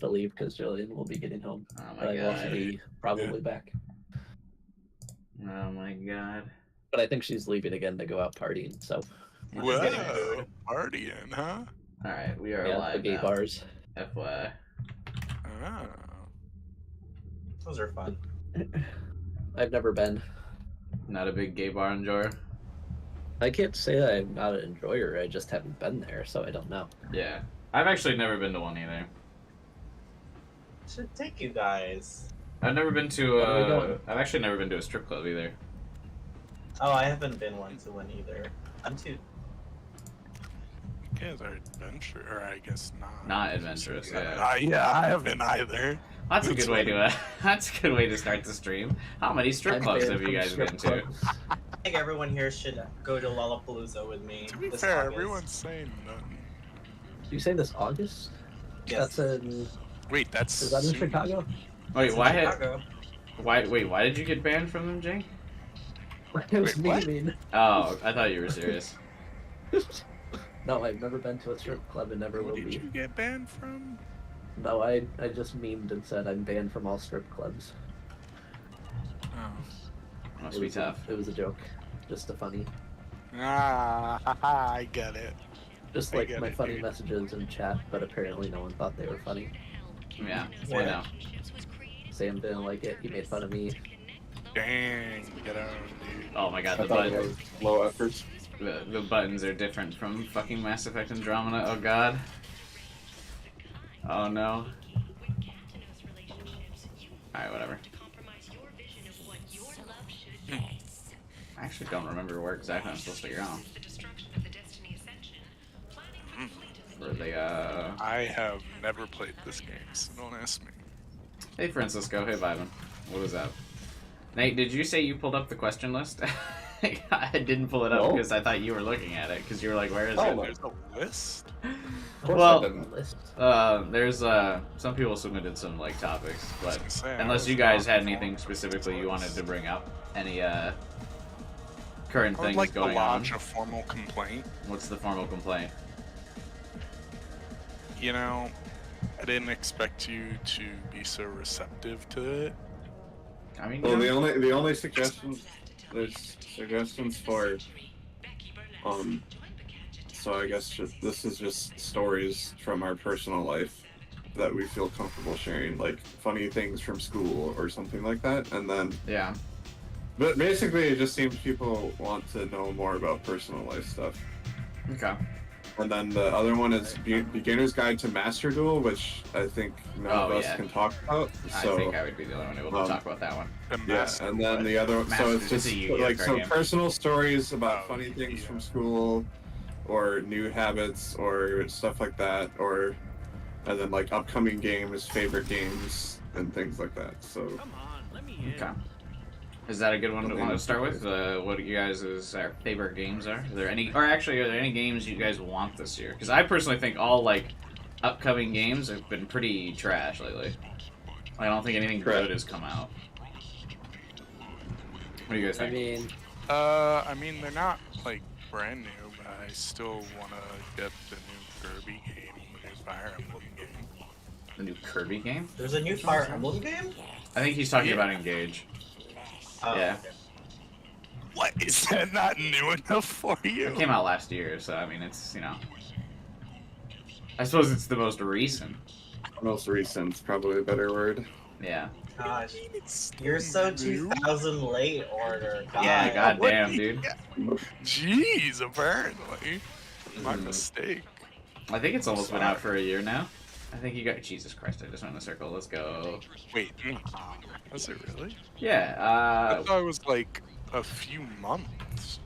to leave because Jillian will be getting home. Oh But my I will also god. be probably back. Oh my god. But I think she's leaving again to go out partying. So Whoa, partying, huh? Alright, we are yeah, live the gay now. bars. FYI. Oh. Those are fun. I've never been. Not a big gay bar enjoyer? I can't say that I'm not an enjoyer. I just haven't been there, so I don't know. Yeah. I've actually never been to one either. Should take you guys. I've never been to Where are we going? I've actually never been to a strip club either. Oh, I haven't been to one either. I'm too. You guys are adventure, or I guess not. Not adventurous, yeah. I haven't either. That's a It's good way like- to that's a good way to start the stream. How many strip I'm clubs banned have you from guys strip been to? clubs. I think everyone here should go to Lollapalooza with me. To be this fair, August. everyone's saying nothing. You say this August? Yes. That's in. Wait, that's Is that in soon. Chicago? Wait, It's in why Chicago. why did you get banned from them, Jake? It was Wait, what? memeing. Oh, I thought you were serious. No, I've never been to a strip club and never What will did be. you get banned from? No, I just memed and said I'm banned from all strip clubs. Oh. Must be tough. It was a joke. Just a funny. Ah, I get it. Just I like get my it, funny dude. messages in chat, but apparently no one thought they were funny. Yeah, Yeah. I know. Sam didn't like it. He made fun of me. Dang, get out, dude. Oh my god, I the thought it buttons. was low efforts. The buttons are different from fucking Mass Effect Andromeda. Oh god. Oh no. Alright, whatever. I actually don't remember where exactly I'm supposed to go. Where they, I have never played this game, so don't ask me. Hey Francisco, hey Vibin. What is up? Nate, did you say you pulled up the question list? I didn't pull it up No. because I thought you were looking at it, because you were like, where is Oh, it? my- There's a list? Of course Well- I didn't. List. There's some people submitted some like topics, I was but gonna say, I unless was you guys not had informed. anything specifically you wanted to bring up, any current I would things like to going on, lodge a formal complaint. what's the formal complaint? You know, I didn't expect you to be so receptive to it. I mean, Well, you know, the only suggestions, there's suggestions for, so I guess this is just stories from our personal life that we feel comfortable sharing, like funny things from school or something like that, and then, yeah. but basically it just seems people want to know more about personal life stuff. Okay. And then the other one is Beginner's Guide to Master Duel, which I think none of Oh, us yeah. can talk about. I So think I would be the only one able to talk about that one. The yeah, master and then the other, so Master- it's it's just a Yu-Gi-Oh like card some game. personal stories about Oh, funny things yeah. from school, or new habits, or stuff like that, or and then like upcoming games, favorite games, and things like that. So Okay. Is that a good one to want to start with? What you guys' favorite games are? Are there any, or actually, are there any games you guys want this year? Because I personally think all like upcoming games have been pretty trash lately. I don't think anything Correct. good has come out. What do you guys I think? mean, I mean, they're not like brand new, but I still want to get the new Kirby game, the new Fire Emblem game. The new Kirby game? There's a new Fire Emblem game? I think he's talking Yeah. about Engage. Oh, Yeah. okay. What is that not new enough for you? It came out last year, so I mean, it's, you know. I suppose it's the most recent. most recent, probably a better word. Yeah. Gosh. It's You're so new. 2000 late order. God. Yeah, What goddamn, do you- dude. Jeez, apparently. My Mhm. mistake. I think it's almost been out for a year now. I think you got, Jesus Christ, I just went in a circle. Let's go. Wait, was it really? Yeah, I thought it was like a few months.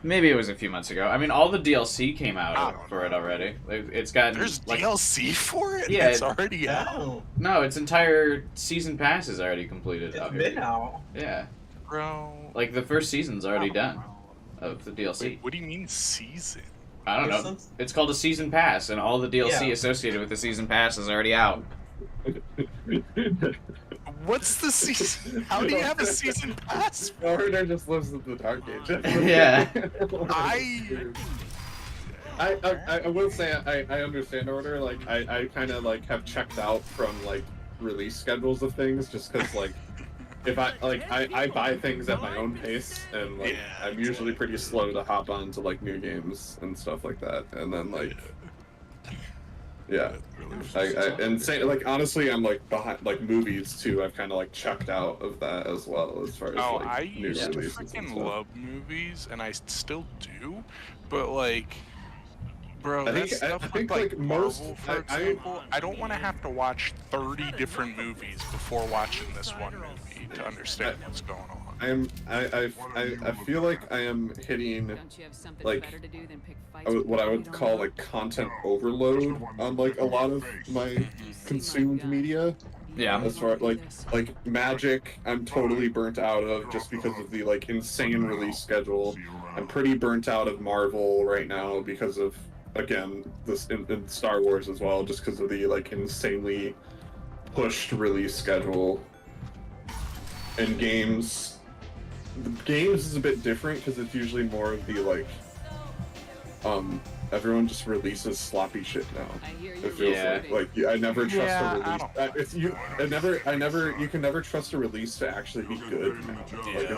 maybe it was a few months ago. I mean, all the DLC came I out don't for it know. already. It's gotten There's like DLC for it? Yeah, It's already out. No, no, its entire season pass is already completed. it's out been here. out. Yeah, Bro. like the first season's already done Wow. of the DLC. Wait, what do you mean season? I don't know. There's It's called a season pass, and all the DLC Yeah. associated with the season pass is already out. What's the season? How do you have a season pass? Order just lives in the dark ages. Yeah. I will say I understand order. Like I kind of like have checked out from like release schedules of things just because like if I buy things at my own pace and like Yeah, I'm usually pretty slow to hop on to like new games and stuff like that, and then like yeah. And say like honestly, I'm like behind like movies too. I've kind of like checked out of that as well as far as Oh, like I new used to releases and freaking stuff. love movies, and I still do, but like, bro, I that think- I stuff think, with, like, most- Marvel, for I- example, I don't want to have to watch 30 different movies before watching this one movie to understand what's going on. I feel like I am hitting Don't you have something like, better to do than pick fights what I with would people you call don't like content overload on like a lot of my consumed media. Yeah. As far like Magic, I'm totally burnt out of just because of the like insane release schedule. I'm pretty burnt out of Marvel right now because of again this in Star Wars as well, just because of the like insanely pushed release schedule. And games, the games is a bit different because it's usually more of the like everyone just releases sloppy shit now. I hear It you're feels Yeah. like I never trust Yeah, a I release. don't It's you. You can never trust a release to actually be good. Now. Like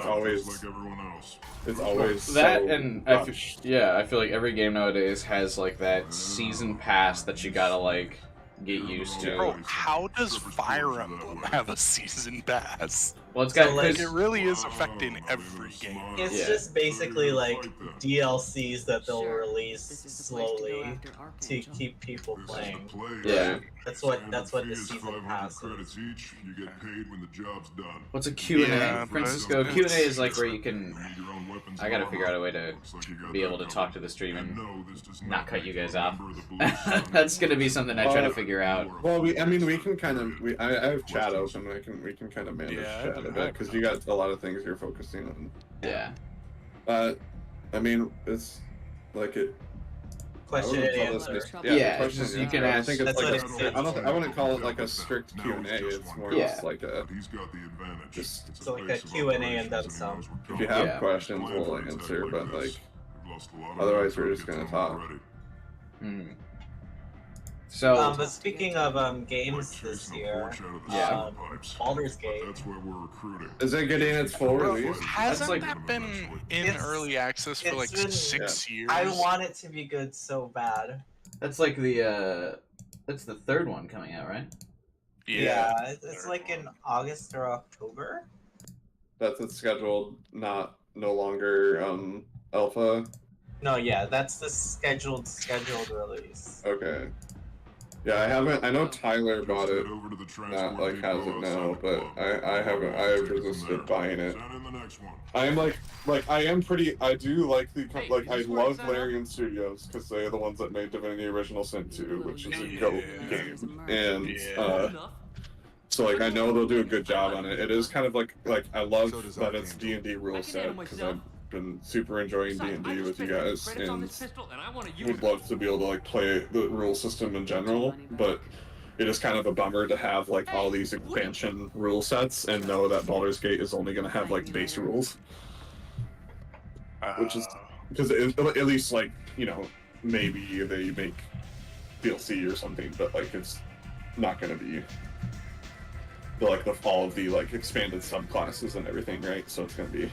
it's always That so and rushed. I feel like every game nowadays has like that season pass that you gotta like get used to. Bro, how does Fire Emblem have a season pass? Well, it's got So, like, Like, it really is affecting every game. It's Yeah. just basically like DLCs that they'll Sure. release This is the place to go slowly after to Archangel. keep people playing. Yeah. That's what the season pass is. You get paid when the job's done. What's a Q&A? Yeah, but Francisco, it's- Q&A is like where you can. Need your own weapons I and gotta armor. figure out a way to Looks like you got be that able to covered. talk to the stream and No, this does not cut you guys off. remember the Blue Sun. That's gonna be something I try to figure out. Well, we can kind of. I have chat open. We can kind of manage Yeah, chat a bit because you got a lot of things you're focusing on. Yeah. I mean, it's like it. Question I and wouldn't call answer. this Yeah, question it's just and you can answer. I ask- think it's That's like what it is. I wouldn't call it like a strict Q&A. It's more Yeah. just like a. But he's got the advantage. Just- It's So like a base of Q&A and operations then he some. knows what If you comes. have Yeah. questions, Plan we'll for an answer. attack But this. like, We've lost a lot of otherwise our we're just gonna targets talk. already. Mhm. So But speaking of games this year, Yeah. Baldur's Gate. That's where we're recruiting. is it getting its full Bro, release? hasn't like- that been in It's- early access for like it's been- 6 years? I want it to be good so bad. that's like the that's the third one coming out, right? Yeah. It's like in August or October. That's it's scheduled, no longer alpha. No, yeah, that's the scheduled release. Okay. Yeah, I haven't. I know Tyler bought it. Head over to the Not like transport has it depot now, outside but the club. I haven't. I have resisted buying it. Send in the next one. I'm like I am pretty. I do like the like I love Larian Studios because they're the ones that made Divinity Original Sin 2, which is a GOAT Yeah. game, and Yeah. so like I know they'll do a good job on it. It is kind of like I love So does that it's Archangel. D&D rule I can set handle because myself. I've been super enjoying D&D with you guys, and I want to would love to be able to like play the rule system in general, but it is kind of a bummer to have like all these expansion rule sets and know that Baldur's Gate is only going to have like base rules, which is because at least like maybe they make DLC or something, but like it's not going to be all of the like expanded subclasses and everything, right? So it's going to be.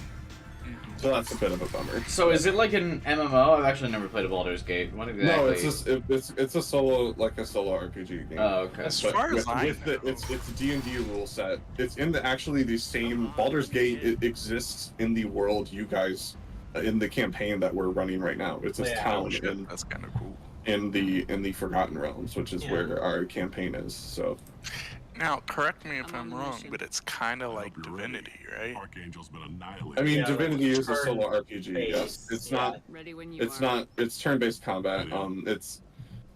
So that's a bit of a bummer. So is it like an MMO? I've actually never played a Baldur's Gate. What exactly? No, it's just it's a solo RPG game. Oh, okay. As But far as I with know, it's a D&D rule set. It's in the same Baldur's Gate. It exists in the world you guys in the campaign that we're running right now. It's this Yeah. town that's kind of cool. in the Forgotten Realms, which is Yeah. where our campaign is. So Now, correct me if I'm I'm on a wrong, mission. but it's kind of like Divinity, right? Archangel's been annihilated. I mean, Yeah, Divinity like is a solo RPG. turn-based, Yes, it's yeah. not. Ready when you It's are. not. It's turn-based combat. It's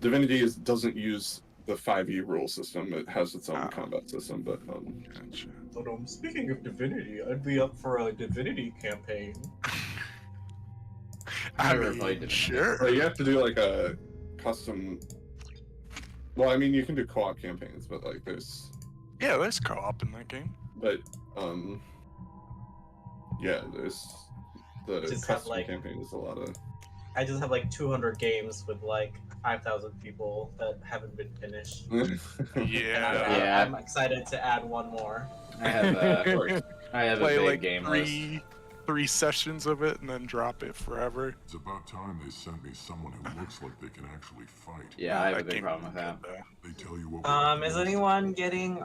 Divinity doesn't use the 5e rule system. It has its own Ah. combat system, but Gotcha. But speaking of Divinity, I'd be up for a Divinity campaign. I never played mean, Divinity. sure. But you have to do like a custom. Well, I mean, you can do co-op campaigns, but like Yeah, there's co-op in that game. but yeah, there's the Just have, custom like- campaign is a lot of. I just have like 200 games with like 5,000 people that haven't been finished. And Yeah. Yeah. I'm excited to add one more. I have a Play big like game list. three sessions of it and then drop it forever. It's about time they sent me someone who looks like they can actually fight. Yeah, I have a That big game problem with is that. good, They tell you what. Is anyone getting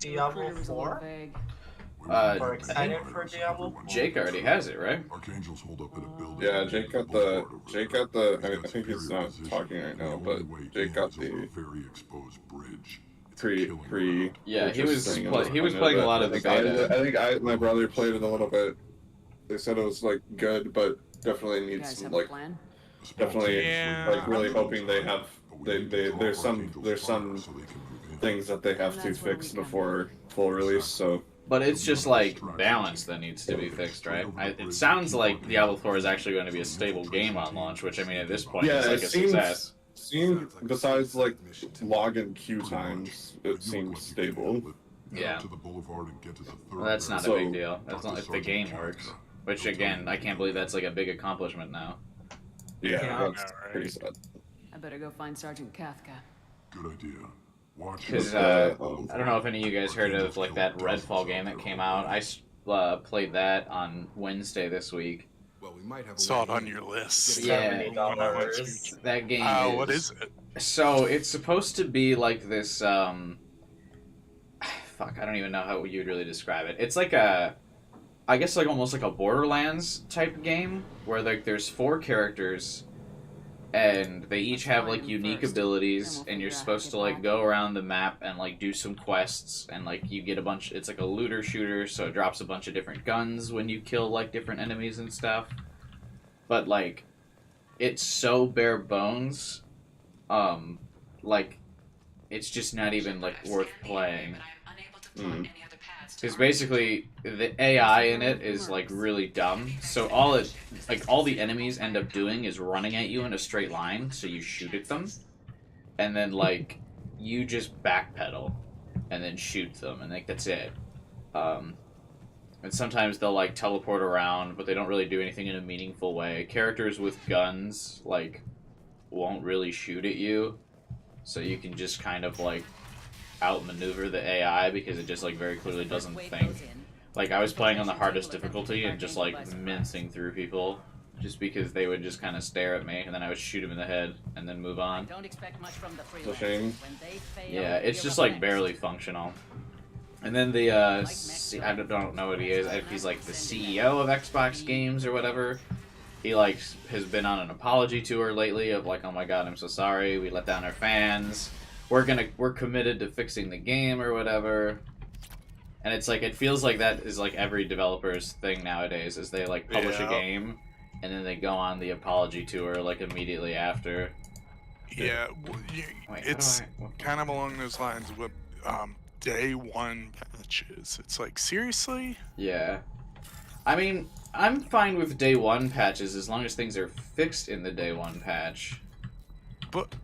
Diablo 4? Or excited for Diablo 4? Jake already has it, right? Archangels hold up in a building. Yeah, Jake got the. I think he's not talking right now, but Jake got the very exposed bridge. pre. Yeah, he was thing. he was I know playing a that- lot of the beta. I think my brother played it a little bit. They said it was like good, but definitely needs some like definitely Yeah. like really hoping they have there's some things that they have to fix before full release. So But it's just like balance that needs to be fixed, right? It sounds like Diablo 4 is actually going to be a stable game on launch, which I mean at this point yeah, is like it a seems success. besides like log and queue times, it seems stable. Yeah. Well, that's not a So- big deal. That's not if the game works. Which again, I can't believe that's like a big accomplishment now. Yeah, Yeah. that's Alright. pretty sad. I better go find Sergeant Kafka. Good idea. Watch Because Yeah. I don't know if any of you guys heard of like that Redfall game that came out. I played that on Wednesday this week. Well, we might have Saw it on your list. Yeah. When I went to- That game. What is it? So it's supposed to be like this. Fuck, I don't even know how you'd really describe it. It's like I guess like almost like a Borderlands type game where like there's 4 characters. And they each have like unique abilities, and you're supposed to like go around the map and like do some quests, and like you get a bunch. It's like a looter shooter, so it drops a bunch of different guns when you kill like different enemies and stuff. But like, it's so bare bones, like, it's just not even like worth playing. Because basically, the AI in it is like really dumb. So all the enemies end up doing is running at you in a straight line. So you shoot at them, and then like you just backpedal, and then shoot them, and like that's it. And sometimes they'll like teleport around, but they don't really do anything in a meaningful way. Characters with guns like won't really shoot at you, so you can just kind of like outmaneuver the AI because it just like very clearly doesn't think. Like I was playing on the hardest difficulty and just like mincing through people just because they would just kind of stare at me, and then I would shoot them in the head and then move on. Don't expect much from the It's a shame. Yeah, it's just like barely functional. And then the I don't know what he is. If he's like the CEO of Xbox Games or whatever. He like has been on an apology tour lately of like, oh my god, I'm so sorry, we let down our fans. We're committed to fixing the game or whatever. And it's like it feels like that is like every developer's thing nowadays is they like publish a game and then they go on the apology tour like immediately after. Yeah, Wait, it's kind of along those lines with day one patches. It's like, seriously? Yeah. I mean, I'm fine with day one patches as long as things are fixed in the day one patch. But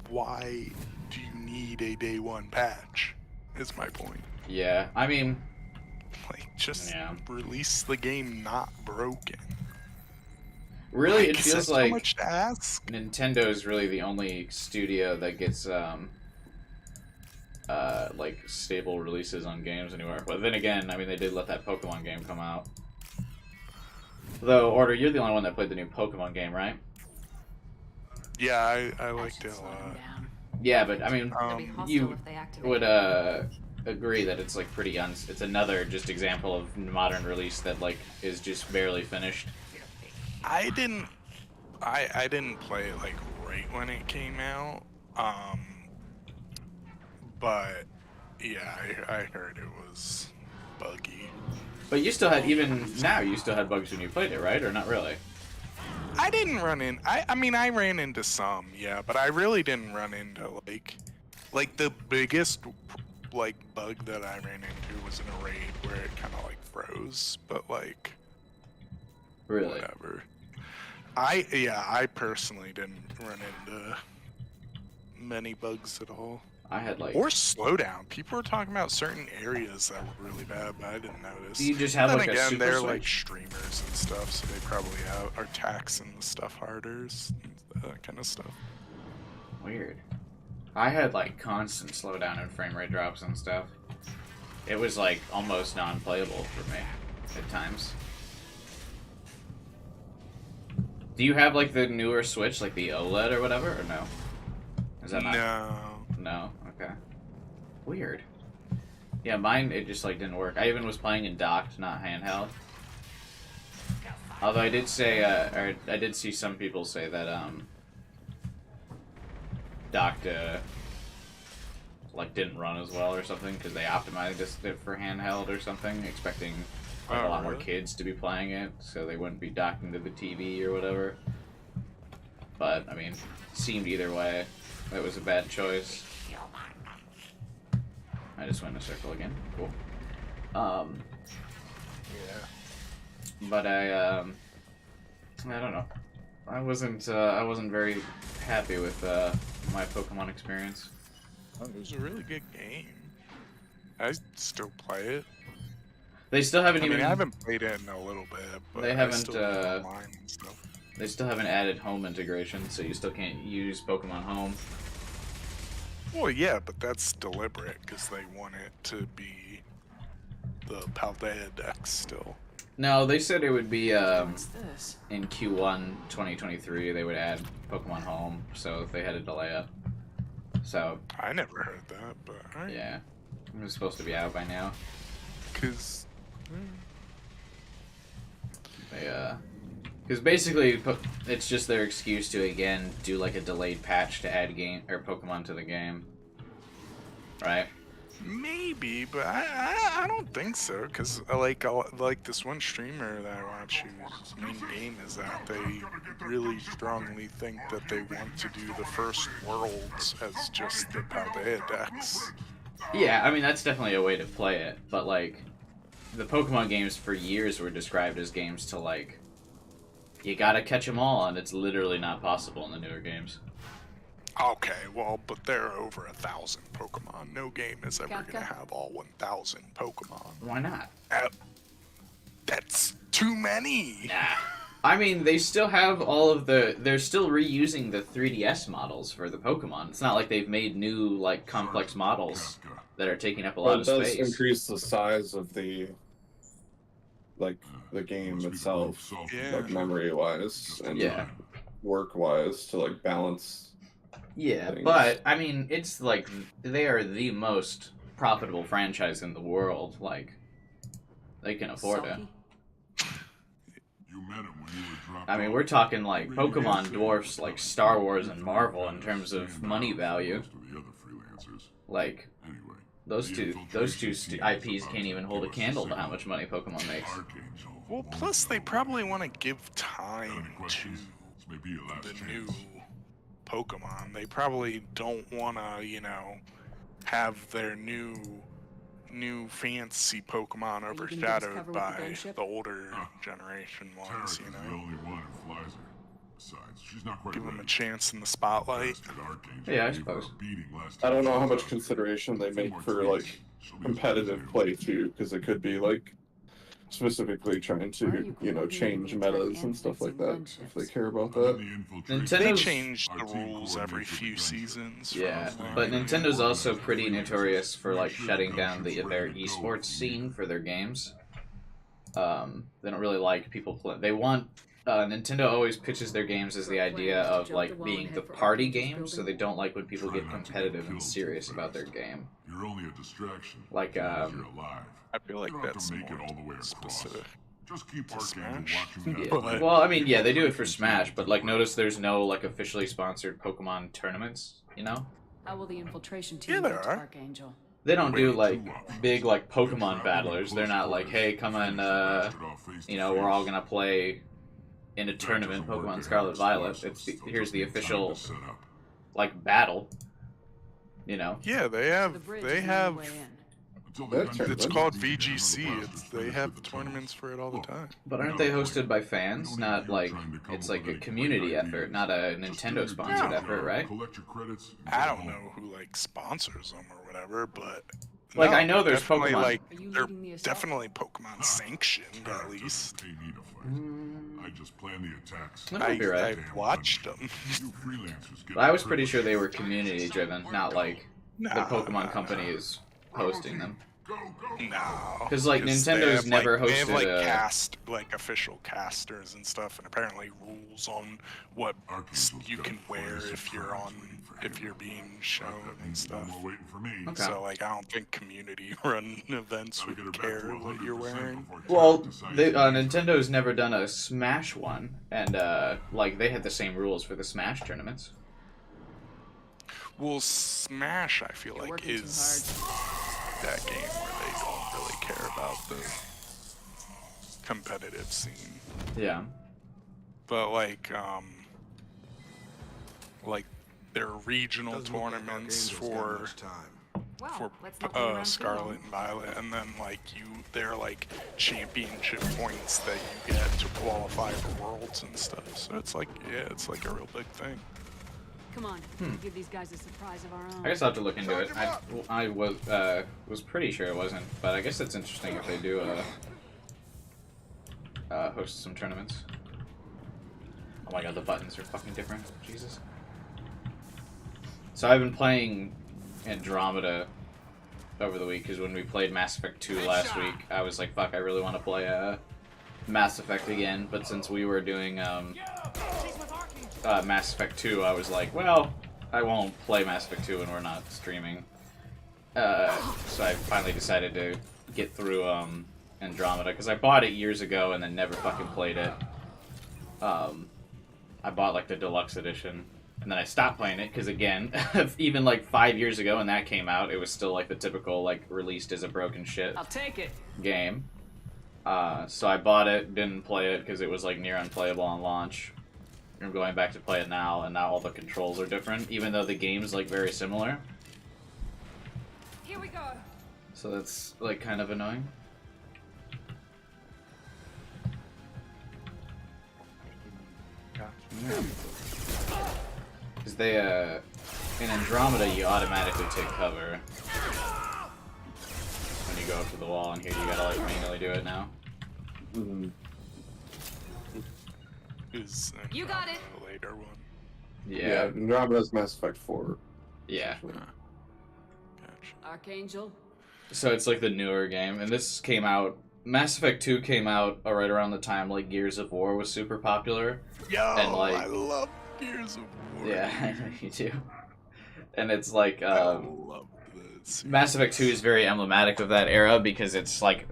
why do you need a day one patch? Is my point. Yeah, I mean, Like, just Yeah. release the game not broken. really, Like, it is feels that like so much to ask. Nintendo is really the only studio that gets like stable releases on games anywhere. But then again, I mean, they did let that Pokemon game come out. Though, Order, you're the only one that played the new Pokemon game, right? Yeah, I liked it a lot. Yeah, but I mean, you would would agree that it's like pretty it's another just example of modern release that like is just barely finished. I didn't play it like right when it came out. But yeah, I heard it was buggy. But you still had, even now, you still had bugs when you played it, right? Or not really? I didn't run in. I mean, I ran into some, yeah, but I really didn't run into like the biggest like bug that I ran into was in a raid where it kind of like froze, but like Really? whatever. I personally didn't run into many bugs at all. I had like. Or slowdown. People were talking about certain areas that were really bad, but I didn't notice. Do you just have then like a again, super they're switch? like streamers and stuff, so they probably are taxing the stuff harder, that kind of stuff. Weird. I had like constant slowdown and frame rate drops and stuff. It was like almost non-playable for me at times. Do you have like the newer Switch, like the OLED or whatever, or no? Is that not? No. No. Okay. Weird. Yeah, mine it just like didn't work. I even was playing in docked, not handheld. Although I did say, or I did see some people say that docked like didn't run as well or something because they optimized it for handheld or something, expecting like, a lot more kids to be playing it, so they wouldn't be docked into the TV or whatever. But I mean, seemed either way that was a bad choice. I just went in a circle again. Cool. Yeah. But I don't know. I wasn't very happy with my Pokemon experience. It was a really good game. I still play it. They still haven't I even. mean, I haven't played it in a little bit, but They I haven't, still do it online and stuff. They still haven't added home integration, so you still can't use Pokemon Home. Well, yeah, but that's deliberate because they want it to be the Paldea deck still. No, they said it would be What's this? in Q1 2023. They would add Pokemon Home, so they had to delay it. So I never heard that, but alright. yeah, it was supposed to be out by now. Because Because basically, it's just their excuse to again do like a delayed patch to add game or Pokemon to the game, right? maybe, but I don't think so. Because like this one streamer that I watch whose main game is that they really strongly think that they want to do the first worlds as just the Paldea decks. Yeah, I mean that's definitely a way to play it, but like the Pokemon games for years were described as games to like you gotta catch them all, and it's literally not possible in the newer games. Okay, well, but there are over 1,000 Pokemon. No game is ever Gotcha. gonna have all 1,000 Pokemon. Why not? That's too many. Nah. I mean, they still have all of the. They're still reusing the 3DS models for the Pokemon. It's not like they've made new, like, complex models that are taking up a lot But it of does space. increase the size of the game itself, Yeah. like memory-wise and Yeah. work-wise, to like balance. Yeah, things. but, I mean, it's like, they are the most profitable franchise in the world. Like, they can afford it. Salty? You met him when you were dropped I mean, off. we're talking, like, Pokemon dwarfs, like, Star Wars and Marvel in terms of money value. Most of the other freelancers. Like, Anyway, those two IPs can't even hold a candle to how much money Pokemon makes. Archangel. Well, plus they probably want to give Got any time to questions? This may be your last the chance. new Pokemon. They probably don't want to, have their new fancy Pokemon you gonna give us overshadowed cover with the by gunship? the older generation Tarek ones, is the only one who flies her. Besides, she's not quite Give them a ready. chance in the spotlight. Bastard Archangel Yeah, I gave her a suppose. beating last I don't time know she how was much out. consideration they A few make more for tweaks. like She'll be competitive as play too, because it could be like specifically trying Why are to, you coordinating change the attack metas and and stuff like fixing that if they gunships? care about I'm that. in the infiltration. Nintendo- They Nintendo's- change the Our team rules every coordinates with few the gunship. seasons. Yeah, from, but like, Nintendo's also pretty notorious for like shutting down their esports scene for their games. They don't really like people play. They want Nintendo always pitches their games as the idea of like being the party game, so they don't like when people get competitive and serious about their game. You're only a distraction. Like, as long as you're alive. I feel like You don't have that's to make it more all the way across. specific. Just keep to Archangel Smash. watching Yeah. that. But- Well, I mean, yeah, they do it for Smash, but like, notice there's no like officially sponsored Pokemon tournaments. You know, How will the infiltration Yeah, team there get to are. Archangel? they don't do Wait, like two options. big like Pokemon Travel battlers. They're not like, hey, come on, we're all gonna play in a tournament, Pokemon Scarlet Violet. Here's the official like battle. You know. Yeah, they The have bridge they is the have only way in. It's called VGC. They have tournaments for it all the time. But aren't they hosted by fans? Not like it's like a community effort, not a Nintendo sponsored effort, right? I don't know who like sponsors them or whatever, but Like, no, I know they're there's definitely, Pokemon. Like, Are you they're leading the assault? definitely Pokemon sanctioned at least. I just plan the attacks. That might be right. I watched them. You freelancers get But I was pretty sure they were community driven, not like the Nah, Pokemon company is hosting them. No, 'Cause, like, they Nintendo's have, never They have hosted like a- official casters and stuff, and apparently rules on what you can wear if you're being shown and stuff. more waiting for me. Okay. So like, I don't think community-run events would care what you're wearing. Well, Nintendo's never done a Smash one, and like they had the same rules for the Smash tournaments. Well, Smash, I feel like, working too is that game where they don't really care about the competitive scene. Yeah. But like their regional tournaments for Wow, let's not play around too Scarlet long. and Violet, and then like they're like championship points that you get to qualify for worlds and stuff. So it's like, yeah, it's like a real big thing. Come on, we'll give these guys a surprise of our own. I guess I'll have to look into it. I was pretty sure it wasn't, but I guess it's interesting if they do host some tournaments. Oh my god, the buttons are fucking different. Jesus. So I've been playing Andromeda over the week, because when we played Mass Effect 2 last week, I was like, fuck, I really want to play Mass Effect again, but since we were doing Mass Effect 2, I was like, well, I won't play Mass Effect 2 when we're not streaming. So I finally decided to get through Andromeda, because I bought it years ago and then never fucking played it. I bought like the deluxe edition, and then I stopped playing it because, again, even like 5 years ago when that came out, it was still like the typical like released as a broken shit I'll take it. game. So I bought it, didn't play it because it was like near unplayable on launch. I'm going back to play it now, and now all the controls are different, even though the game's like very similar. Here we go. So that's like kind of annoying. Because they, in Andromeda, you automatically take cover when you go up to the wall, and here you gotta like manually do it now. Is You got it. the later one. Yeah. Andromeda's Mass Effect 4. Yeah. Gotcha. Archangel. So it's like the newer game, and this came out. Mass Effect 2 came out right around the time like Gears of War was super popular. Yo, And, like- I love Gears of War. Yeah, I know you do. And it's like I love this. Mass Effect 2 is very emblematic of that era because it's like,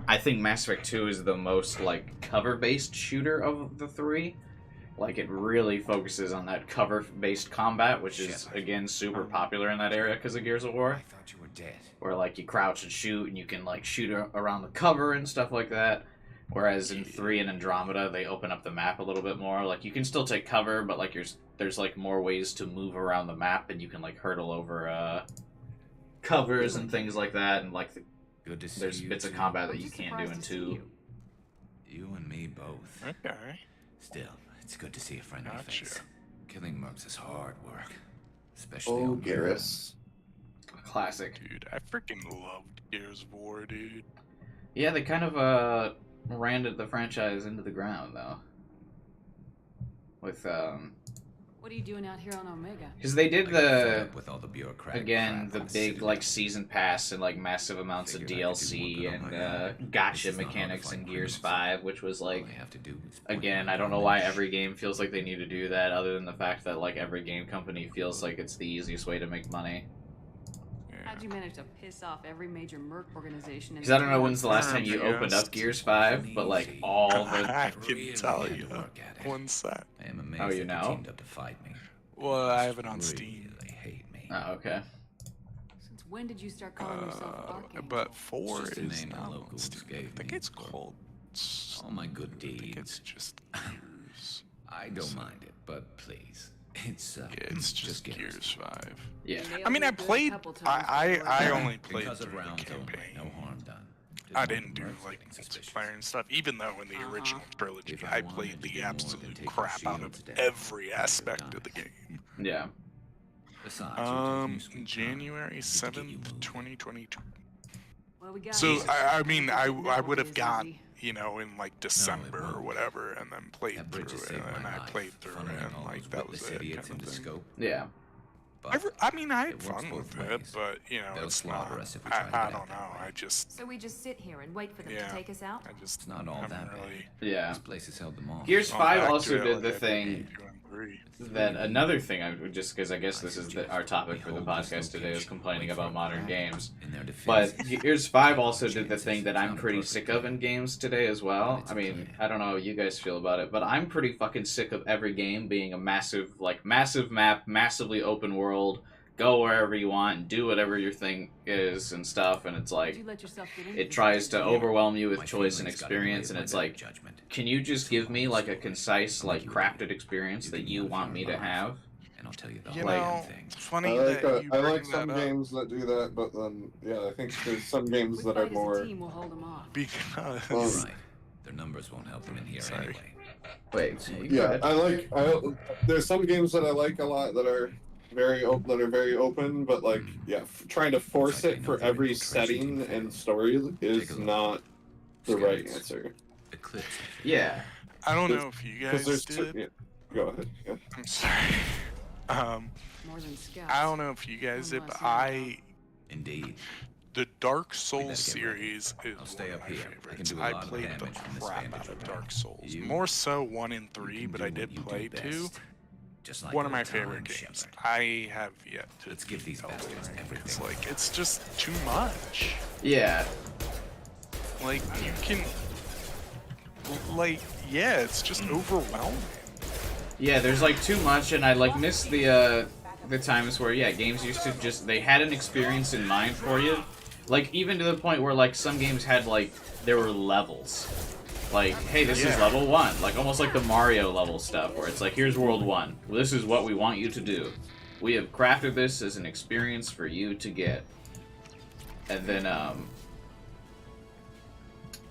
I think Mass Effect 2 is the most like cover-based shooter of the three. Like it really focuses on that cover-based combat, which is again super popular in that area because of Gears of War. I thought you were dead. Where like you crouch and shoot, and you can like shoot around the cover and stuff like that. Whereas in 3 and Andromeda, they open up the map a little bit more. Like you can still take cover, but like there's like more ways to move around the map, and you can like hurdle over covers and things like that. And like Good to see there's you bits of too. combat that I'm you just can't do in surprised to 2. see you. You and me both. Okay. Still, it's good to see a friendly Gotcha. face. Killing mercs is hard work, especially Oh, on Garrus. Classic. Dude, I freaking loved Gears of War, dude. Yeah, they kind of ran the franchise into the ground though. With What are you doing out here on Omega? because they did I got fed the up with all the bureaucratic again crap the on big Citadel. like season pass and like massive amounts of Figured I could do DLC one good on my and own. gotcha This is not hard to mechanics in find Gears criminals. 5, which was All like I have to do is point again my I don't know gun why and every game feels like they need to do that, other than the fact that like every game company feels like it's the easiest way to make money. How'd you manage to piss off every major merc organization? Because I don't know when's the last time you Yes. opened up Gears 5, but like all the I can really tell had to you. work at it. One sec. I am amazed Oh, you that know? they teamed up to fight me. Well, I have it on Steam. Really hate me. oh okay. Since when did you start calling yourself Archangel? But 4 Just a is name the not on locals Steam. I gave think me, it's but called. All my good I think it's deeds. just Gears. I don't mind it, but please, it's Yeah, it's just Gears. Gears 5. Yeah. Nailed I mean, you I good a played. couple times I before. only played Because of through the rounds only, campaign. no I didn't do like multiplayer and stuff, even though in the original trilogy I played the absolute crap out of every aspect of the game. Yeah. January 7th, 2022. Well, we got So you. I mean I Network would have is gone, easy. you know, in like December or whatever, and then played That through bridge has it, saved my and I life, played through it, funneling and all like those that was witless it. idiots Kind of into thing. scope. Yeah. But I mean, I had it works fun both with it, ways. but you know, They'll it's slaughter not. us if we try to I get out don't that know. way. I just, So we just sit here and wait for them yeah, to take us out? I just It's not all haven't that bad. really. Yeah. This place has held them all. Gears gone 5 back also to it did like the I did thing in 2 and 3. that another thing I would just because I guess this is our topic for the podcast today is complaining about modern games. In their But defense, Gears 5 also did the thing that I'm pretty sick of in games today as well. I mean, I don't know how you guys feel about it, but I'm pretty fucking sick of every game being a massive map, massively open world, go wherever you want and do whatever your thing is and stuff, and it's Did like you let yourself get into it tries to overwhelm you with my choice and feelings got in the way experience, of and my it's better like, judgment. can you just give me like a concise, like crafted experience that you want me to have? And I'll tell you the You whole Like- know, damn thing. it's I funny like that you I bring like some that up games that do that, but then yeah, I think there's some If games we that are fight as a more. team, we'll hold them off. because Well, Right. Their numbers won't help them in here Sorry. anyway. Wait, Yeah, there's some games that I like a lot that are very open, but like yeah, trying to force like I it know for their every infiltration setting team and failed. story Take is a look. not the right Scouts. answer. Eclipse. yeah. I don't know if you Because guys there's did. yeah, go ahead. Yeah. I'm sorry. More than scouts. I don't know if you guys did, but Indeed. the Dark better Souls get ready. series is I'll stay one of up my here. I can favorites. do a I lot of played the damage from this crap vantage out of point. Dark Souls. You- More so 1 and You 3, can but do I what did you do play 2. best. Just like One of my old time favorite games. Shepherd. I have yet to. Let's give these Elden bastards Ring. everything. It's like it's just too much. Yeah. Like you can. Like yeah, it's just overwhelming. Yeah, there's like too much, and I like miss the times where games used to just they had an experience in mind for you, like even to the point where like some games had like there were levels, like hey this is level 1, like almost like the Mario level stuff where it's like here's world 1, well, this is what we want you to do, we have crafted this as an experience for you to get, and then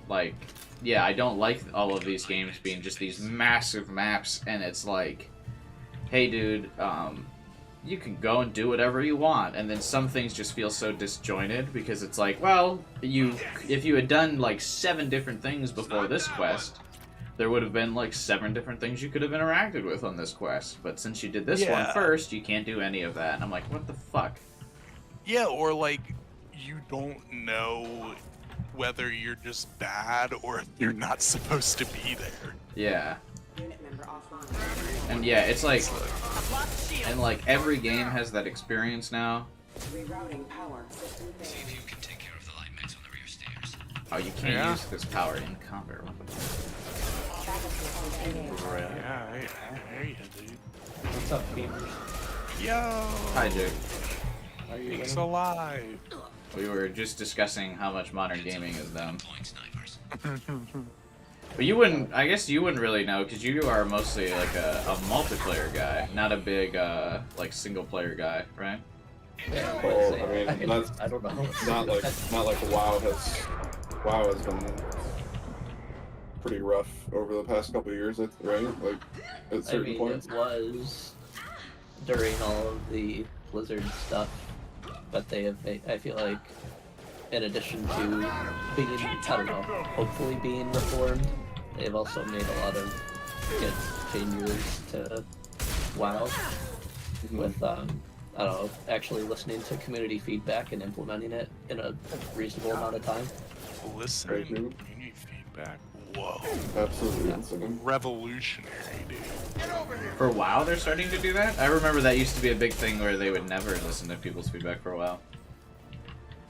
like. Yeah, I don't like all of these games being just these massive maps, and it's like, hey, dude, you can go and do whatever you want, and then some things just feel so disjointed because it's like, well, if you had done like 7 different things before this quest, there would have been like 7 different things you could have interacted with on this quest, but since you did this one Yeah. first, you can't do any of that, and I'm like, what the fuck? Yeah, or like you don't know whether you're just bad or if you're not supposed to be there. Yeah. And yeah, it's like, and like every game has that experience now. Rerouting power. See if you can take care of the light mix on the rear stairs. Oh, you can't Yeah. use this power in combat. Yeah, I hear you, dude. What's up, gamers? Yo! Hi, Jake. Are you He's winning? alive. We were just discussing how much modern gaming is dumb. Point snipers. But you wouldn't, I guess you wouldn't really know, because you are mostly like a multiplayer guy, not a big, like, single-player guy, right? Yeah, Well, say, I mean, that's I don't know. not like WoW has been pretty rough over the past couple of years, right? Like at I certain mean, points. it was during all of the Blizzard stuff, but they have, I feel like, in addition to being, I don't know, hopefully being reformed, they've also made a lot of good changes to WoW with, I don't know, actually listening to community feedback and implementing it in a reasonable amount of time. Listening Right, to dude. community feedback. Whoa. Absolutely insane. Revolutionary, dude. For WoW, they're starting to do that? I remember that used to be a big thing where they would never listen to people's feedback for a while.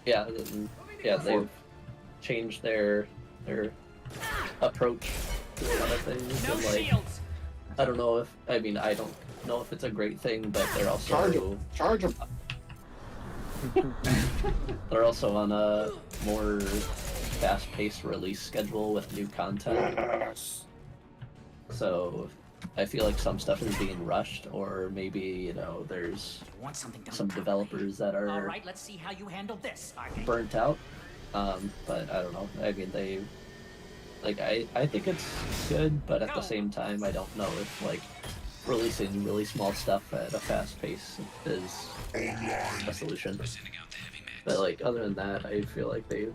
Yeah, they've changed their approach to a lot of things. And like, I don't know if I don't know if it's a great thing, but they're also Charge him. they're also on a more fast-paced release schedule with new content. Yes. So I feel like some stuff is being rushed, or maybe there's Want something done some properly. developers that All are right, let's see how you handle this. burnt out. But I don't know. I mean, they like I think it's good, but at the same time, I don't know if like releasing really small stuff at a fast pace is a solution. But like other than that, I feel like they've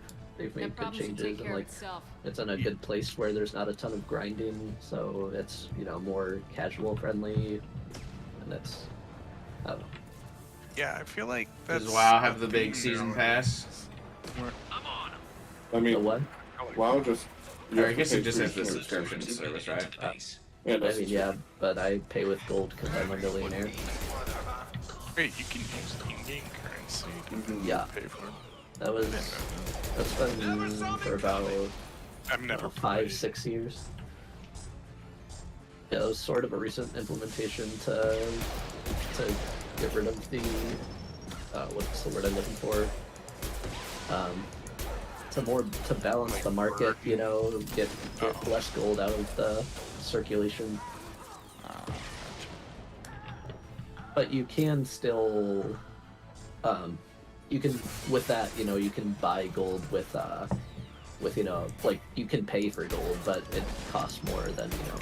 made good changes, and like it's in a good place where there's not a ton of grinding, so it's, you know, more casual friendly, and it's, I don't know. Yeah, I feel like that's. Does WoW have the big season pass? I mean, The what? WoW just. Or I guess it just has the subscription service, right? Yeah, I mean, yeah, but I pay with gold because I'm a millionaire. Wait, you can use in-game currency to Yeah. pay for it. That's been for about I've never 5-6 years. Yeah, it was sort of a recent implementation to get rid of the what's the word I'm looking for? To balance the market, you know, get less gold out of the circulation. But you can still, you can, with that, you know, you can buy gold with, you know, like, you can pay for gold, but it costs more than, you know,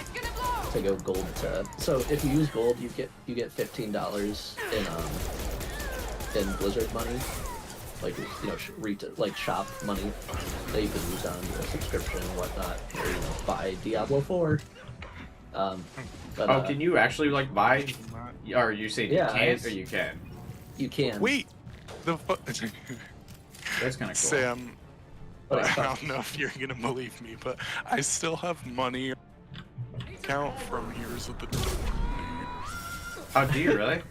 to go gold to. So if you use gold, you get $15 in Blizzard money, like, you know, like shop money that you can use on your subscription and whatnot, or, you know, buy Diablo 4. But, can you actually like buy? Or you say you can't, or you can? You can. Wait, That's kind of cool. Sam, But I don't know if you're gonna believe me, but I still have money account from Years of the Dawn. Oh, do you really?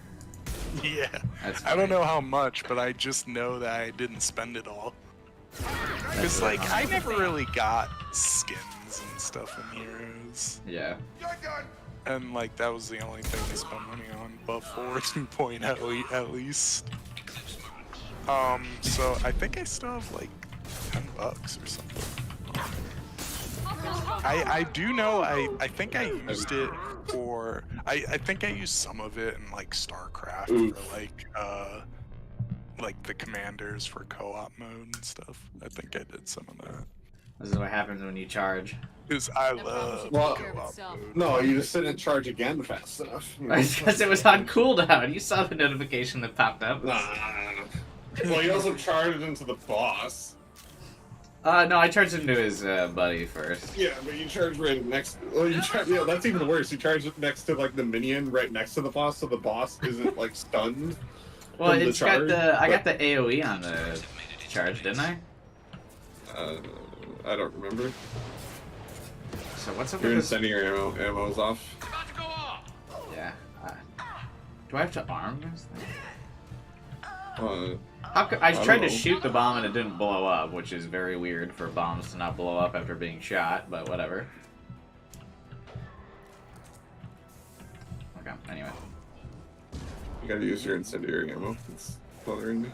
Yeah. That's I don't know how much, but I just know that I didn't spend it all. Because, like, I never really got skins and stuff in Heroes. Yeah. And, like, that was the only thing I spent money on, before 2.0 at least. So I think I still have, like, $10 or something. I do know, I think I used it for, I think I used some of it in, like, StarCraft for, like the commanders for co-op mode and stuff. I think I did some of that. This is what happens when you charge. Because I love Well, co-op mode. No, you just didn't charge again fast enough. Because it was on cooldown. You saw the notification that popped up. Nah. Well, you also charged into the boss. No, I charged into his buddy first. Yeah, but you charge right next. Well, yeah, that's even worse. You charge it next to like the minion, right next to the boss, so the boss isn't like stunned. Well, from the it's got charge, I got the AOE on the charge, didn't I? I don't remember. So what's up You're with this? sending your ammo's off. Yeah. Do I have to arm this thing? I I tried to know. shoot the bomb and it didn't blow up, which is very weird for bombs to not blow up after being shot, but whatever. Okay, anyway. You gotta use your incendiary ammo. It's bothering me.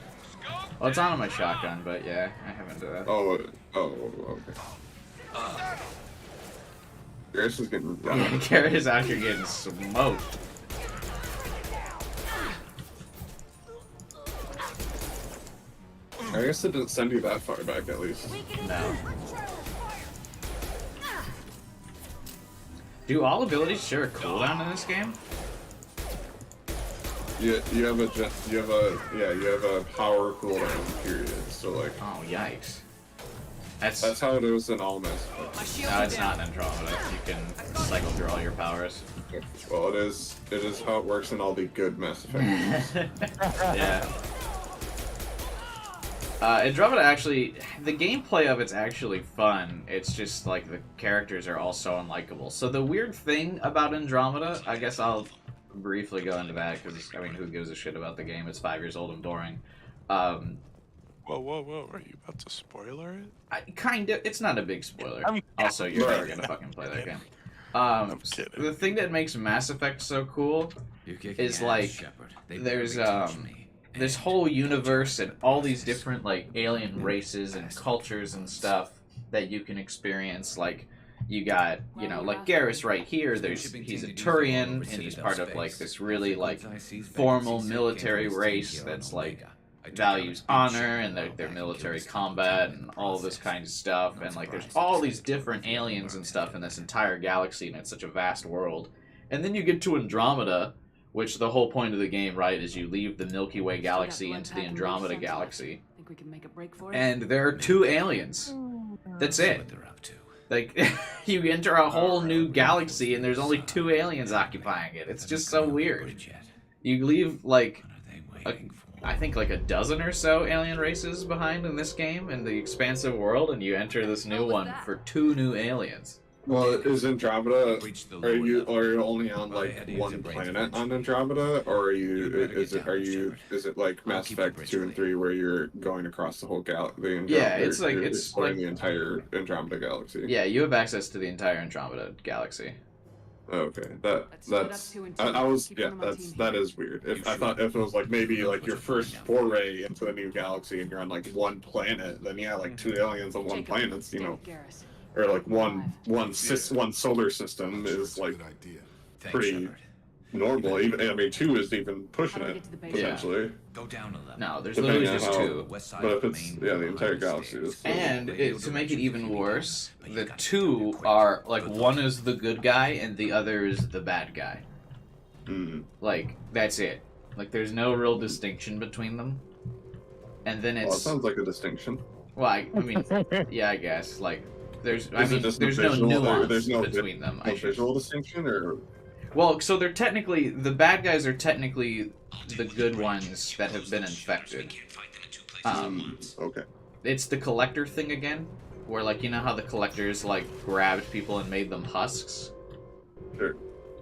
Well, it's on my shotgun, but yeah, I haven't done that. Oh, okay. Grace is getting Yeah, Garrett is out here getting smoked. I guess it didn't send you that far back, at least. No. Do all abilities share a cooldown in this game? You have a power cooldown period. So like. Oh yikes! That's how it is in all Mass Effect. No, it's not in Andromeda. You can cycle through all your powers. Well, it is how it works in all the good Mass Effect games. Yeah. Andromeda actually, the gameplay of it's actually fun. It's just like the characters are all so unlikable. So the weird thing about Andromeda, I guess I'll briefly go into that because I mean, who gives a shit about the game? It's 5 years old and boring. Whoa! Are you about to spoiler it? Kind of. It's not a big spoiler. Also, you're never gonna fucking play that game. I'm kidding. The thing that makes Mass Effect so cool is like there's this whole universe and all these different like alien races and cultures and stuff that you can experience. Like you got, you know, like Garrus right here. He's a Turian and he's part of like this really like formal military race that's like values honor and their military combat and all this kind of stuff. And like, there's all these different aliens and stuff in this entire galaxy, and it's such a vast world. And then you get to Andromeda, which the whole point of the game, right, is you leave the Milky Way galaxy into the Andromeda galaxy. Think we can make a break for it? And there are 2 aliens. That's it. What they're up to. Like, you enter a whole new galaxy and there's only 2 aliens occupying it. It's just so weird. You leave, like, I think like a dozen or so alien races behind in this game, in the expansive world, and you enter this new one for 2 new aliens. Well, is Andromeda? Are you only on like one planet on Andromeda, or is it like Mass Effect 2 and 3 where you're going across the whole galaxy? Yeah, it's like the entire Andromeda galaxy. Yeah, you have access to the entire Andromeda galaxy. Okay, that is weird. If it was like maybe like your first foray into a new galaxy and you're on like one planet, then yeah, like 2 aliens on one planet, you know. Or like one solar system is like pretty normal. Even I mean 2 is even pushing it potentially. Go down a level. No, there's literally just 2. But if it's the entire galaxy is. And to make it even worse, the 2 are like, one is the good guy and the other is the bad guy. Like, that's it. Like, there's no real distinction between them. And then it's. Well, it sounds like a distinction. Well, I mean, yeah, I guess like. There's no visual, nuance between them. No visual distinction, or well, so they're technically the bad guys are technically the good ones that have been infected. Okay. It's the collector thing again, where like you know how the collectors like grabbed people and made them husks. Sure.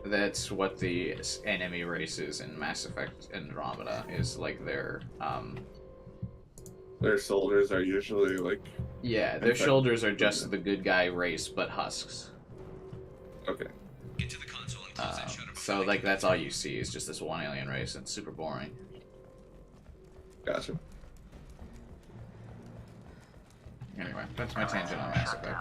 That's what the enemy races in Mass Effect Andromeda is like. Their soldiers are usually like. Yeah, their shoulders are just the good guy race, but husks. Okay. Get to the console and close that shutter. So like that's all you see is just this one alien race, and it's super boring. Gotcha. Anyway, that's my tangent on Mass Effect.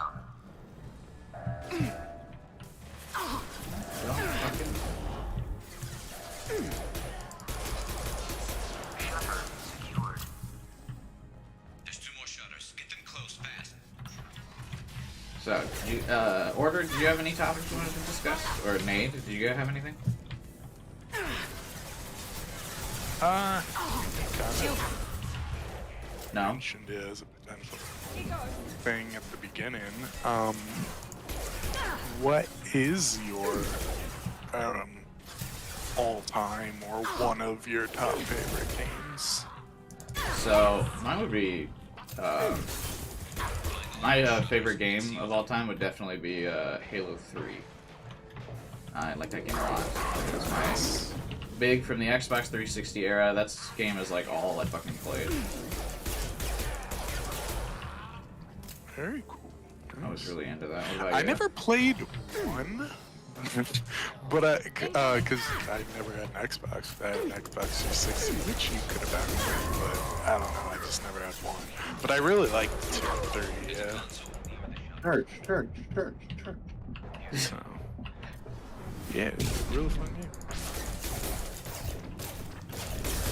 There's 2 more shutters. Get them closed fast. So, Order, did you have any topics you wanted to discuss? Or Nate, did you have anything? Kind of No? mentioned it as a potential thing at the beginning. What is your all-time or one of your top favorite games? So, mine would be, my favorite game of all time would definitely be Halo 3. I like that game a lot. It was nice. Big from the Xbox 360 era. That game is like all I fucking played. Very cool. I was really into that. What about I you? never played one, but because I never had an Xbox. I had an Xbox 360, which you could have had, but I don't know. I just never had one. But I really liked 2 and 3. Yeah. Church. So, yeah, it's a really fun game.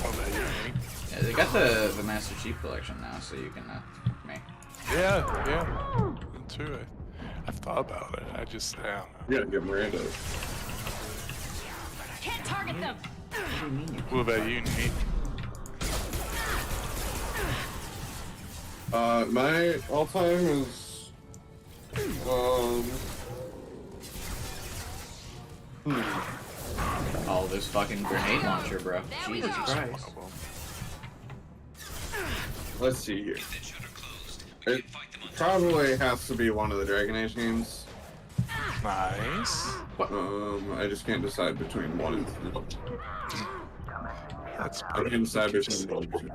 What about you, Nate? Yeah, they got the Master Chief Collection now, so you can, Yeah. Too. I've thought about it. I don't know. Yeah, get Miranda. Can't target them. What about you, Nate? My all-time is Oh, this fucking grenade launcher, bro. Jesus Christ. Let's see here. It probably has to be one of the Dragon Age games. Nice. I just can't decide between 1 and 3. That's I can't decide between 1 and 2.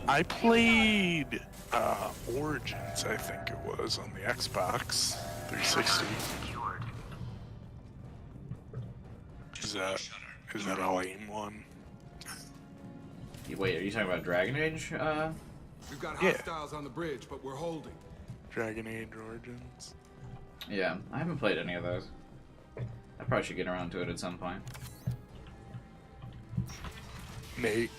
I played Origins, I think it was, on the Xbox 360. Is that all aim one? Wait, are you talking about Dragon Age? We've got hostiles on the bridge, but we're holding. Dragon Age Origins. Yeah, I haven't played any of those. I probably should get around to it at some point. Nate.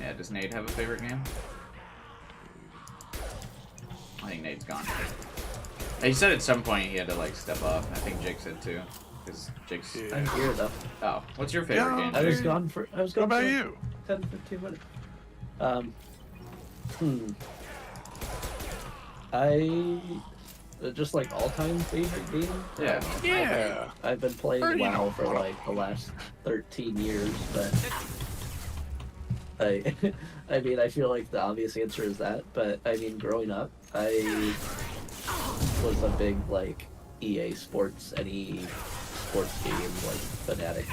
Yeah, does Nate have a favorite game? I think Nate's gone. He said at some point he had to like step off. I think Jake said too, because Jake's. Yeah. I'm here though. Oh, what's your favorite game? I was Jake? gone for. I was What gone about for you? 10, 15 minutes. I just like all-time favorite game. Yeah. Yeah. I've been playing Already WoW know. for like the last 13 years, but I mean, I feel like the obvious answer is that. But I mean, growing up, I was a big like EA Sports, any sports game like fanatic.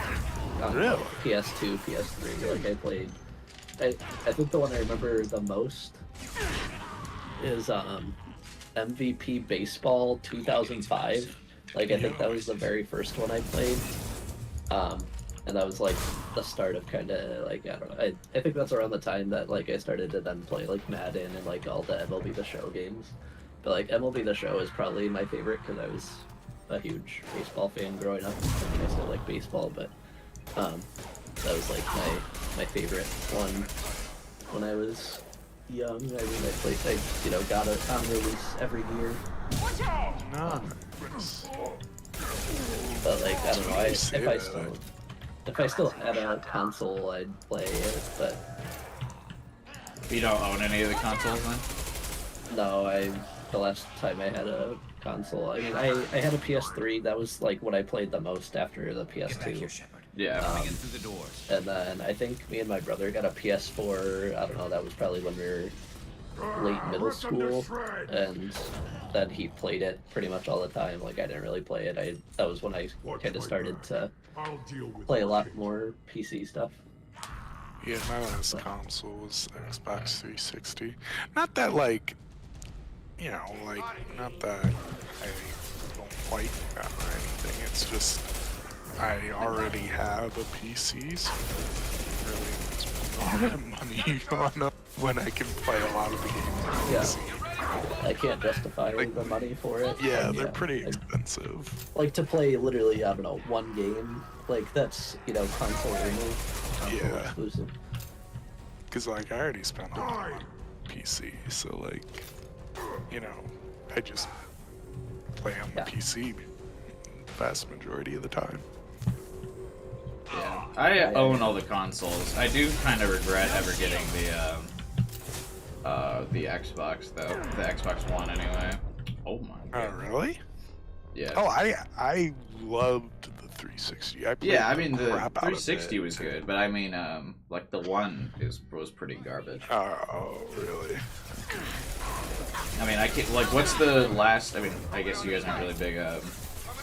Really? PS2, PS3. Like I played. I think the one I remember the most is MVP Baseball 2005. Like I think that was the very first one I played. And that was like the start of kind of like, I don't know. I think that's around the time that like I started to then play like Madden and like all the MLB The Show games. But like MLB The Show is probably my favorite because I was a huge baseball fan growing up. I mean, I still like baseball, but that was like my favorite one when I was young. I mean, I got it on release every year. Nice. But like, I don't know. You say If I still had a console, I'd play it. But You don't own any of the consoles then? no, the last time I had a console, I mean, I had a PS3. That was like what I played the most after the PS2. Yeah. And then I think me and my brother got a PS4. I don't know. That was probably when we were late middle school, and then he played it pretty much all the time. Like I didn't really play it. That was when I kind of started to play a lot more PC stuff. Yeah, my last console was Xbox 360. Not that like, not that I don't like that or anything. It's just I already have a PC, so I really spend a lot of money on it when I can play a lot of the games on Yeah. PC. I can't justify the money for it. Yeah, and, they're pretty expensive. Like to play literally, I don't know, one game. Like that's console only, console Yeah. exclusive. Because like I already spent a lot on PC, so like, I just play on the Yeah. PC vast majority of the time. Yeah. I own all the consoles. I do kind of regret ever getting the Xbox though. The Xbox One anyway. Oh my Oh, god. really? Yeah. Oh, I loved the 360. I played Yeah, I mean the crap out of 360 it. was good, but I mean like the one was pretty garbage. Oh, really? I mean, I can't, like, what's the last, I mean, I guess you guys aren't really big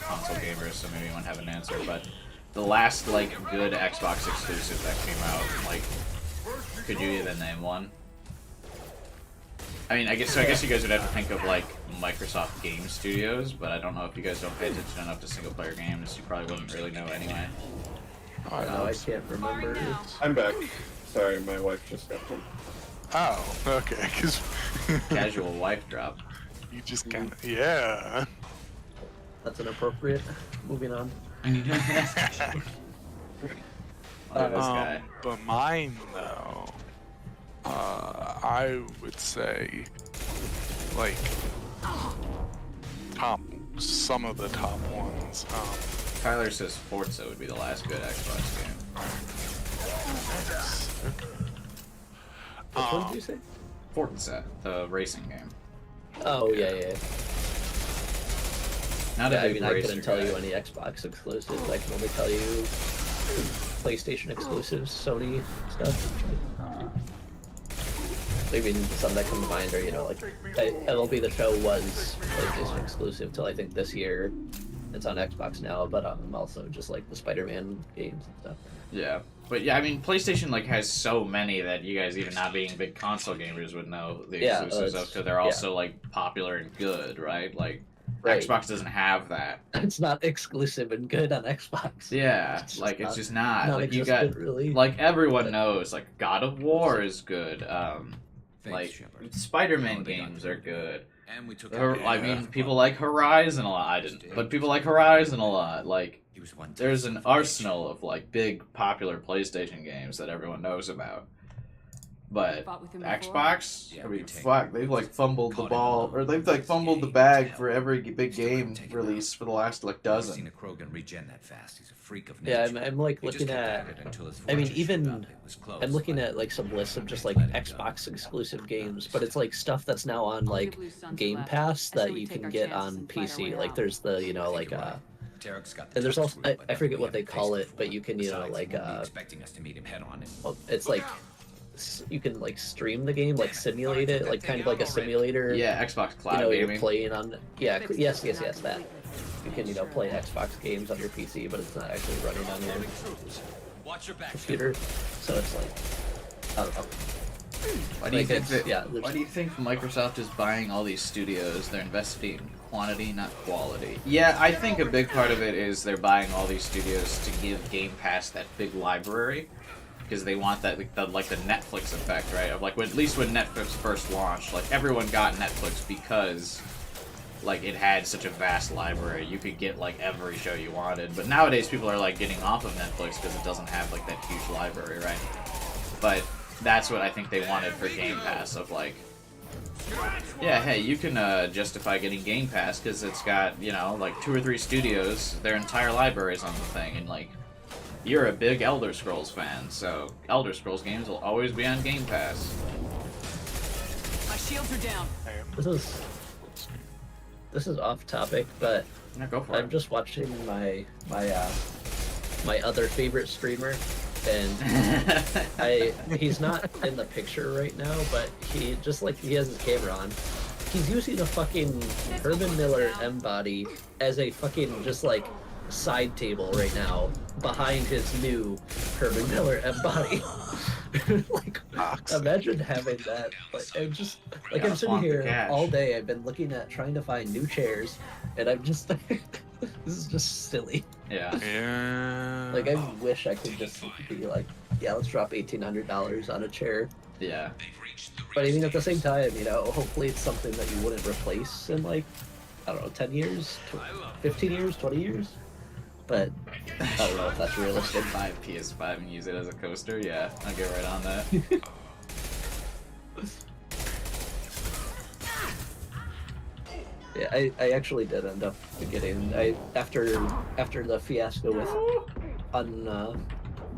console gamers, so maybe you won't have an answer, but the last, like, good Xbox exclusive that came out, like, could you even name one? I mean, I guess you guys would have to think of, like, Microsoft Game Studios, but I don't know if you guys don't pay attention enough to single-player games, you probably wouldn't really know anyway. No, I can't remember. I'm back. Sorry, my wife just got home. Oh, okay. Because Casual wife drop. you just kind of yeah. That's inappropriate. Moving on. Look at this guy. But mine though, I would say like some of the top ones. Tyler says Forza would be the last good Xbox game. Which one did you say? Forza, the racing game. Oh yeah. Not Yeah, a I big mean, I racer couldn't tell guy. you any Xbox exclusives. I can only tell you PlayStation exclusives, Sony stuff. I mean, some that come to mind are, like, MLB The Show was PlayStation exclusive till I think this year. It's on Xbox now, but also just like the Spider-Man games and stuff. Yeah, but yeah, I mean, PlayStation like has so many that you guys, even not being big console gamers, would know the Yeah, exclusives of because they're also like popular and good, right? Like Right. Xbox doesn't have that. It's not exclusive and good on Xbox. Yeah, It's like just it's just not. Like you non-existent, got really. like everyone knows like God of War is good. Like Shepard. Spider-Man games are good. And we took I mean, people like Horizon a lot. I didn't, but people like Horizon a lot. Like, He was one there's an arsenal of like big popular PlayStation games that everyone knows about. But Fought with him before? Xbox, Yeah, I mean, you take fuck, it. they've like fumbled the Caught him ball, alone. or they've like fumbled the Unscathed. bag for Tell every him. big He's not gonna game take it release back. for the last like Never seen dozen. a Krogan regen that fast. He's a freak of Yeah, nature. I'm like He just looking kept at. it until his I mean, fortune showed even up. It was close, I'm looking but at like some lists of just like let it go. Xbox exclusive games, but it's like stuff that's now on like Give loose sons Game left. Pass I say that we you take can our get chances on and fight our PC. way Like out. there's the I think like you're right. Tarek's got the and there's touch also to it, but I forget we what they haven't call faced it, but you can Besides, like he won't be expecting us to meet him head on. well, it's like you can like stream the game, like simulate it, like kind of like a simulator. Yeah, Xbox Cloud you're gaming. playing on Fixed yes it, not that. completely. You can play Xbox games on your PC, but it's not actually running on your Watch your back. computer. So it's like I don't know. Why do you Like, think it's- that? yeah, there's- Why do you think Microsoft is buying all these studios? They're investing in quantity, not quality. Yeah, I think a big part of it is they're buying all these studios to give Game Pass that big library, because they want that like the Netflix effect, right? Of like at least when Netflix first launched, like everyone got Netflix because like it had such a vast library. You could get like every show you wanted. But nowadays people are like getting off of Netflix because it doesn't have like that huge library, right? But that's what I think they wanted for Game Pass, of like, yeah, hey, you can justify getting Game Pass because it's got, you know, like 2 or 3 studios, their entire libraries on the thing, and like, you're a big Elder Scrolls fan, so Elder Scrolls games will always be on Game Pass. My shields are down. This is off topic, but Yeah, go for I'm it. just watching my other favorite streamer, and he's not in the picture right now, but he has his camera on. He's using a fucking Herman Miller M body as a fucking just like side table right now behind his new Herman Miller M body. Like, imagine having that. Like, I'm just like I'm sitting flaunt the here cash. all day. I've been looking at trying to find new chairs, and I'm just this is just silly. Yeah. Yeah. Like, I wish I could just be like, yeah, let's drop $1,800 on a chair. Yeah. But I mean, at the same time, you know, hopefully it's something that you wouldn't replace in like, I don't know, 10 years, 15 years, 20 years. But I don't know if that's realistic. Buy a PS5 and use it as a coaster? Yeah, I'll get right on that. Yeah, I actually did end up getting after the fiasco with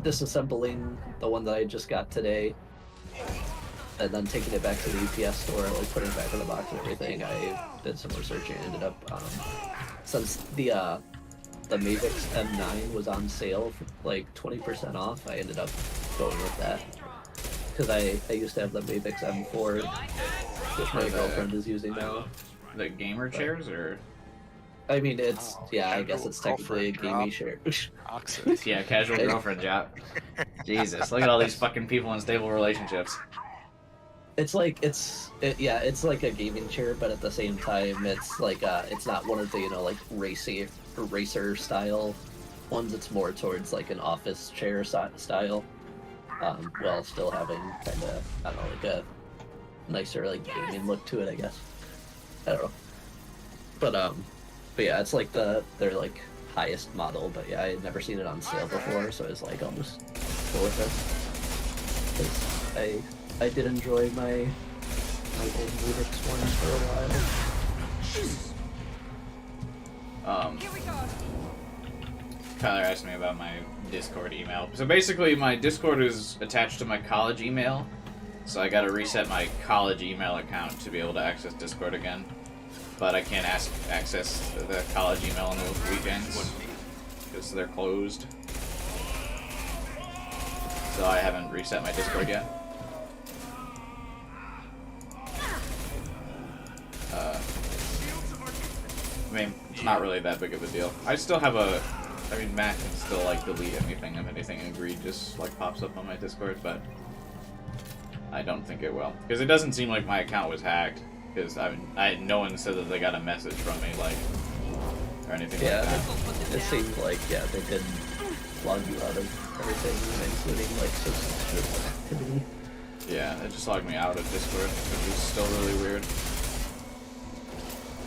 disassembling the one that I just got today, and then taking it back to the UPS store, like putting it back in the box and everything. I did some research and ended up since the Mavic M9 was on sale for like 20% off, I ended up going with that because I used to have the Mavic M4, which my girlfriend is using now. The gamer chairs, or? I mean, it's I guess it's technically a gaming share. Toxic. Yeah, casual girlfriend job. Jesus, look at all these fucking people in stable relationships. It's like it's like a gaming chair, but at the same time, it's like it's not one of the like racer style ones. It's more towards like an office chair style, while still having kind of I don't know like a nicer like gaming look to it, I guess. I don't know, but yeah, it's like their like highest model. But yeah, I had never seen it on sale before, so I was like, I'll just go with this. 'Cause I did enjoy my old Mavic ones for a while. Tyler asked me about my Discord email. So basically, my Discord is attached to my college email, so I gotta reset my college email account to be able to access Discord again. But I can't access the college email on the weekends because they're closed. So I haven't reset my Discord yet. I mean, it's not really that big of a deal. I still have I mean, Matt can still, like, delete anything if anything egregious, like, pops up on my Discord, but I don't think it will. Because it doesn't seem like my account was hacked, because no one said that they got a message from me, like, or anything like that. It seemed like, they did log you out of everything, including, like, suspicious activity. Yeah, it just logged me out of Discord, which is still really weird.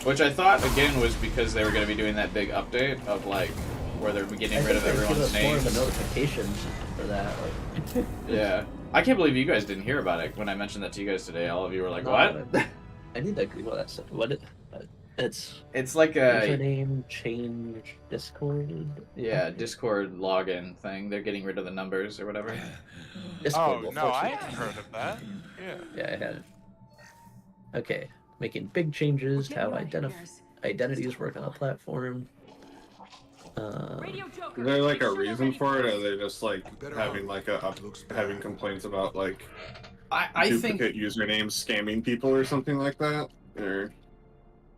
Which I thought, again, was because they were going to be doing that big update of, like, where they're getting I rid think of they give everyone's us more of names. a notification for that. Like, Yeah. I can't believe you guys didn't hear about it when I mentioned that to you guys today. All of you were like, no, "What?" I need to Google that. What it? It's like a username change Discord. yeah Discord login thing. They're getting rid of the numbers or whatever. Discord Oh will no, force I you- hadn't heard of that. Yeah. Yeah, I had it. Okay, making big changes to how identities work on the platform. Is there like a reason for it, or are they just like having like having complaints about like I think duplicate usernames scamming people or something like that? Or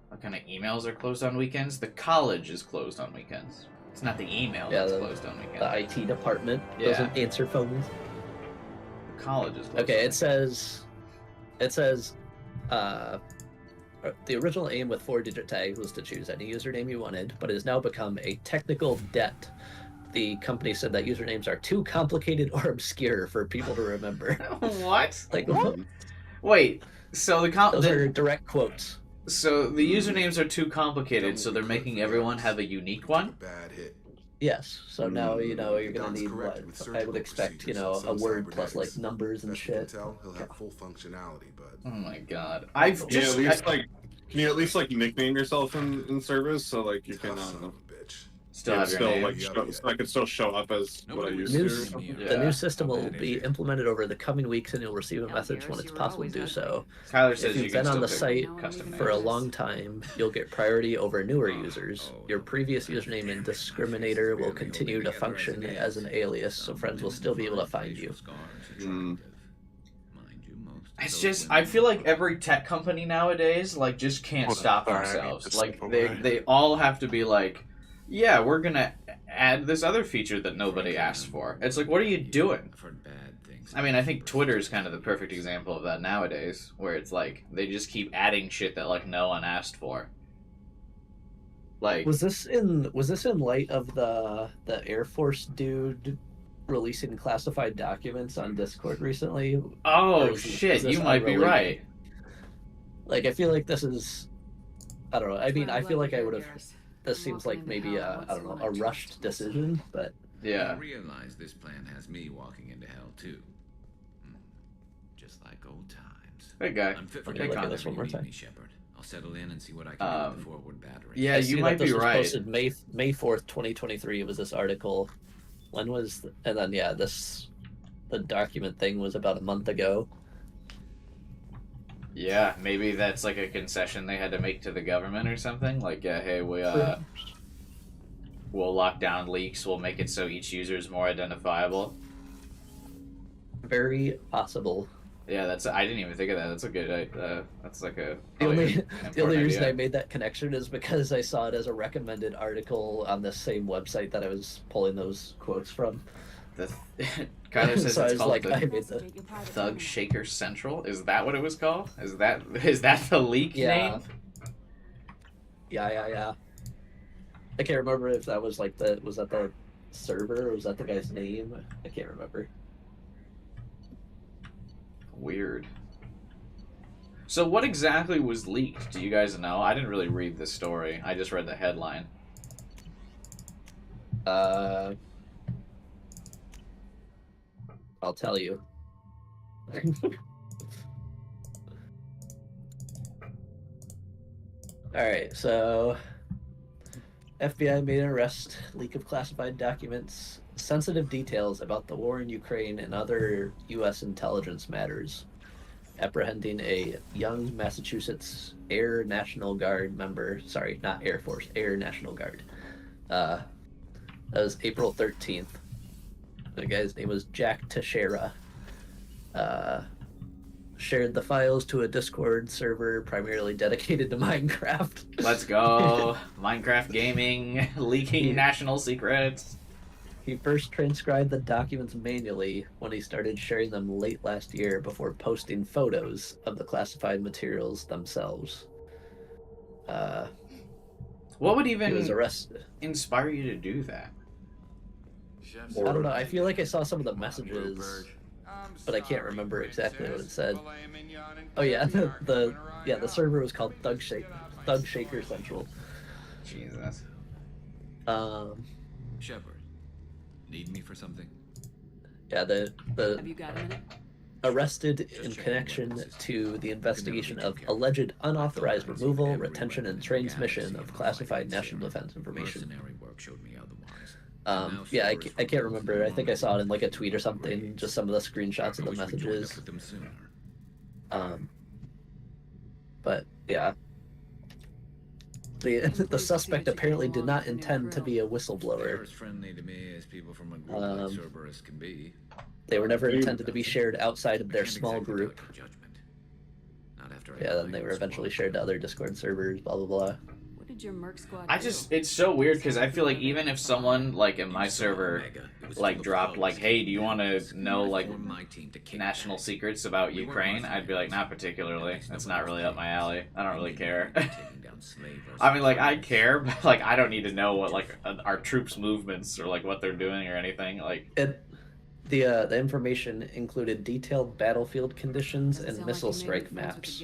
what kind of emails are closed on weekends? The college is closed on weekends. It's not the email that's closed on weekends. The IT department Yeah. doesn't answer phones. The college is closed. Okay, on it says, the original aim with 4-digit tags was to choose any username you wanted, but it has now become a technical debt. The company said that usernames are too complicated or obscure for people to remember. What? Like what? Wait. So Those are direct quotes. So the usernames are too complicated, so they're making everyone have a unique one? Bad hit. Yes. So now you're gonna Don's need correct what with I surgical would expect. procedures A and some word plus like cybernetics. numbers and Best you can shit. tell, he'll have full functionality, but Oh my god. I've can you just at least like can you at least like nickname yourself in service so like you can tough son of a bitch. still have your still name. like so I could still show up as what I used to. Or something? Yeah. The new system will be implemented over the coming weeks, and you'll receive a message when it's possible to do so. Tyler If says you you've can been on still the pick site custom for a names. long time, you'll get priority over newer users. Your previous username in Discriminator will continue to function as an alias, so friends will still be able to find you. It's just I feel like every tech company nowadays like just can't Hold on, stop sorry, I need themselves. to Like step they away. they all have to be like, yeah, we're gonna add this other feature that nobody asked for. It's like, what are you doing? I mean, I think Twitter is kind of the perfect example of that nowadays, where it's like they just keep adding shit that like no one asked for. Like, Was this in light of the Air Force dude releasing classified documents on Discord recently? Or oh is shit, this you might be unrelated? right. Like, I feel like this is, I don't know. I mean, I feel like I would have. This seems like maybe a rushed decision, but Yeah. I realize this plan has me walking into hell too. Just like old times. Hey guy. I'm fit for Okay, look at takeoff this one more if you need time. me, Shepard. I'll settle in and see what I can do with the forward battery. Yeah, I see you that might this be was right. Posted May 4th, 2023 was this article. When was and then the document thing was about a month ago. Yeah, maybe that's like a concession they had to make to the government or something. Like, yeah, hey, we'll lock down leaks. We'll make it so each user is more identifiable. Very possible. Yeah, I didn't even think of that. That's a good. That's like a. The only important the only reason idea. I made that connection is because I saw it as a recommended article on the same website that I was pulling those quotes from. Kyler says So I it's was called like, the I made the Thug Shaker Central. Is that what it was called? Is that the leak Yeah. name? Yeah. I can't remember if that was like was that the server or was that the guy's name? I can't remember. Weird. So what exactly was leaked? Do you guys know? I didn't really read the story. I just read the headline. I'll tell you. Alright, so FBI made an arrest, leak of classified documents, sensitive details about the war in Ukraine and other U.S. intelligence matters, apprehending a young Massachusetts Air National Guard member, sorry, not Air Force, Air National Guard. That was April 13th. The guy's name was Jack Teixeira. Shared the files to a Discord server primarily dedicated to Minecraft. Let's go. Minecraft gaming, leaking national secrets. He first transcribed the documents manually when he started sharing them late last year before posting photos of the classified materials themselves. What would He was even arrested. inspire you to do that? I don't know. I feel like I saw some of the messages, but I can't remember exactly what it said. Oh yeah, the server was called Thug Shaker Central. Jesus. Shepard, need me for something? Yeah, the Have you got a minute? arrested in connection to the investigation of alleged unauthorized removal, retention, and transmission of classified national defense information. Mercenary work showed me otherwise. Yeah, I can't remember. I think I saw it in like a tweet or something. Just some of the screenshots of the messages. But yeah, the suspect apparently did not intend to be a whistleblower. As friendly to me as people from a group like Cerberus can be. They were never intended to be shared outside of their small group. Yeah, then they were eventually shared to other Discord servers, blah blah blah. What did your Merc squad it's so weird because I feel like even if someone like in my server like dropped like, hey, do you want to know like national secrets about Ukraine? I'd be like, not particularly. That's not really up my alley. I don't really care. I mean, like, I care, but like I don't need to know what like our troops' movements or like what they're doing or anything. Like the information included detailed battlefield conditions and missile strike maps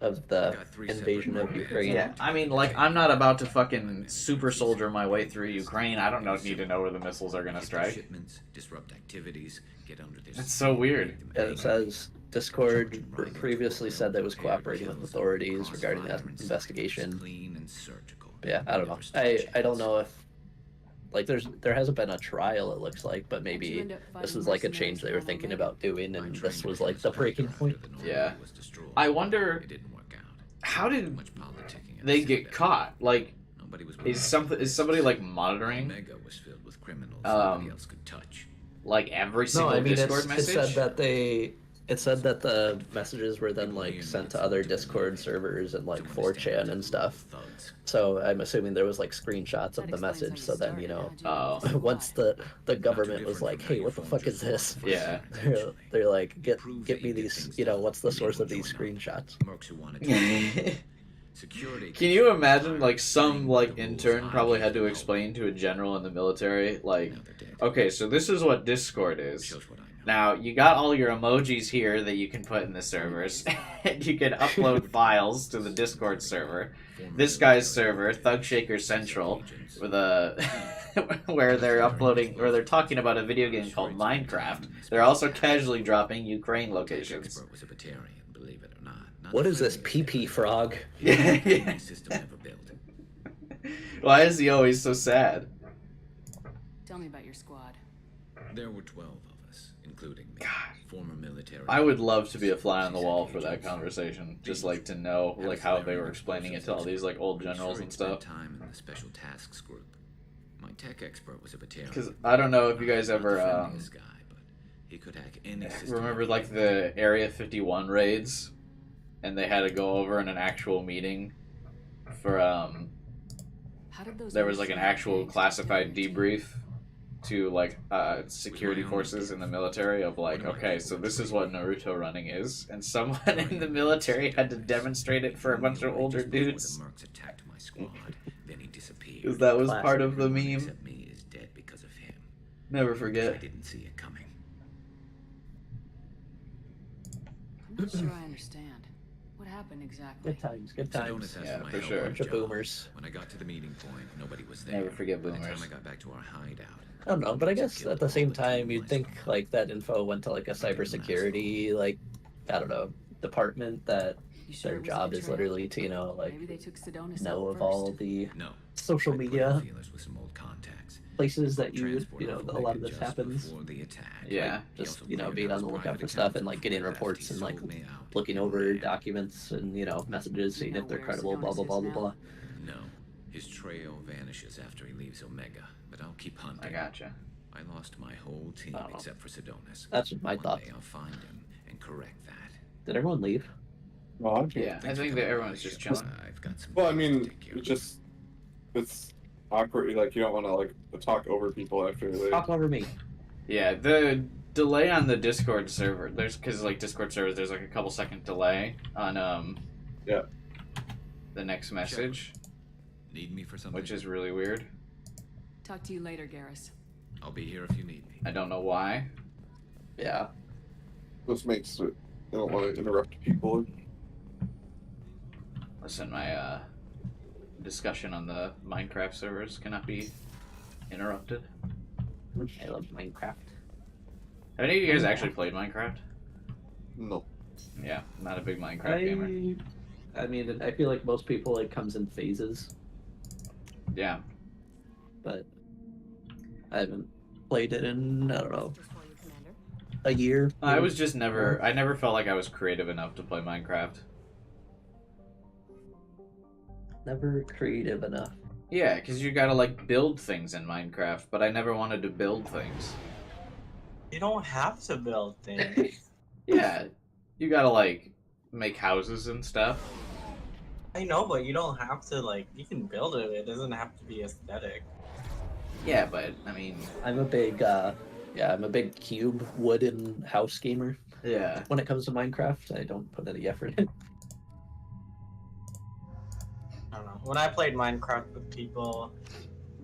of the invasion of Ukraine. Yeah, I mean, like, I'm not about to fucking super soldier my way through Ukraine. I don't need to know where the missiles are gonna strike. Disrupt activities, get under this. It's so weird. And it says Discord previously said that it was cooperating with authorities regarding that investigation. Yeah, I don't know. I don't know if like there hasn't been a trial, it looks like, but maybe this is like a change they were thinking about doing, and this was like the breaking point. Yeah. I wonder how did they get caught? Like, is somebody like monitoring? Like every single Discord message? It said that the messages were then like sent to other Discord servers and like 4chan and stuff. So I'm assuming there was like screenshots of the message. So then, you know, once the government was like, "Hey, what the fuck is this?" Yeah, they're like, "Get me these. You know, what's the source of these screenshots?" Can you imagine like some like intern probably had to explain to a general in the military like, okay, so this is what Discord is. Now, you got all your emojis here that you can put in the servers, and you can upload files to the Discord server. This guy's server, Thugshaker Central, with where they're uploading, where they're talking about a video game called Minecraft. They're also casually dropping Ukraine locations. What is this PP frog? Why is he always so sad? Tell me about your squad. There were 12 of us, including me. Former military. I would love to be a fly on the wall for that conversation. Just like to know like how they were explaining it to all these like old generals and stuff. Time in the special tasks group. My tech expert was a veteran. Because I don't know if you guys ever he could hack any remember like the Area 51 raids, and they had to go over in an actual meeting for there was like an actual classified debrief to like security forces in the military of like, okay, so this is what Naruto running is, and someone in the military had to demonstrate it for a bunch of older dudes. Because that was part of the meme. Never forget. I didn't see it coming. I'm not sure I understand. What happened exactly? Good times, good times. Yeah, for sure. Bunch of boomers. When I got to the meeting point, nobody was there. Never forget boomers. By the time I got back to our hideout. I don't know, but I guess at the same time, you'd think like that info went to like a cybersecurity, like, I don't know, department that their job is literally to, you know, like, know of all the social media places that you know, a lot of this happens. Yeah. Like, just, you know, being on the lookout for stuff and like getting reports and like looking over documents and, you know, messages, seeing if they're credible, blah, blah, blah, blah, blah. No. His trail vanishes after he leaves Omega, but I'll keep hunting. I gotcha. I lost my whole team except for Sidonis. That's my thought. One day I'll find him and correct that. Did everyone leave? Well, yeah, I think that everyone's just chilling. I've got some. Well, I mean, it's awkward. Like, you don't want to like talk over people after they Talk over me. Yeah, the delay on the Discord server. Because like Discord servers, there's like a couple second delay on the next message. Need me for something? Which is really weird. Talk to you later, Garrus. I'll be here if you need me. I don't know why. Yeah. This makes it. I don't want to interrupt people. Listen, my discussion on the Minecraft servers cannot be interrupted. I love Minecraft. Have any of you guys actually played Minecraft? No. Yeah, not a big Minecraft gamer. I mean, I feel like most people, it comes in phases, Yeah. but I haven't played it in, I don't know, a year. I was just never. I never felt like I was creative enough to play Minecraft. Never creative enough. Yeah, because you gotta like build things in Minecraft, but I never wanted to build things. You don't have to build things. Yeah, you gotta like make houses and stuff. I know, but you don't have to, like, you can build it. It doesn't have to be aesthetic. Yeah, but I mean, I'm a big, I'm a big cube wooden house gamer. yeah. When it comes to Minecraft, I don't put any effort in. I don't know. When I played Minecraft with people,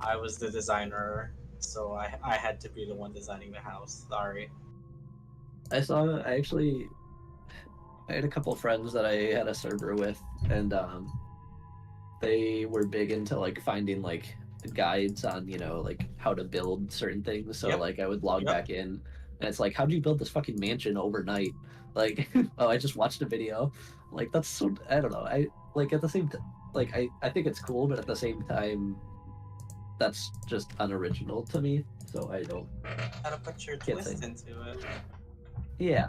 I was the designer, so I had to be the one designing the house. Sorry. I had a couple of friends that I had a server with, and they were big into like finding like guides on, you know, like how to build certain things. So Yep. like I would log back in, and it's like, how'd you build this fucking mansion overnight? Like, oh, I just watched a video. Like, that's so, I don't know. I like at the same time, like I think it's cool, but at the same time, that's just unoriginal to me. So I don't. Gotta put your Can't twist say. into it. Yeah.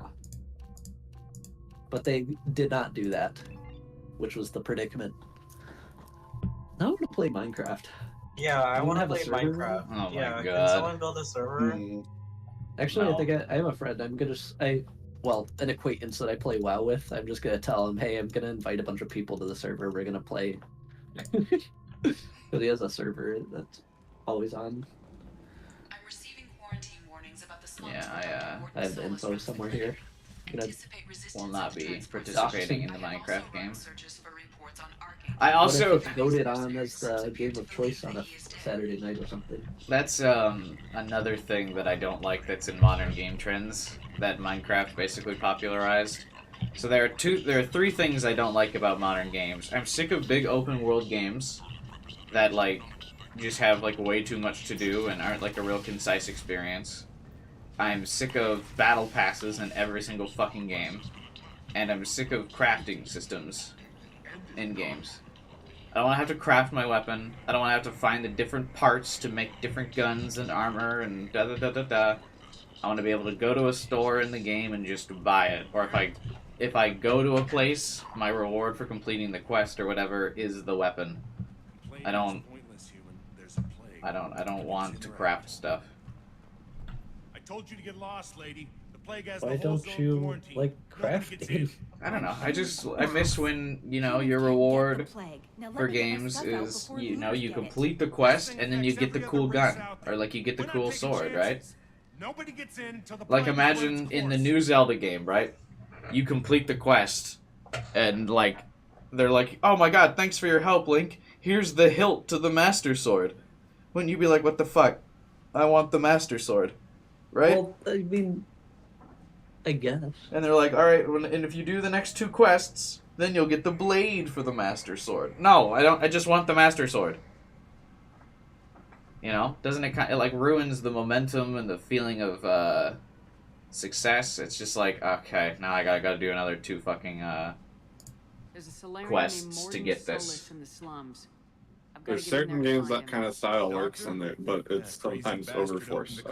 But they did not do that, which was the predicament. Now I want to play Minecraft. Yeah, I You want to have a play server? Minecraft. Oh my Yeah, can God. someone build a server? Actually, No. I think I have a friend. I'm gonna an acquaintance that I play WoW with. I'm just gonna tell him, hey, I'm gonna invite a bunch of people to the server. We're gonna play. Because he has a server that's always on. I'm receiving quarantine warnings about the slums. Yeah, I have the info somewhere here. Gonna will not be participating in the Minecraft game. I I also it's voted on as the game of choice on a Saturday night or something. that's another thing that I don't like that's in modern game trends that Minecraft basically popularized. So there are three things I don't like about modern games. I'm sick of big open world games that like just have like way too much to do and aren't like a real concise experience. I'm sick of battle passes in every single fucking game. And I'm sick of crafting systems in games. I don't want to have to craft my weapon. I don't want to have to find the different parts to make different guns and armor and da-da-da-da-da. I want to be able to go to a store in the game and just buy it. Or if I go to a place, my reward for completing the quest or whatever is the weapon. I don't want to craft stuff. I told you to get lost, lady. The plague has Why the whole don't zone you quarantined. like Nobody gets in. crafting? I don't know. I miss when, you know, your reward for games is, you know, you complete the quest and then you get the cool gun. Or like you get the cool sword, right? Nobody gets in till the Like plague imagine runs in the course. new Zelda game, right? You complete the quest and like they're like, "Oh my god, thanks for your help, Link. Here's the hilt to the Master Sword." Wouldn't you be like, "What the fuck? I want the Master Sword." Right? Well, I mean, I guess. And they're like, "All right, and if you do the next two quests, then you'll get the blade for the Master Sword." No, I don't. I just want the Master Sword. You know, doesn't it kind of like ruins the momentum and the feeling of success? It's just like, okay, now I gotta do another two fucking quests to get this. There's certain games that kind of style works in there, but it's sometimes overforced.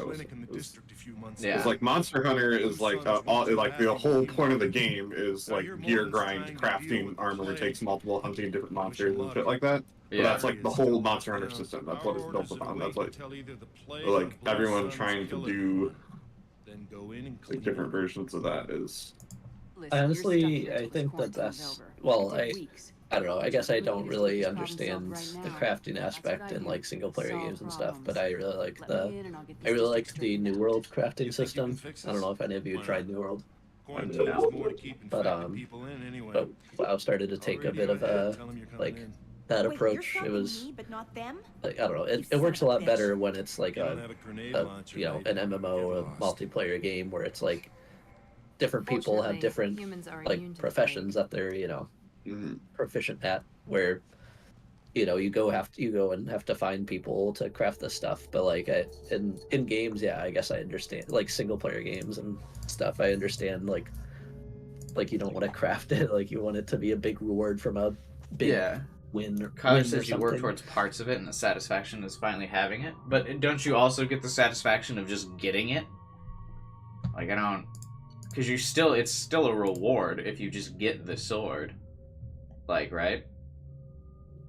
Yeah. It's like Monster Hunter is like like the whole point of the game is like gear grind, crafting armor, takes multiple hunting different monsters and shit like that. But Yeah. that's like the whole Monster Hunter system. That's what it's built upon. That's like everyone trying to do like different versions of that is. Honestly, I think the best. Well, I don't know. I guess I don't really understand the crafting aspect in like single player games and stuff, but I really like the New World crafting system. I don't know if any of you tried New World. But WoW started to take a bit of a like that approach. It was like, I don't know. It works a lot better when it's like a you know, an MMO, a multiplayer game where it's like different people have different like professions that they're, you know, proficient at, where you go and have to find people to craft this stuff. But like in games, yeah, I guess I understand, like single player games and stuff. I understand like you don't want to craft it, like you want it to be a big reward from a big win. Kyler win says or you work something. towards parts of it, and the satisfaction is finally having it. But don't you also get the satisfaction of just getting it? Like, I don't... Because it's still a reward if you just get the sword. Like, right?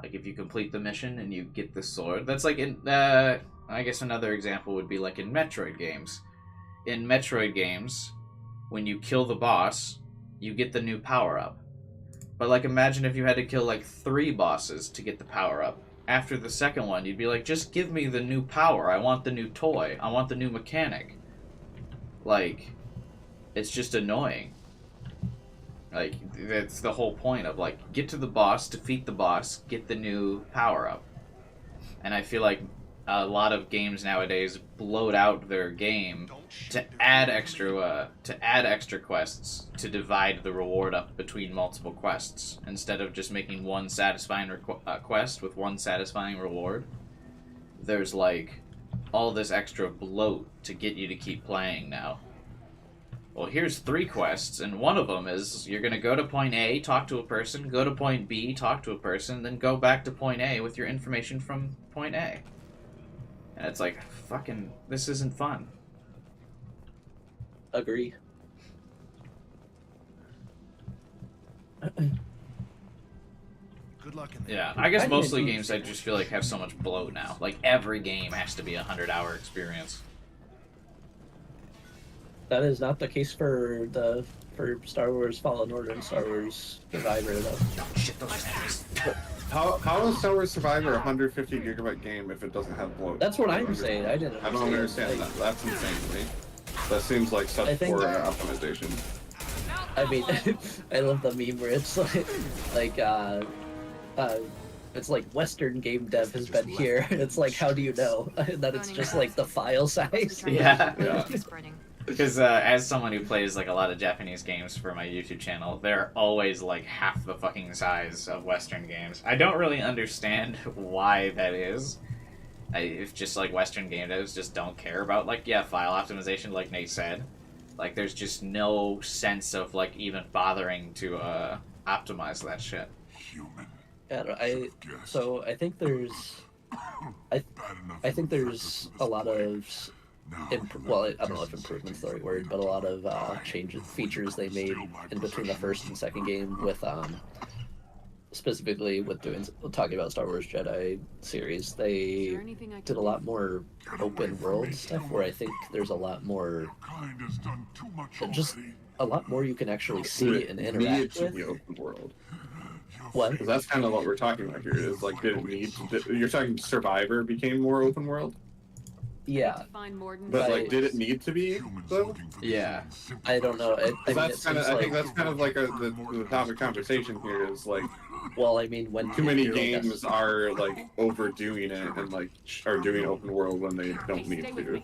Like, if you complete the mission and you get the sword. That's like in... I guess another example would be like in Metroid games. In Metroid games, when you kill the boss, you get the new power-up. But, like, imagine if you had to kill, like, 3 bosses to get the power-up. After the second one, you'd be like, just give me the new power. I want the new toy. I want the new mechanic. Like, it's just annoying. Like, that's the whole point of, like, get to the boss, defeat the boss, get the new power-up. And I feel like a lot of games nowadays bloat out their game to add extra quests to divide the reward up between multiple quests instead of just making one satisfying quest with one satisfying reward. There's like all this extra bloat to get you to keep playing now. Well, here's 3 quests, and one of them is you're gonna go to point A, talk to a person, go to point B, talk to a person, then go back to point A with your information from point A. And it's like, fucking, this isn't fun. Agree. Good luck in there. Yeah, I guess mostly games I just feel like have so much bloat now. Like, every game has to be a 100-hour experience. That is not the case for Star Wars Fallen Order and Star Wars Survivor, though. Shit, those are enemies. How is Star Wars Survivor a 150 gigabyte game if it doesn't have bloat? That's what I'm saying. I don't understand that. That's insane to me. That seems like such poor optimization. I mean, I love the meme where it's it's like Western game dev has been here. It's like, how do you know that it's just like the file size? Yeah. Because as someone who plays like a lot of Japanese games for my YouTube channel, they're always like half the fucking size of Western games. I don't really understand why that is. If just like Western game devs just don't care about file optimization, like Nate said. Like there's just no sense of like even bothering to optimize that shit. Yeah, I think there's I think there's a lot of I don't know if improvement's the right word, but a lot of features they made in between the first and second game with specifically with talking about Star Wars Jedi series. They did a lot more open world stuff where I think there's a lot more you can actually see and interact with. The open world. What? Because that's kind of what we're talking about here. Is like, you're talking Survivor became more open world? Yeah. But like, did it need to be though? Yeah. I don't know. I think that's kind of like the topic of conversation here is like. Well, I mean, when too many games are like overdoing it and like are doing open world when they don't need to.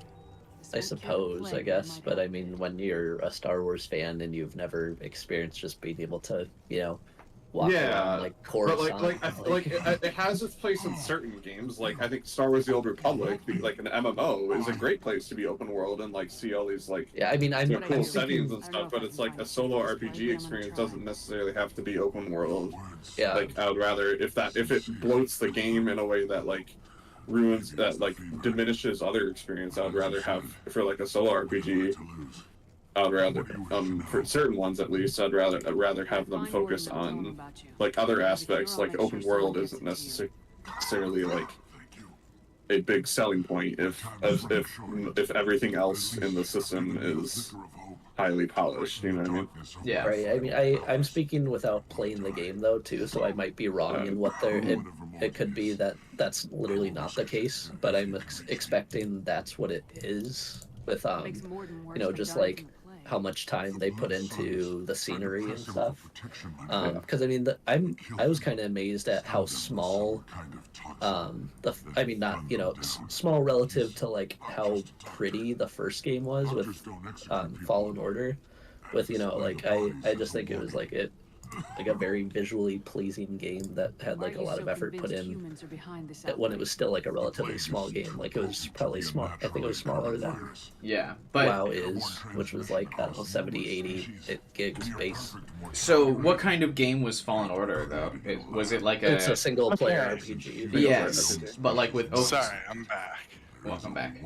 I suppose, I guess, but I mean, when you're a Star Wars fan and you've never experienced just being able to, walk around like Coruscant, it has its place in certain games. Like I think Star Wars: The Old Republic, like an MMO, is a great place to be open world and like see all these like cool settings and stuff. But it's like a solo RPG experience doesn't necessarily have to be open world. Yeah. Like I would rather if it bloats the game in a way that like ruins that like diminishes other experience. I would rather have for like a solo RPG. I'd rather, for certain ones at least, I'd rather have them focus on like other aspects. Like open world isn't necessarily like a big selling point if everything else in the system is highly polished. You know what I mean? Yeah. Right. I mean, I'm speaking without playing the game though too, so I might be wrong in what it could be that's literally not the case, but I'm expecting that's what it is with just like how much time they put into the scenery and stuff. Because I mean, I was kind of amazed at how small, small relative to like how pretty the first game was with Fallen Order. With I just think it was like like a very visually pleasing game that had like a lot of effort put in when it was still like a relatively small game. Like it was probably small. I think it was smaller than but WoW is, which was like, I don't know, 70, 80 gigs base. So what kind of game was Fallen Order though? Was it like It's a single player RPG. Yes, but like with open. Sorry, I'm back. Welcome back.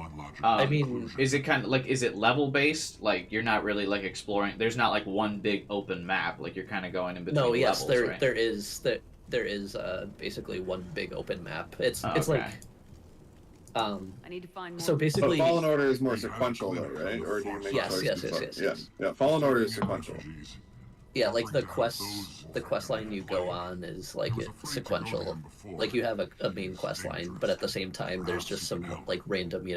I mean, is it kind of like, is it level based? Like you're not really like exploring. There's not like one big open map. Like you're kind of going in between. No, yes, levels, right? there is basically one big open map. It's like I need to find more. so basically But Fallen Order is more sequential though, right? Or do you make Yes, choices? yes. Yeah. Fallen Order is sequential. yeah, like the quest line you go on is like sequential. Like you have a main quest line, but at the same time there's just some like random,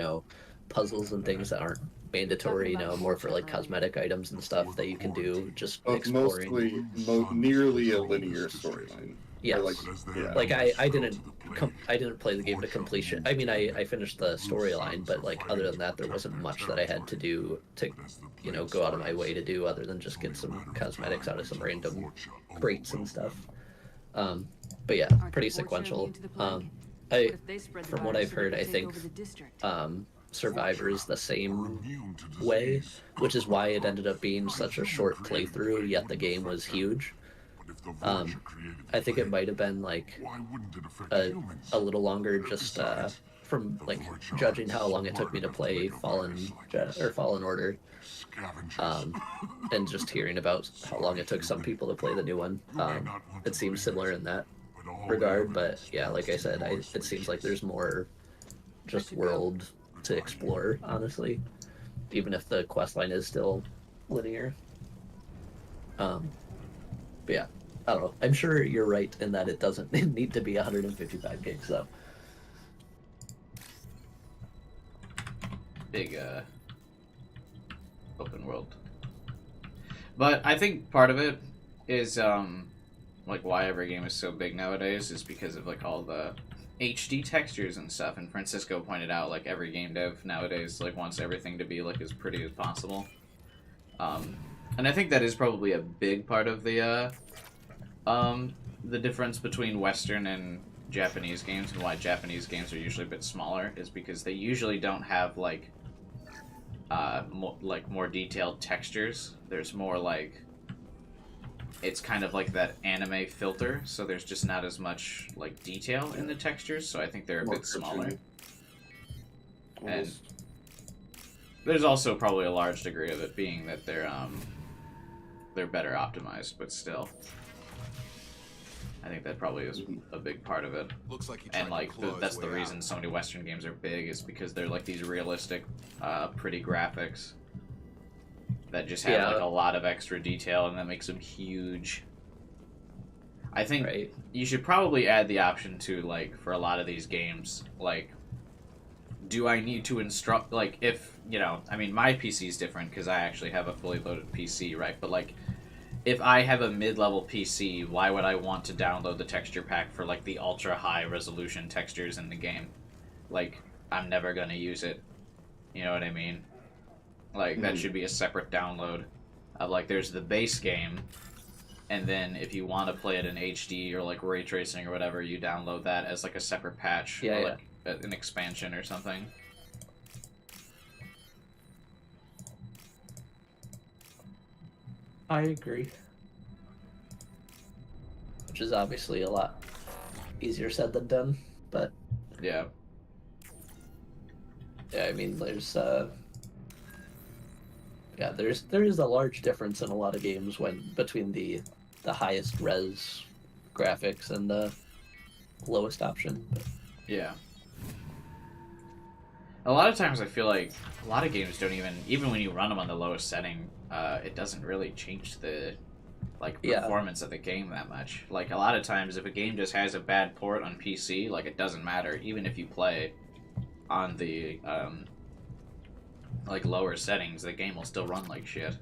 puzzles and things that aren't mandatory, more for like cosmetic items and stuff that you can do just exploring. Mostly nearly a linear storyline. Yeah, Like I didn't play the game to completion. I mean, I finished the storyline, but like other than that, there wasn't much that I had to do to, go out of my way to do other than just get some cosmetics out of some random crates and stuff. But yeah, pretty sequential. From what I've heard, I think Survivor is the same way, which is why it ended up being such a short playthrough. Yet the game was huge. I think it might have been like a little longer, just from like judging how long it took me to play Fallen Order, and just hearing about how long it took some people to play the new one. It seems similar in that regard, but yeah, like I said, it seems like there's more just world to explore, honestly, even if the quest line is still linear. But yeah, I don't know. I'm sure you're right in that it doesn't need to be 155 gigs, though. Big open world. But I think part of it is like why every game is so big nowadays is because of like all the HD textures and stuff. And Francisco pointed out like every game dev nowadays like wants everything to be like as pretty as possible. And I think that is probably a big part of the difference between Western and Japanese games, and why Japanese games are usually a bit smaller, is because they usually don't have like more detailed textures. There's more like, it's kind of like that anime filter, so there's just not as much like detail in the textures, so I think they're a bit smaller. And there's also probably a large degree of it being that they're better optimized, but still, I think that probably is a big part of it. Looks like and like that's the reason so many Western games are big, is because they're like these realistic, pretty graphics that just have like a lot of extra detail, and that makes them huge. I think you should probably add the option to, like, for a lot of these games, like, do I need to instruct, like, if, I mean, my PC is different because I actually have a fully loaded PC, right? But, like, if I have a mid-level PC, why would I want to download the texture pack for, like, the ultra-high resolution textures in the game? Like, I'm never gonna use it. You know what I mean? Like, that should be a separate download of, like, there's the base game, and then if you want to play it in HD or, like, ray tracing or whatever, you download that as, like, a separate patch or, like, an expansion or something. I agree. Which is obviously a lot easier said than done, but... Yeah. Yeah, I mean, there's, yeah, there is a large difference in a lot of games between the highest res graphics and the lowest option. But... Yeah. A lot of times I feel like a lot of games don't even when you run them on the lowest setting, it doesn't really change the performance of the game that much. Like, a lot of times if a game just has a bad port on PC, like, it doesn't matter. Even if you play on the like lower settings, the game will still run like shit.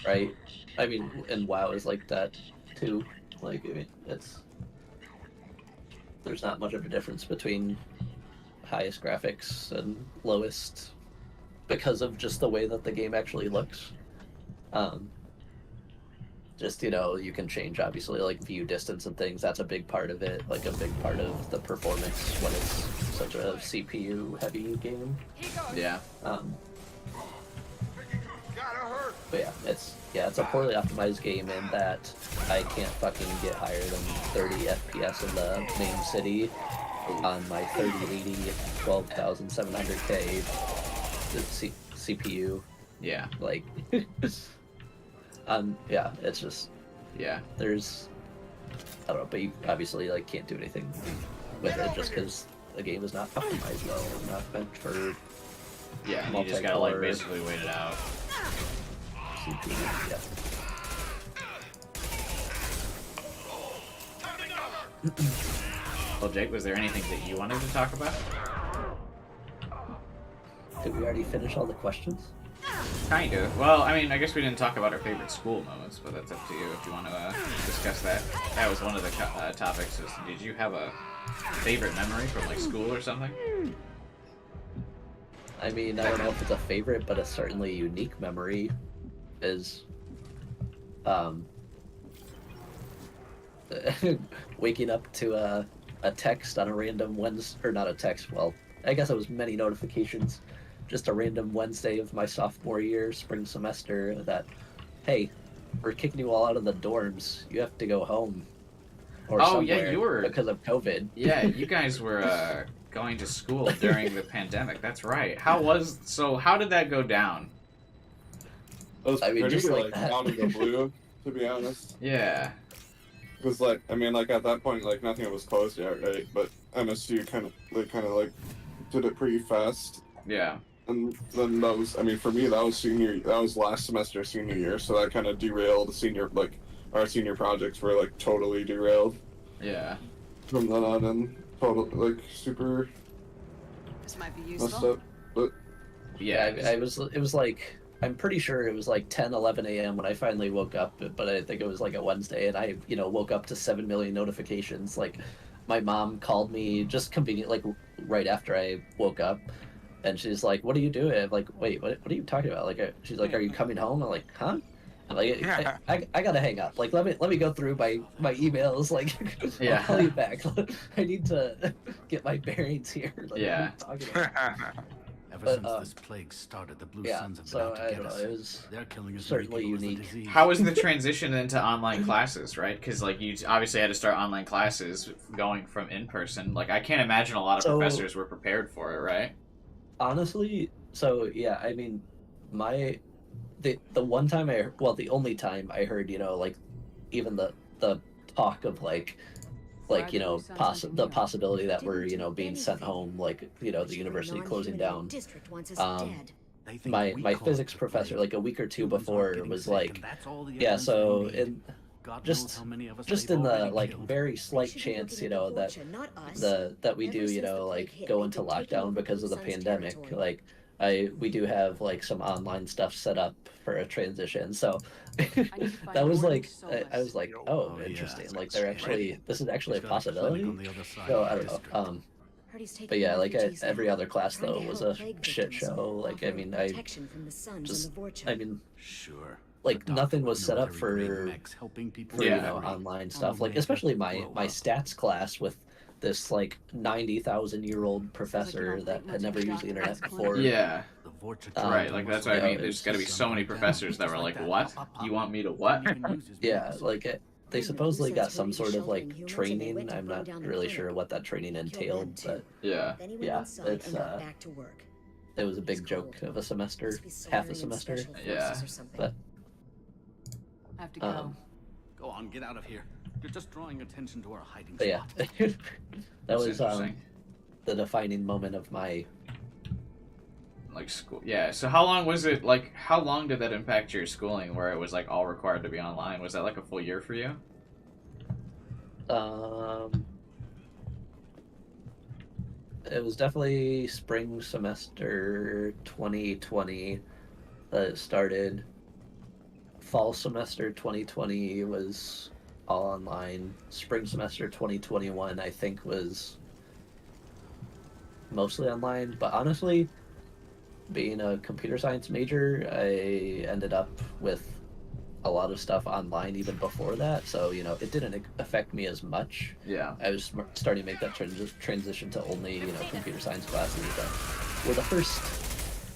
Right. I mean, and WoW is like that too. Like, I mean, there's not much of a difference between highest graphics and lowest because of just the way that the game actually looks. just you can change obviously like view distance and things. That's a big part of it, like a big part of the performance when it's such a CPU heavy game. Yeah. But yeah, it's a poorly optimized game in that I can't fucking get higher than 30 FPS in the main city on my 3080 12,700K CPU. Yeah. Like, yeah, it's just, yeah. There's, I don't know, but you obviously like can't do anything with it just because the game is not optimized well, not meant for. Yeah, you just gotta like basically wait it out. CPU, yeah. Well, Jake, was there anything that you wanted to talk about? Did we already finish all the questions? Kind of. Well, I mean, I guess we didn't talk about our favorite school moments, but that's up to you if you want to discuss that. That was one of the topics. Did you have a favorite memory from like school or something? I mean, I don't know if it's a favorite, but a certainly unique memory is waking up to a text on a random Wednesday, or not a text, well, I guess it was many notifications, just a random Wednesday of my sophomore year, spring semester, that, hey, we're kicking you all out of the dorms, you have to go home. Or yeah, you were, because of COVID. Yeah, you guys were going to school during the pandemic, that's right. How did that go down? It was pretty just like out of the blue, to be honest. Yeah. Because like, I mean, like at that point, like nothing was closed yet, right? But MSU kind of did it pretty fast. Yeah. And then that was, I mean, for me, that was last semester, senior year, so that kind of derailed our senior projects were like totally derailed. Yeah. From then on, and totally super. This might be messed useful. up, but Yeah, it was like, I'm pretty sure it was like 10, 11 a.m. when I finally woke up, but I think it was like a Wednesday, and I, woke up to 7 million notifications. Like, my mom called me just convenient, like, right after I woke up, and she's like, "What are you doing?" I'm like, "Wait, what are you talking about?" Like, she's like, "Are you coming home?" I'm like, "Huh?" I'm like, I gotta hang up. Like, let me go through my emails. Like, Yeah. I'll call you back. I need to get my bearings here. Like, Yeah. what are you talking about? Ever But, since this plague started, the Blue yeah, Suns have been so out to I get don't us. know, it was They're killing us certainly and making it worse unique. than disease. How was the transition into online classes, right? Because like you obviously had to start online classes going from in person. Like I can't imagine a lot of professors were prepared for it, right? Honestly, so yeah, I mean, the one time the only time I heard, like, even the talk of like the possibility that we're being sent home, like the university closing down. My physics professor, like a week or two before, was like, yeah, so just in the like very slight chance that we do like go into lockdown because of the pandemic, like we do have like some online stuff set up for a transition, so that was like I was like, oh, interesting, like this is actually a possibility. So I don't know, but yeah, like every other class though was a shit show. Like I mean, Sure. like nothing was set up for Yeah. online stuff. Like especially my stats class with this like 90,000-year-old professor that had never used the internet before. Yeah. Right, like that's what I mean. There's got to be so many professors that were like, "What? You want me to what?" Yeah, like they supposedly got some sort of like training. I'm not really sure what that training entailed, but yeah, it's it was a big joke of a semester, half a semester. Yeah, but I have to go. Go on, get out of here. You're just drawing attention to our hiding but yeah, spot. that That's was interesting. the defining moment of my like school. Yeah. So how long was it? Like, how long did that impact your schooling, where it was like all required to be online? Was that like a full year for you? It was definitely spring semester 2020 that it started. Fall semester 2020 was all online. Spring semester 2021, I think, was mostly online. But honestly, being a computer science major, I ended up with a lot of stuff online even before that, so you know it didn't affect me as much. Yeah. I was starting to make that transition to only computer science classes that were the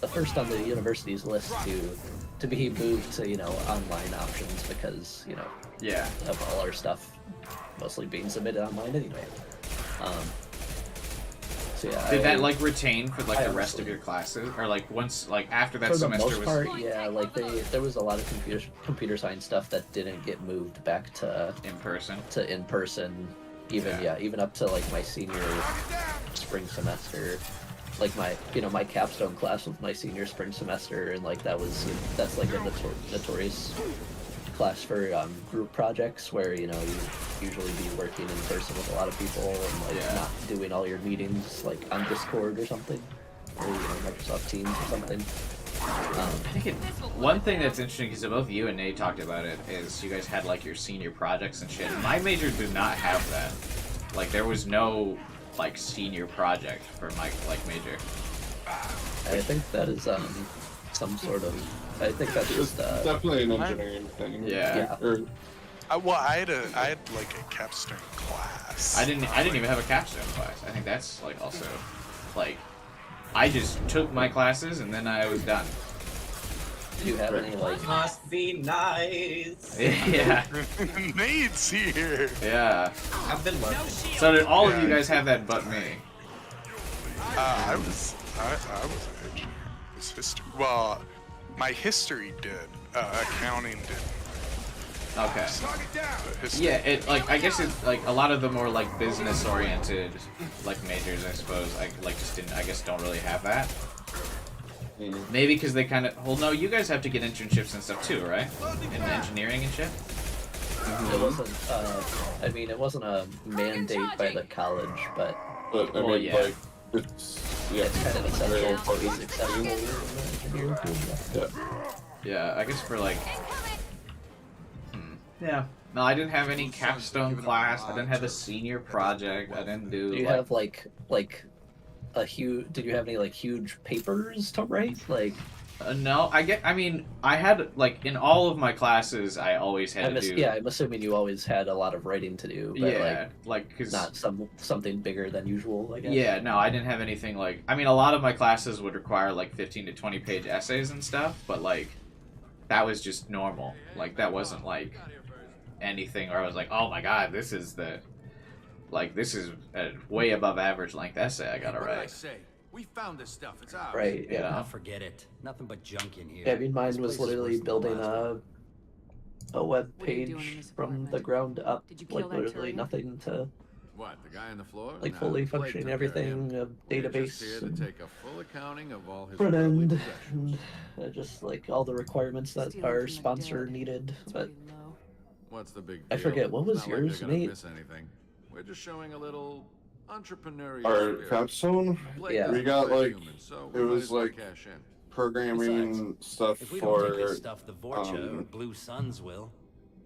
first on the university's list to be moved to online options because Yeah. of all our stuff mostly being submitted online anyway. So yeah, Did that like retain for like the rest honestly- of your classes, or like once like after that for the semester most was? part, yeah, like there was a lot of computer science stuff that didn't get moved back to In person. even Yeah. even up to like my senior spring semester. Like my capstone class was my senior spring semester, and like that's like a notorious class for group projects where you usually be working in person with a lot of people and like not doing all your meetings like on Discord or something, or Microsoft Teams or something. I think one thing that's interesting, because both you and Nate talked about it, is you guys had like your senior projects and shit. My major did not have that. Like there was no like senior project for my like major. I think that is some sort of. I think that's It's just definitely an engineering thing. Yeah. Or, Well, I had like a capstone class. I didn't even have a capstone class. I think that's like also like I just took my classes and then I was done. Do you have any like? Must be nice. Yeah. Nate's here. Yeah. I've been lucky. So did all of you guys have that but me? I was an engineer. It was history. Well, my history did. Accounting didn't. Okay. But history Yeah, it like I guess it's like a lot of the more like business oriented like majors, I suppose. I like just didn't, I guess, don't really have that. Maybe because they kind of. Well, no, you guys have to get internships and stuff too, right? In engineering and shit. It wasn't. I mean, it wasn't a mandate by the college, but but I Well, mean, yeah. like, it's it's kind of essential very to be important. successful in the engineering field. Yeah, I guess for like. Yeah. No, I didn't have any capstone class. I didn't have a senior project. I didn't do. Do you like, have like a huge? Did you have any like huge papers to write? Like, no, I mean, I had like in all of my classes, I always had to do. yeah, I'm assuming you always had a lot of writing to do, but Yeah, like cause. not something bigger than usual, I guess. Yeah, no, I didn't have anything like. I mean, a lot of my classes would require like 15 to 20 page essays and stuff, but like, that was just normal. Like, that wasn't like anything where I was like, oh my god, this is a way above average length essay I gotta What did I write. say? We found this stuff. It's ours. Right. You Yeah. know? Forget it. Nothing but junk in here. Yeah, I mean, mine This was place is literally worse than the building last one. a web What are you doing in page this from apartment? the ground up, Did you kill like that literally Turian? nothing to What, the guy on the floor? like No, fully Blake functioning took care of him. everything, a We're just database, here to and take a full accounting of all his front worldly end, possessions. and just like all the requirements that Stealing our from the sponsor dead. needed. It's But pretty low. What's the big I deal? forget, what was It's not like yours, you're gonna Nate? miss anything. We're just showing a little entrepreneurial our spirit. capstone, Blake Yeah. is we a got great like human, so it we might was as well like cash in. programming stuff If we don't take for. this stuff, the Vorcha or Blue Suns will.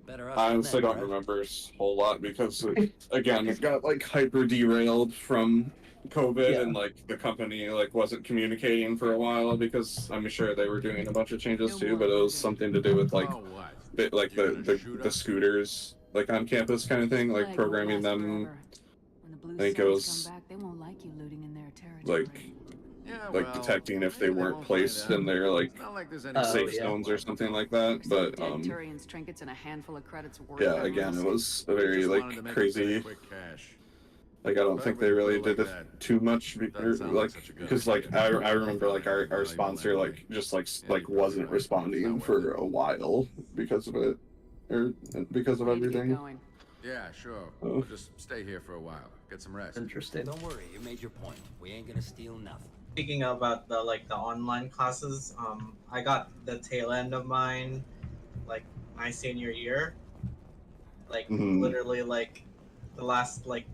Better us I than honestly them, don't right? remember a whole lot because, again, it got like hyper derailed from COVID, Yeah. and like the company like wasn't communicating for a while because I'm sure they were doing a bunch of changes too, but it was something to do with like Oh, what? like You're gonna shoot the us? scooters like on campus kind of thing, like Flag won't programming last them forever. When the Blue I think it Suns was, come back, they won't like you looting in their territory. like Yeah, like well, detecting if they maybe weren't won't find placed out. in their like It's not like there's any Oh, safe yeah. zones or something like that. But Dead Turian's trinkets and a handful of credits worth yeah, of again, it mercy. was a very Just wanted to like make a crazy. bit of quick cash. Like I don't think they really did Like it that. too much, Doesn't sound like such a good because like idea. I remember like our sponsor like just like wasn't responding for a while because of it, or because of We need to get everything. going. Yeah, sure. Oh. We'll just stay here for a while. Get some rest. interesting. Don't worry, you made your point. We ain't gonna steal nothing. Speaking about the online classes, I got the tail end of mine, like my senior year, like Mhm. literally like the last like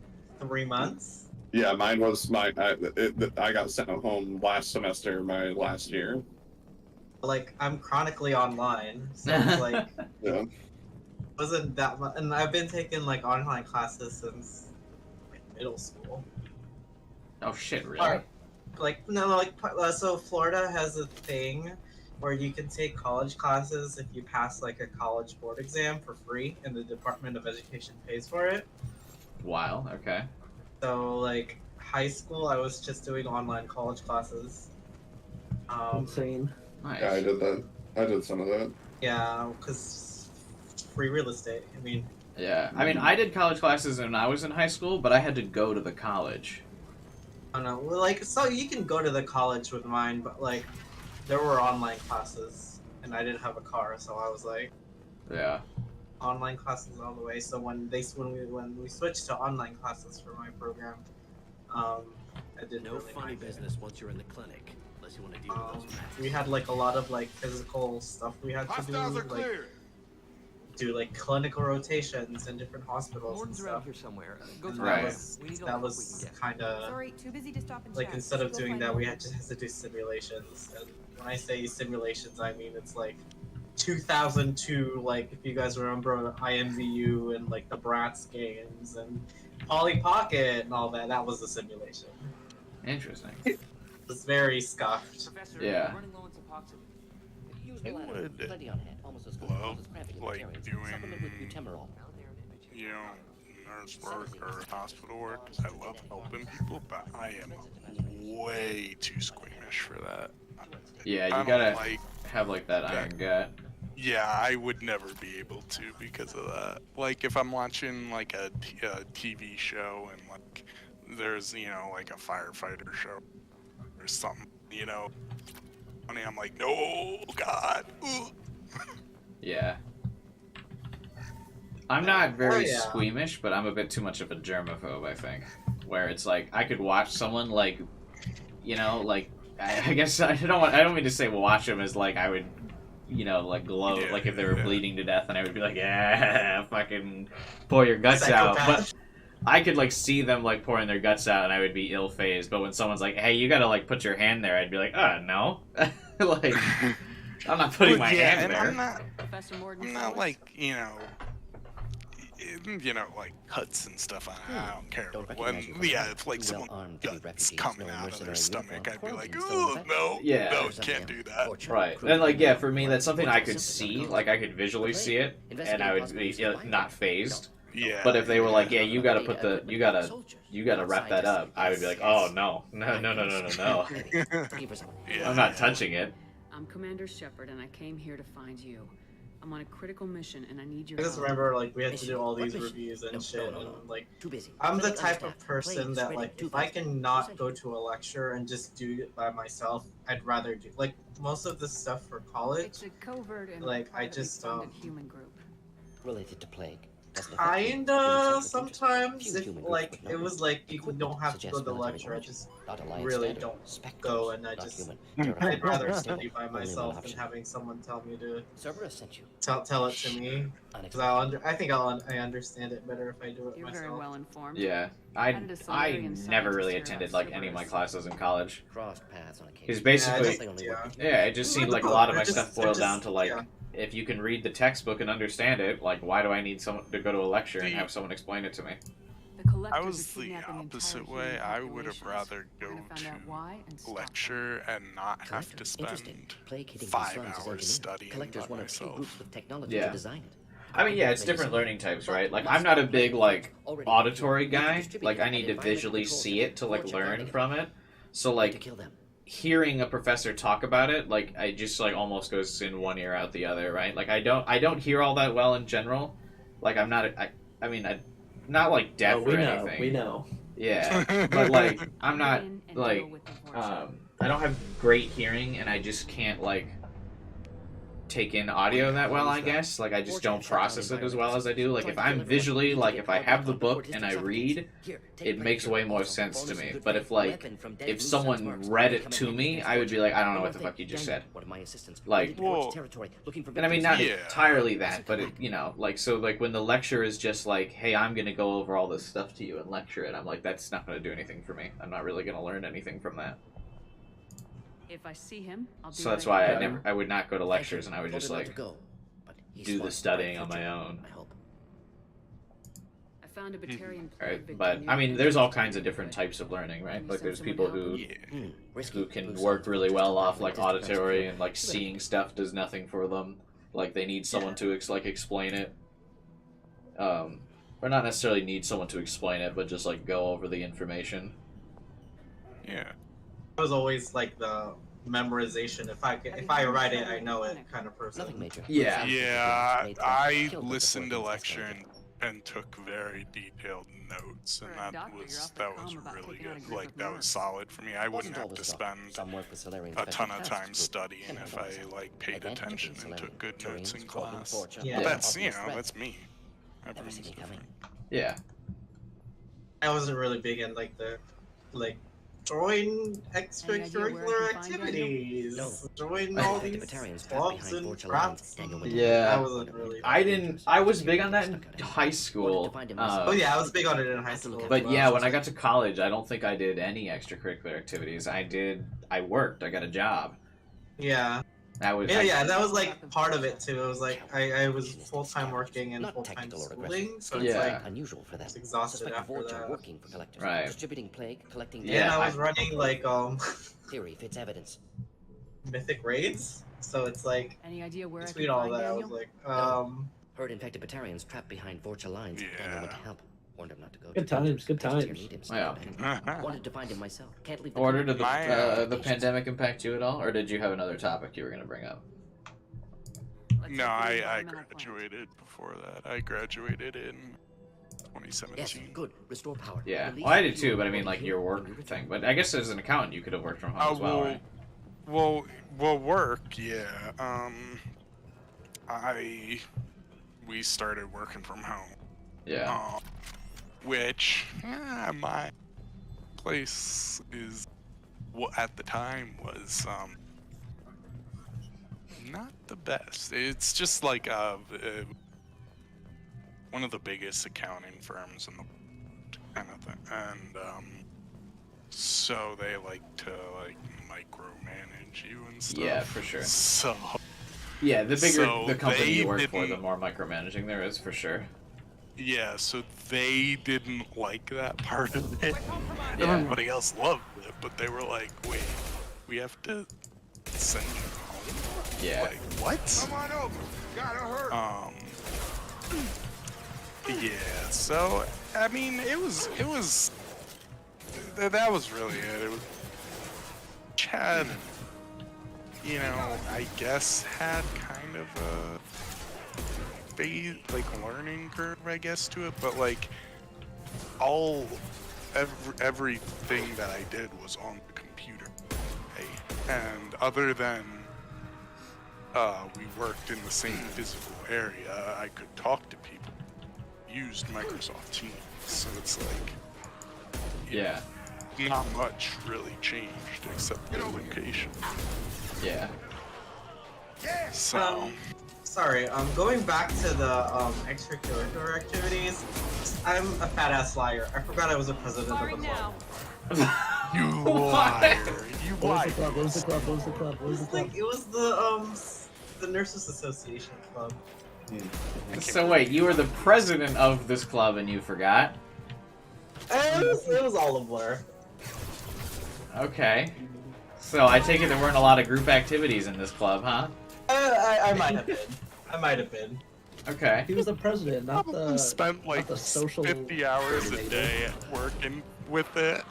3 months. Yeah, mine was I got sent home last semester, my last year. Like I'm chronically online, so it's like Yeah. wasn't that much, and I've been taking like online classes since like middle school. Oh shit, really? Like no, like so Florida has a thing where you can take college classes if you pass like a college board exam for free, and the Department of Education pays for it. Wow. Okay. So like high school, I was just doing online college classes. Insane. Nice. Yeah, I did that. I did some of that. Yeah, because free real estate. I mean. Yeah. I mean, I did college classes when I was in high school, but I had to go to the college. I don't know. Well, like, so you can go to the college with mine, but like, there were online classes, and I didn't have a car, so I was like, Yeah. online classes all the way. So when we switched to online classes for my program, I didn't No really funny mind it. business once you're in the clinic, unless you want to deal with those rats. We had like a lot of like physical stuff we had to do, Hostiles are like cleared. do like clinical rotations in different hospitals and Gordon's around stuff. here somewhere. Go And through Right. that was kind of Sorry, too busy to stop and like chat. instead of Go doing find that, more. we had to do simulations. And when I say simulations, I mean it's like 2002, like if you guys remember IMVU and like the Bratz games and Polly Pocket and all that. That was the simulation. Interesting. It was very scuffed. Professor, Yeah. I'm running low on Suboxone. Use I bladder. would Plenty on hand. Almost as good love, as cramping like, materials. doing- Supplement with butemurol. You know, nurse work or hospital work, 'cause I love helping people, but I am way too squeamish for that. Yeah, I you don't gotta like. have like that iron gut. Yeah, I would never be able to because of that. Like, if I'm watching like a TV show and like there's, you know, like a firefighter show or something, you know, and I'm like, no, God. Ugh. Yeah. I'm not very Oh, yeah. squeamish, but I'm a bit too much of a germaphobe, I think. Where it's like I could watch someone like, you know, like I guess I don't mean to say watch them as like I would, you know, like gloat, Yeah, like if they were yeah. bleeding to death, and I would be like, yeah, fucking pour your guts out. But Psychopath. I could like see them like pouring their guts out, and I would be ill-phased. But when someone's like, hey, you gotta like put your hand there, I'd be like, no, like I'm not putting But my yeah, hand and there. Professor Morgan I'm not Sellers? like, you know, like cuts and stuff. I don't care. Don't When recognize you from yeah, that. if like Too someone well-armed to be guts refugees, coming no out of their mercenary stomach, uniform, I'd be like, quarantine still oh in no, effect. Yeah. no, There's can't nothing do else. that. Torture, Right. cruelty, Then, like, yeah, murder, for me, blood, that's something I could torture, see. symptoms, Like, I could visually the see it, and I would be not phased. Yeah. But if they were like, yeah, you gotta put Soldiers. you gotta wrap that up, I would be like, oh, no. Yeah. I'm not touching it. I'm Commander Shepard, and I came here to find you. I'm on a critical mission, and I need your I just help. remember like we had to Mission? do all What these mission? reviews and No, shit, no. and like Too busy. I'm the Plenty type of understaffed. person Plagues that spreading like too if I fast. cannot go to a lecture and just do it by myself, I'd rather do like most of the stuff for college. It's a covert and Like, I privately just, funded human group. Related to plague. Doesn't affect you. Human Kinda self-interest. sometimes Few if human groups like would it know. was like you Equipment don't have to go suggests to the military lecture. I origin. just Not alliance really standard. don't Specters, go, and I not just human. I'd rather Terror. study by Only one myself than option. having someone tell me to Cerberus sent you. tell it to me. Because I think I understand it better if I do it You're myself. very well informed. Yeah. How I did a Solarian never really scientist hear attended, about like, any of my Cerberus? classes in college. Crossed paths on occasion. Because basically, Yeah. yeah, it just Just seemed read like the a lot of book. my They're stuff just- boiled they're down just- to, like, yeah. if you can read the textbook and understand it, like, why do I need someone to go to a lecture and have someone explain it to me? The collectors I are was the kidnapping opposite entire way. human I would have populations. rather We're go gonna find out why and to stop them. lecture and not have to Collector, interesting. spend Plague hitting 5 these slums is hours engineered. studying Collector's by one of two myself. groups with technology Yeah. to design it. I mean, yeah, it's different learning types, right? Like, I'm not a big, like, auditory guy. Like, I need to visually see it to, like, learn from it. So, To like, kill them. hearing a professor talk about it, like, I just, like, almost goes in one ear out the other, right? Like, I don't hear all that well in general. Like, I'm not, I mean, I'm not, like, deaf Oh, we or know. anything. We know. Yeah, but, like, I'm not, In and like, deal with the fortune. I don't have great hearing, and I just can't, like, take in audio that well, I guess. Like, I just don't process it as well as I do. Like, if I'm visually, like, if I have the book and I read, it makes way more sense to me. But if, like, if someone read it to me, I would be like, I don't know what the fuck you just said. Like, Whoa. and I mean, not Yeah. entirely that, but, it, you know, like, so, like, when the lecture is just like, hey, I'm gonna go over all this stuff to you and lecture it, I'm like, that's not gonna do anything for me. I'm not really gonna learn anything from that. If I see him, I'll do So that's what I why can. I would not go to lectures, and I would just, like, do the studying on my own. I found a Batarian plague Right, victim but near I mean, the there's all entrance kinds of to different the types of learning, right? Can you Like send there's someone people to help who him? who can work really well off like auditory and like seeing stuff does nothing for them. Like they need someone to like explain it. Or not necessarily need someone to explain it, but just like go over the information. Yeah. I was always like the memorization. If I write it, I know it kind of person. Nothing major. Yeah. Yeah, I listened to lecture and took very detailed notes, and that was really good. Like that was solid for me. I wouldn't have to spend a ton of time studying if I like paid attention and took good notes in class. Yeah. But that's that's me. Everyone's different. Yeah. I wasn't really big in like the join extracurricular activities. Join all these clubs and crafts. Yeah. I wasn't really. I didn't. I was big on that in high school. Oh yeah, I was big on it in high school. But yeah, when I got to college, I don't think I did any extracurricular activities. I worked. I got a job. Yeah. That was. Yeah, that was like part of it too. It was like I was full-time working and full-time schooling, so it's like unusual for that. exhausted after that. Working for collectors. Right. Distributing plague, collecting Yeah, I was running like theory fits evidence. mythic raids, so it's like Any idea where between I can all find that, I Daniel? was like Heard infected Batarians trapped behind Vorcha lines. Daniel went to help. Warned him not to go. Good times, good times. Yeah. Wanted to find him myself. Can't leave. Order, did the pandemic impact you at all, or did you have another topic you were going to bring up? No, I graduated before that. I graduated in 2017. Yes, good. Restore power. Yeah, well, I did too, but I mean, like your work thing. But I guess as an accountant, you could have worked from home as well, right? Well, work, yeah. We started working from home. Yeah. Which, my place is, at the time was, not the best. It's just like one of the biggest accounting firms in the world, kind of thing. And so they like to micromanage you and stuff. Yeah, for sure. So yeah, the bigger the company you work for, didn't- the more micromanaging there is, for sure. Yeah, so they didn't like that part of it. Yeah. Everybody else loved it, but they were like, wait, we have to send you home? Yeah. Like, what? Come on over. Gotta hurt. Yeah, so, I mean, that was really it. It was, Chad, I guess had kind of a learning curve, I guess, to it, but like everything that I did was on the computer, right? And other than we worked in the same physical area, I could talk to people, used Microsoft Teams, so it's like Yeah. not much really changed except the location. Yeah. So sorry, going back to the extracurricular activities, I'm a fat ass liar. I forgot I was a president of the club. you liar! You What was the liar! club? What was the club? What was the club? What was the club? It was the Nurses Association Club. So wait, you were the president of this club and you forgot? It was all a blur. Okay. So I take it there weren't a lot of group activities in this club, huh? I might have been. I might have been. Okay. He was the president, not the. Spent like the social 50 hours a day working with it.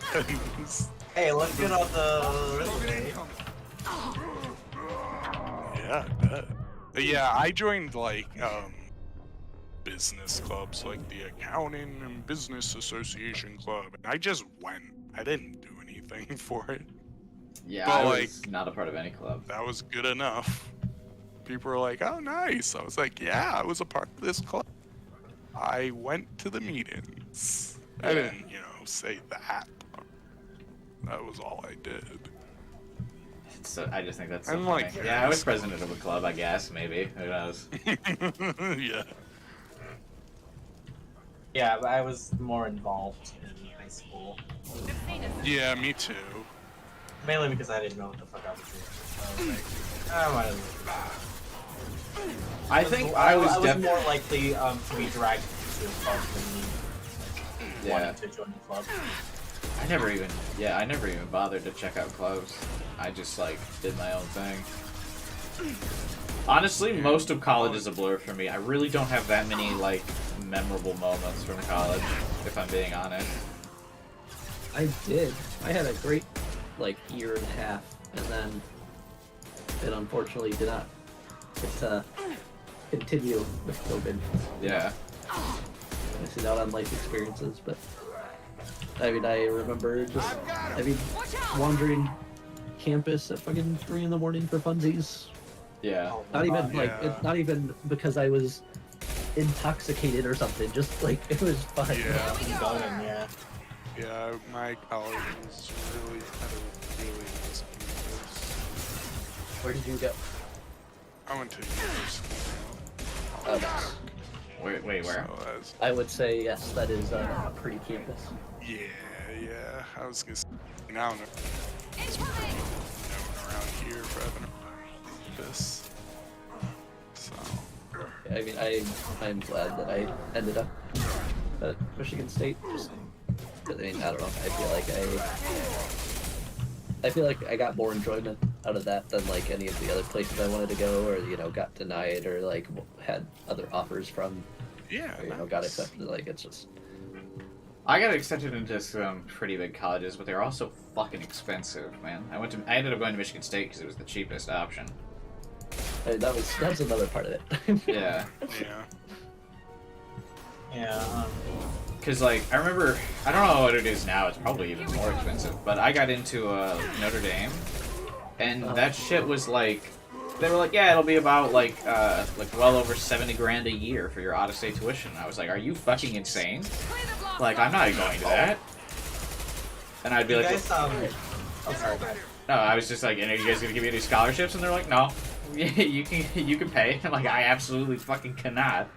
Hey, let's get on the resume. Yeah, I bet. Yeah, I joined like business clubs, like the Accounting and Business Association Club, and I just went. I didn't do anything for it. Yeah, But, I was like, not a part of any club. That was good enough. People were like, "Oh, nice." I was like, "Yeah, I was a part of this club. I went to the meetings." I didn't, say that. That was all I did. So I just think that's so I'm funny. like, Yeah, I was president of a club, I guess, maybe. Who knows? Yeah. Yeah, but I was more involved in high school. Yeah, me too. Mainly because I didn't know what the fuck I was doing. So I was like, I might as well. I think I was more likely to be dragged into a club than wanting to join the club. I never even bothered to check out clubs. I just like did my own thing. Honestly, most of college is a blur for me. I really don't have that many like memorable moments from college, if I'm being honest. I did. I had a great like year and a half, and then it unfortunately did not get to continue with COVID. Yeah. Missing out on life experiences, but I mean, I remember just, wandering campus at fucking 3 in the morning for funsies. Yeah. Not even like, it's not even because I was intoxicated or something. Just like it was fun. Yeah. Yeah, my college was really, nice campus. Where did you go? I went to university. Oh, nice. Wait, where? So I would say yes, that is a pretty campus. yeah. I was gonna say, now no one around here for having a campus. So. I mean, I'm glad that I ended up at Michigan State. Just, I mean, I don't know. I feel like I got more enjoyment out of that than like any of the other places I wanted to go, or got denied, or like had other offers from. Yeah. Or, got accepted. Like it's just. I got accepted into some pretty big colleges, but they're also fucking expensive, man. I ended up going to Michigan State because it was the cheapest option. That's another part of it. Yeah. Yeah. Because, like, I remember, I don't know what it is now, it's probably even more expensive, but I got into Notre Dame, and that shit was like, they were like, yeah, it'll be about, like well over 70 grand a year for your out-of-state tuition. And I was like, are you fucking insane? Like, I'm not going to that. And I'd be like, guys, oh, sorry, no, I was just like, and are you guys gonna give me any scholarships? And they're like, no, you can pay. I'm like, I absolutely fucking cannot.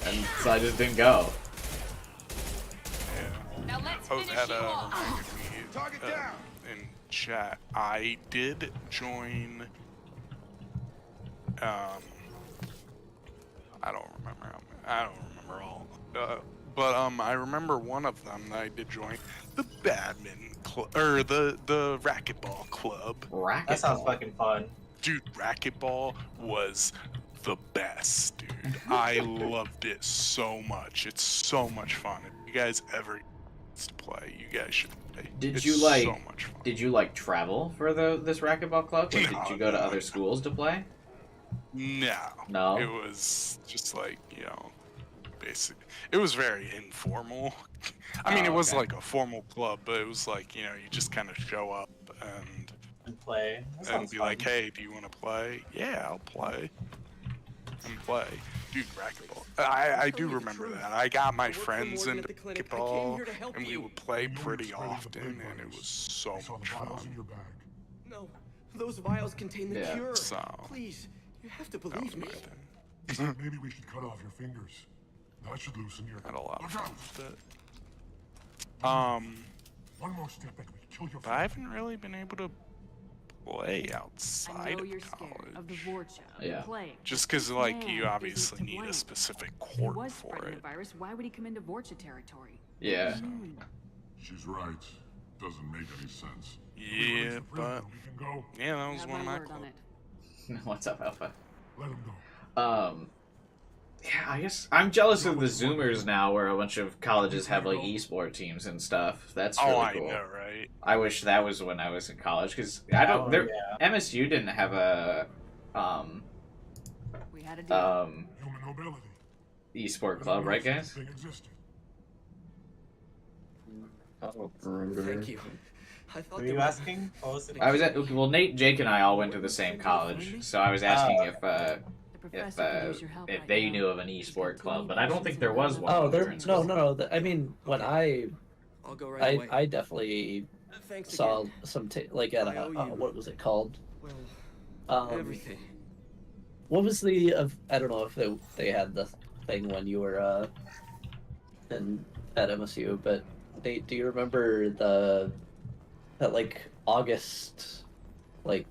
And so I just didn't go. Yeah. I was at in chat. I did join. I don't remember all. But I remember one of them that I did join, the badminton club or the racquetball club. Racquetball. That sounds fucking fun. Dude, racquetball was the best, dude. I loved it so much. It's so much fun. If you guys ever get to play, you guys should play. Did it's you like? So much fun. Did you like travel for this racquetball club? Like, No, did you go to other schools to play? No. No. It was just like, basic. It was very informal. I mean, it was like a formal club, but it was like, you just kind of show up and play. And be like, hey, do you want to play? Yeah, I'll play. And play. Dude, racquetball. I do remember that. I got my friends into racquetball, and we would play pretty often, and it was so much fun. No, those vials contain the cure. So, please, you have to believe me. Maybe we should cut off your fingers. That should loosen your. Had a lot of fun with it. One more step and we kill your. But I haven't really been able to play outside of college. Yeah. Just because, like, you obviously need a specific court for it. Virus, why would he come into Vorcha territory? Yeah. She's right. Doesn't make any sense. Yeah, but yeah, that was one of my. What's up, Alpha? Let him go. Yeah, I guess I'm jealous of the Zoomers now, where a bunch of colleges have like esport teams and stuff. That's really cool. I know, right? I wish that was when I was in college, because I don't. MSU didn't have a we had a esport club, right, guys? Thank you. I thought Were you asking? What was it? I was at Nate, Jake, and I all went to the same college, so I was asking if they knew of an esport club, but I don't think there was one. Oh, no. I mean, when I definitely saw some like at what was it called? Everything. What was the I don't know if they had the thing when you were at MSU, but do you remember that like August like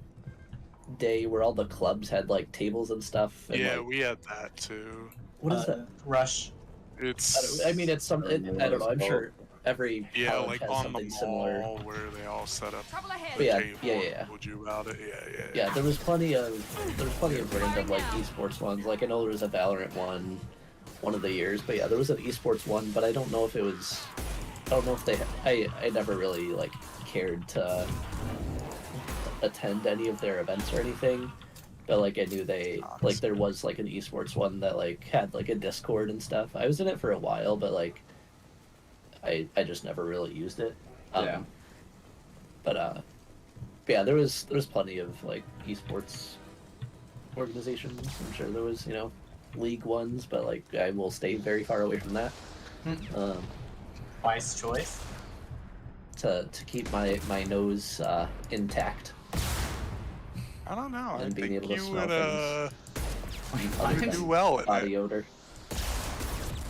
day where all the clubs had like tables and stuff? And, yeah, like, we had that too. What is that? Rush. It's. I mean, it's some. I don't know. I'm sure every Yeah, college like has on the something mall similar. where they all set up But yeah, table yeah. and told you about it. Yeah. Yeah, there was plenty of random like esports ones. Like I know there was a Valorant one of the years, but yeah, there was an esports one. But I don't know if it was. I don't know if they. I never really like cared to attend any of their events or anything. But like I knew they like there was like an esports one that like had like a Discord and stuff. I was in it for a while, but like I just never really used it. Yeah. But yeah, there was plenty of like esports organizations. I'm sure there was league ones, but like I will stay very far away from that. Wise choice. To keep my nose intact. I don't know. And I being think able to you smell would things. do well at body it. odor.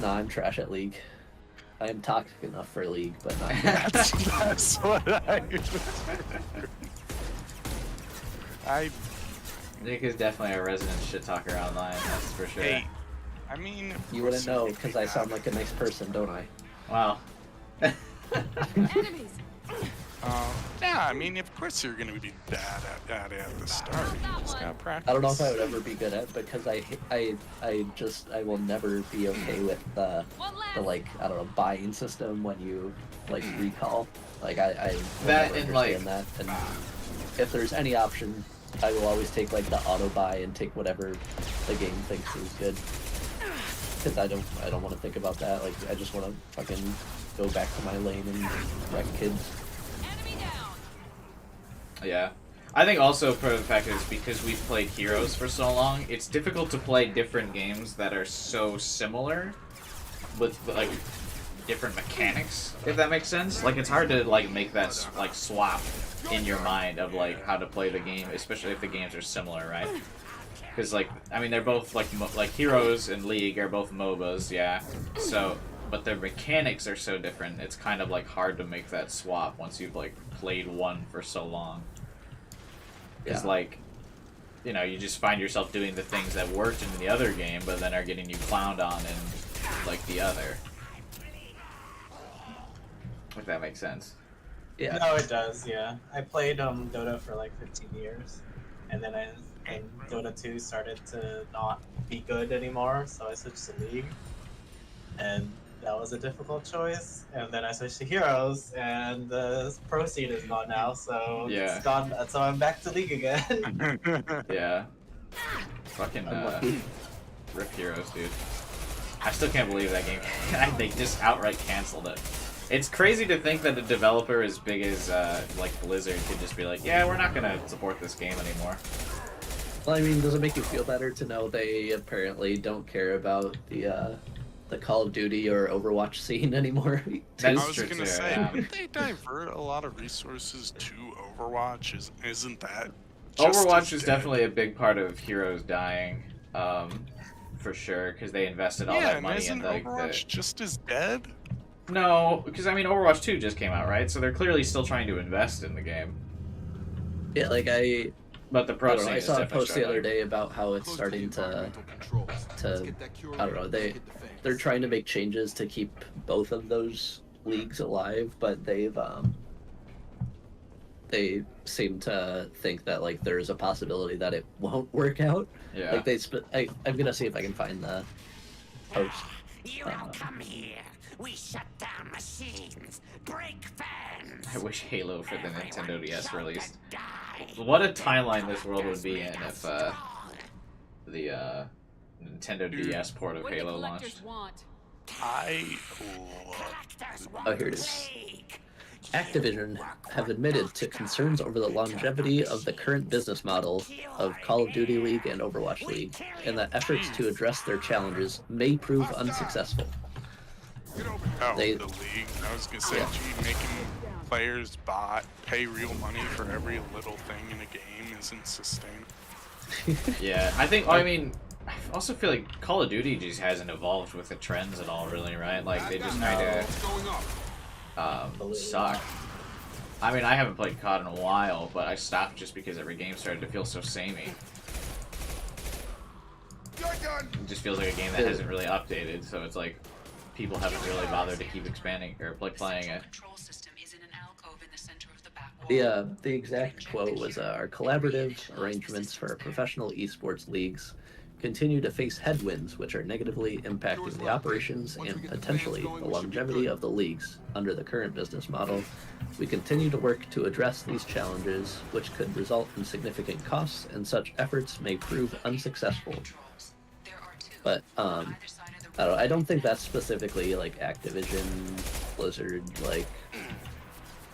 Nah, I'm trash at League. I am toxic enough for League, but not. That's what I. Nick is definitely a resident shit talker online. That's for sure. Hey, I mean, You wouldn't know because I sound like a nice person, don't I? Wow. Yeah, I mean, of course you're gonna be bad at it at the start. You just gotta practice. I don't know if I would ever be good at it because I will never be okay with the like I don't know buying system when you like recall. Like I will That never and, like- understand that. And if there's any option, I will always take like the auto buy and take whatever the game thinks is good. Because I don't want to think about that. Like I just want to fucking go back to my lane and wreck kids. Yeah. I think also part of the fact is because we've played Heroes for so long, it's difficult to play different games that are so similar with like different mechanics, if that makes sense. Like it's hard to like make that like swap in your mind of like how to play the game, especially if the games are similar, right? Because like I mean they're both like Heroes and League are both MOBAs, yeah. So but their mechanics are so different. It's kind of like hard to make that swap once you've like played one for so long. Because like, you just find yourself doing the things that worked in the other game, but then are getting you clowned on in like the other. If that makes sense. Yeah. No, it does. Yeah, I played Dota for like 15 years, and then Dota 2 started to not be good anymore, so I switched to League, and that was a difficult choice. And then I switched to Heroes, and the pro scene is gone now, so Yeah. it's gone. So I'm back to League again. Yeah. Fucking rip Heroes, dude. I still can't believe that game. They just outright canceled it. It's crazy to think that a developer as big as like Blizzard could just be like, yeah, we're not gonna support this game anymore. Well, I mean, does it make you feel better to know they apparently don't care about the Call of Duty or Overwatch scene anymore? That's I was true gonna too, say, yeah. wouldn't they divert a lot of resources to Overwatch? Isn't that just Overwatch as is dead? definitely a big part of Heroes dying, for sure, because they invested all that and money isn't in like Overwatch just as dead? No, because I mean Overwatch 2 just came out, right? So they're clearly still trying to invest in the game. Yeah, like But the pro scene I is saw a definitely post the other struggling. day about how it's starting to I don't know, they're trying to make changes to keep both of those leagues alive, but they seem to think that like there's a possibility that it won't work out. Yeah. Like I'm gonna see if I can find the post. You don't come here. We shut down machines, break fans. I wish Halo for the Nintendo DS released. What a timeline this world would be in if the Nintendo DS port of Halo launched. I Oh, here it is. Activision have admitted to concerns over the longevity of the current business model of Call of Duty League and Overwatch League, and that efforts to address their challenges may prove unsuccessful. the league. I was gonna say, gee, making players pay real money for every little thing in a game isn't sustainable. Yeah, I think. I mean, I also feel like Call of Duty just hasn't evolved with the trends at all, really, right? Like they just kind of suck. I mean, I haven't played COD in a while, but I stopped just because every game started to feel so samey. It just feels like a game that hasn't really updated, so it's like, people haven't really bothered to keep expanding or playing it. The exact quote was, "Our collaborative arrangements for professional esports leagues continue to face headwinds which are negatively impacting the operations and potentially the longevity of the leagues. Under the current business model, we continue to work to address these challenges, which could result in significant costs, and such efforts may prove unsuccessful." But I don't think that's specifically like Activision, Blizzard, like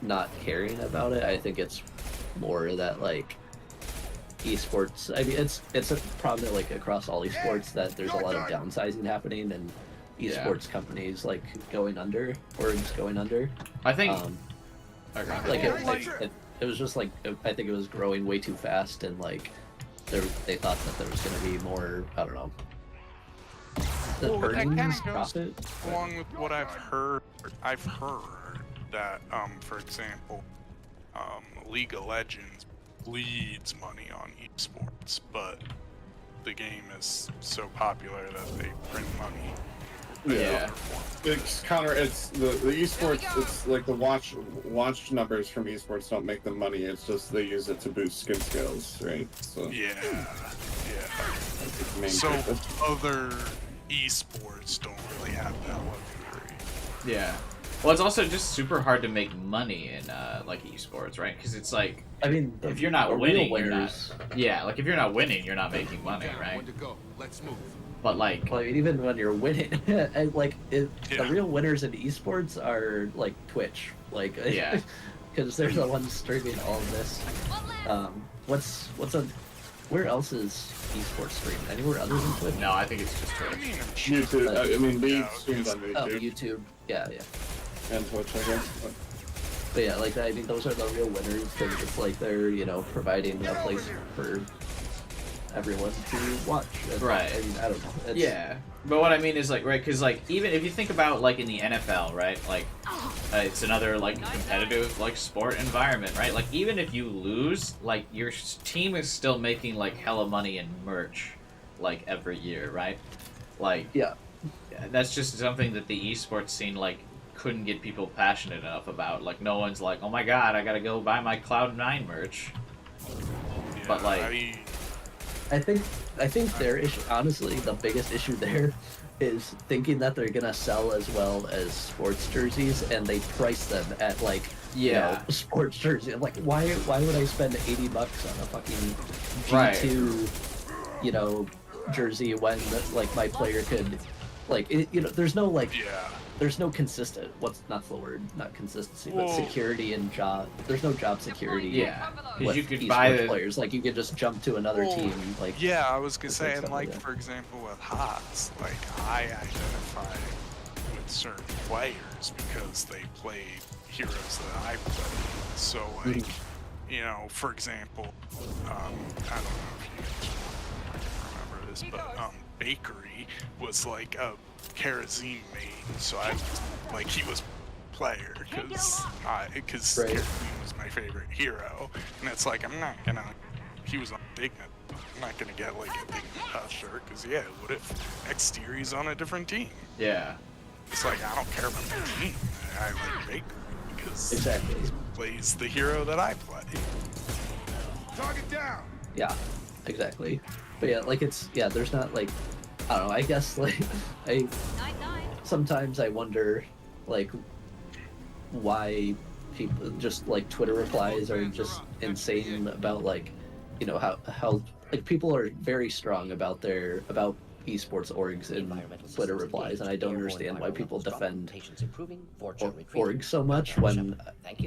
not caring about it. I think it's more that like esports. I mean, it's a problem like across all esports that there's a lot of downsizing happening and esports companies like going under, orgs going under. I think like it was just like I think it was growing way too fast, and like they thought that there was going to be more. I don't know. Well, that kind Earnings, of goes profit. along with what I've heard. I've heard that, for example, League of Legends bleeds money on esports, but the game is so popular that they print money. Yeah, it's the esports. It's like the watch numbers from esports don't make them money. It's just they use it to boost skin skills, right? So yeah. Main So purpose. other esports don't really have that luxury. Yeah. Well, it's also just super hard to make money in like esports, right? Because it's like, I mean, if you're not winning, you're not. winners. Yeah, like if you're not winning, you're not making money, right? Let's move. But like, Well, even when you're winning, and like the real winners in esports are like Twitch, like Yeah. because they're the ones streaming all of this. Where else is esports streamed? Anywhere other than Twitch? No, I think it's just Twitch. YouTube. I mean, League streams on YouTube. Oh, YouTube. Yeah. And Twitch, I guess. But yeah, like I mean, those are the real winners. They're just like they're providing a place for everyone to watch. And, Right. I mean, I don't know. Yeah, but what I mean is like, right, because like even if you think about like in the NFL, right, like it's another like competitive like sport environment, right? Like even if you lose, like your team is still making like hella money in merch, like every year, right? Like yeah, that's just something that the esports scene like couldn't get people passionate enough about. Like no one's like, oh my god, I gotta go buy my Cloud9 merch. Yeah, But like. I think their issue, honestly, the biggest issue there is thinking that they're gonna sell as well as sports jerseys, and they price them at like sports jersey. I'm like, why would I spend $80 on a fucking G2 jersey when like my player could like there's no like there's no consistent not consistency, but security and job. There's no job security. Yeah, with you could esports buy players. Like you could just jump to another team. Like yeah, I was gonna say, stuff and like like that. for example with HOTS, like I identify with certain players because they played heroes that I played. So like, for example, I don't know if you guys remember this, but Bakery was like a Kerosene main, so I like he was player because Kerosene was my favorite hero, and it's like he was on Dignity. I'm not gonna get like a Dignity shirt because what if next year he's on a different team? Yeah. It's like I don't care about my team. I like Baker because exactly he plays the hero that I play. Target down. Yeah, exactly. But yeah, like there's not like I don't know. I guess like sometimes I wonder like why people just like Twitter replies are just insane about like how like people are very strong about esports orgs in Twitter replies, and I don't understand why people defend orgs so much when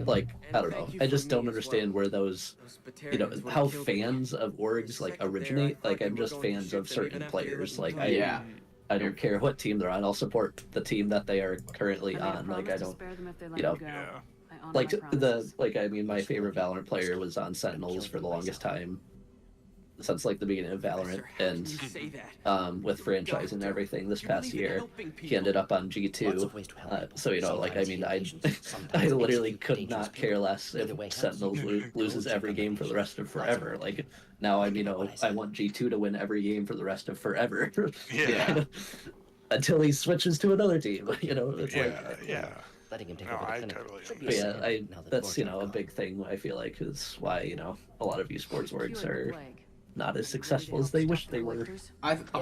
like I don't know. I just don't understand where those how fans of orgs like originate. Like I'm just fans of certain players. Like I don't care what team they're on. I'll support the team that they are currently on. Like I don't, like I mean, my favorite Valorant player was on Sentinels for the longest time, since like the beginning of Valorant, and with franchise and everything this past year, he ended up on G2. So like I mean, I literally could not care less if Sentinels loses every game for the rest of forever. Like now I want G2 to win every game for the rest of forever. Yeah. until he switches to another team. You know, it's Letting him take No, over the I clinic totally should be but a yeah, sin, now that that's Vortex a gone. big thing. I feel like is why a lot of esports orgs Cured the are plague. not as successful as they wish they were.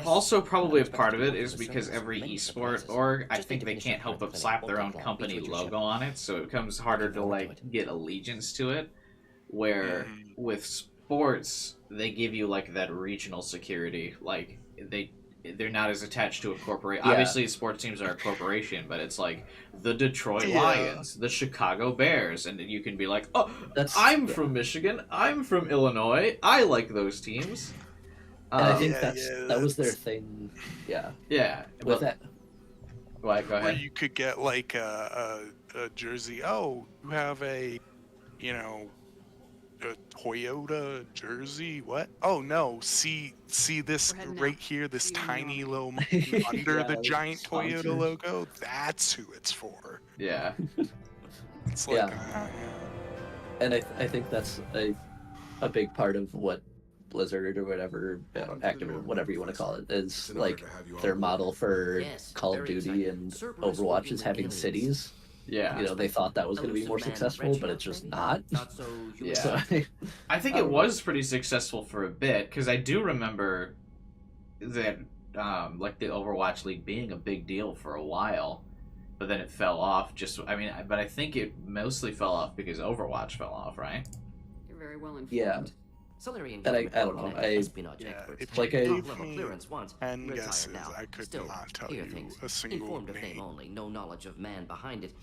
Also, probably a part of it is because every esport org, I think they can't help but slap their own company logo on it, so it becomes harder to like get allegiance to it. Where with sports, they give you like that regional security, like they're not as attached to a corporation. Yeah. Obviously, sports teams are a corporation, but it's like the Detroit Yeah. Lions, the Chicago Bears, and you can be like, oh, That's I'm from Michigan, I'm from Illinois, I like those teams. And I think Yeah, that was their that's- thing. Yeah. Yeah. With that. Why? Go Where ahead. you could get like a jersey. Oh, you have a Toyota jersey. What? Oh no! See this We're heading right out. here. This See you tiny tomorrow. little monkey under Yeah, the giant sponsor. Toyota logo. That's who it's for. Yeah. It's like, Yeah. And I think that's a big part of what Blizzard or whatever, Activision, whatever you want to call it, is like their model for Yes, Call of very Duty exciting. and Cerberus Overwatch working is with having aliens. cities. Yeah. They thought that was going to be more Elusive man successful, but Reggie it's just Freddy? not. Not so human. Yeah. So I think I it don't know. was pretty successful for a bit because I do remember that like the Overwatch League being a big deal for a while, but then it fell off. But I think it mostly fell off because Overwatch fell off, right? You're very well informed. Yeah. Solarian And I government don't know, coordinated I- espionage Yeah, experts. if Like you I- gave Top-level me clearance once. 10 Retired guesses, now. I could Still, not tell hear you things. a single Informed of fame name. only, no knowledge of man behind it.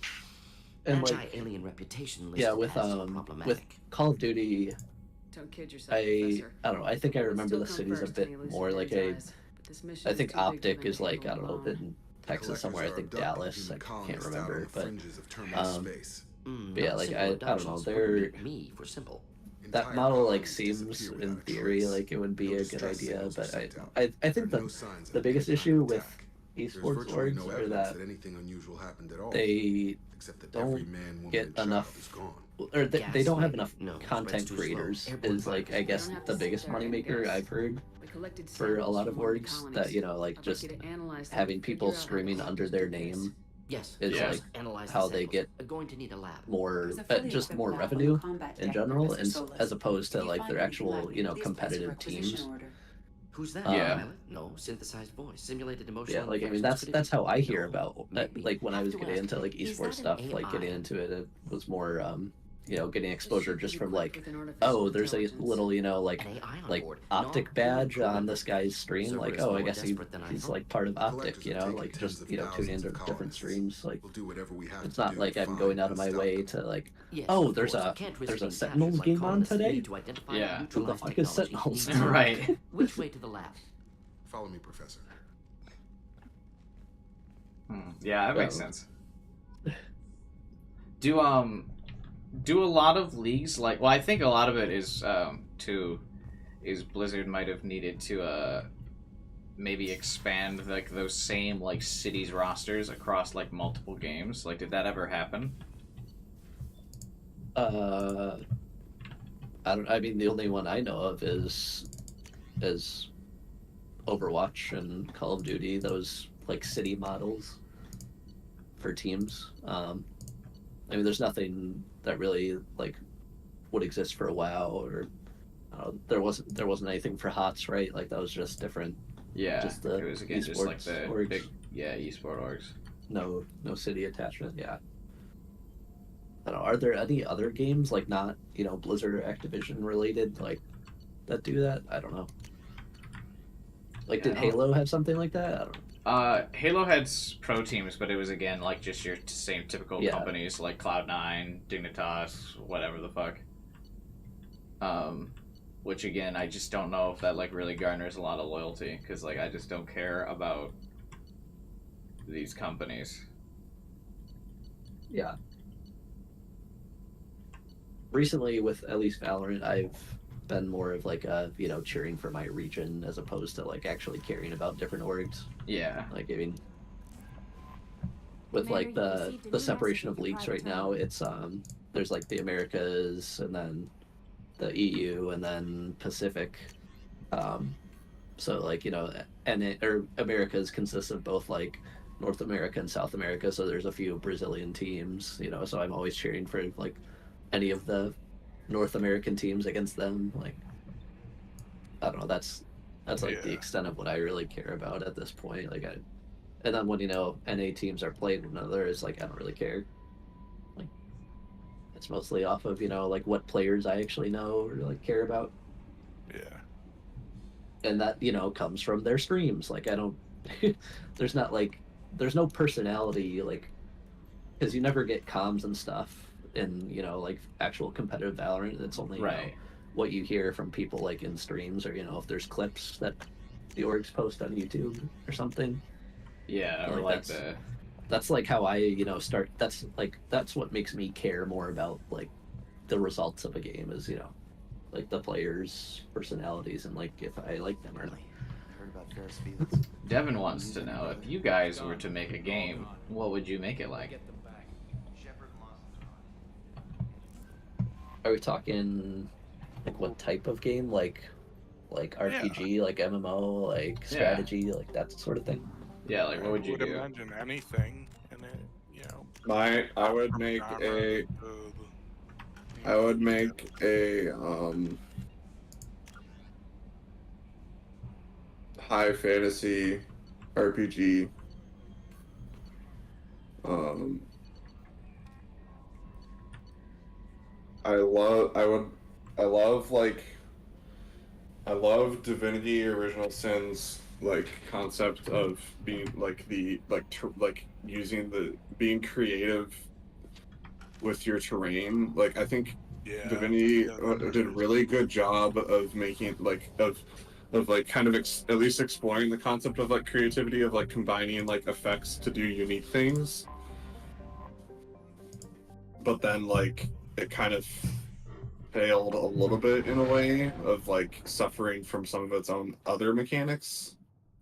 And like, Anti-alien reputation listed yeah, with as with problematic. Call of Duty, Don't kid yourself, I Professor. don't know. I think I What's remember still the come cities a first bit in the more like elusive a. man's eyes, but this mission I is think too big for Optic them is to like I handle don't know alone. in Texas somewhere. I think Dallas. I can't remember, but but yeah, like I don't know. They're me for simple. that model like seems in theory like it would be a good idea, but I think the biggest issue with esports orgs are that they don't get enough, or they don't have enough content creators. Is like I guess the biggest moneymaker I've heard The collected for a samples lot of from one orgs colonies. that like I'd like just you to analyze them having and people figure out screaming how under their name Yes. is Yeah. like Analyze how the they samples. get We're going to need a lab. more There's a fully just equipped more lab on the revenue combat in deck, general, Professor and Solis. as opposed to If you like find their anything actual lacking, please place a competitive requisition teams. order. Who's that? Yeah. Pilot? No, synthesized voice, simulated emotional. Yeah, like I mean infections. that's how I hear No, about maybe. like when I was Have to getting ask into like him. Is esports that an stuff, like getting AI? into it, it was more getting exposure This just ship could from be like equipped with an artificial oh there's a intelligence. little like An AI on like board. optic No, badge human on program. this guy's stream, like Cerberus oh I more guess desperate than I he's thought. like part of optic, Collectors are taking like tens just of tuning thousands into of different colonists. streams, like We'll do whatever we have it's to not do like to I'm find going out and of my stop way them. to like Yes, oh of there's course. a Can't risk there's a being Sentinels captured by game on colonists. We today. need to identify Yeah. and Who the neutralize fuck is technology. Sentinels? Right. Which way to the lab? Follow me, Professor. Yeah, that makes So- sense. Do a lot of leagues like? Well, I think a lot of it is Blizzard might have needed to maybe expand like those same like cities rosters across like multiple games. Like, did that ever happen? I don't. I mean, the only one I know of is Overwatch and Call of Duty. Those like city models for teams. I mean, there's nothing that really like would exist for a while, or there wasn't anything for HOTS, right? Like that was just different. Yeah, just the it was again just like the orgs. big esport orgs. No city attachment. Yeah. I don't know. Are there any other games like not Blizzard or Activision related like that do that? I don't know. Like, Yeah, did I don't- Halo have something like that? I don't know. Halo had pro teams, but it was again like just your same typical Yeah. companies like Cloud9, Dignitas, whatever the fuck. Which again, I just don't know if that like really garners a lot of loyalty because like I just don't care about these companies. Yeah. Recently, with at least Valorant, I've been more of like cheering for my region as opposed to like actually caring about different orgs. Yeah. Like, I mean, with like the separation of leagues right now, it's there's like the Americas and then the EU and then Pacific. So like Americas consists of both like North America and South America, so there's a few Brazilian teams, you know, so I'm always cheering for like any of the North American teams against them. Like, I don't know, that's like the extent of what I really care about at this point. Like, and then when, you know, NA teams are playing another, it's like I don't really care. Like, it's mostly off of, you know, like what players I actually know or like care about. Yeah. And that, you know, comes from their streams. Like, I don't there's no personality, like, because you never get comms and stuff in, you know, like actual competitive Valorant. It's only, you know, what you hear from people like in streams, or, you know, if there's clips that the orgs post on YouTube or something. Yeah, or like that's like how I, you know, start. That's what makes me care more about like the results of a game, is, you know, like the players' personalities and like if I like them or not. Heard about Ferris Fields. Devin wants to know, if you guys were to make a game, what would you make it like? Are we talking like what type of game? Like RPG, like MMO, like strategy, like that sort of thing? Yeah, like what would you do? I would imagine anything in it, you know. I would make a high fantasy RPG. I love Divinity Original Sin's like concept of being like being creative with your terrain. Like, I think Divinity did a really good job of making kind of at least exploring the concept of like creativity, of like combining like effects to do unique things. But then like it kind of failed a little bit in a way of like suffering from some of its own other mechanics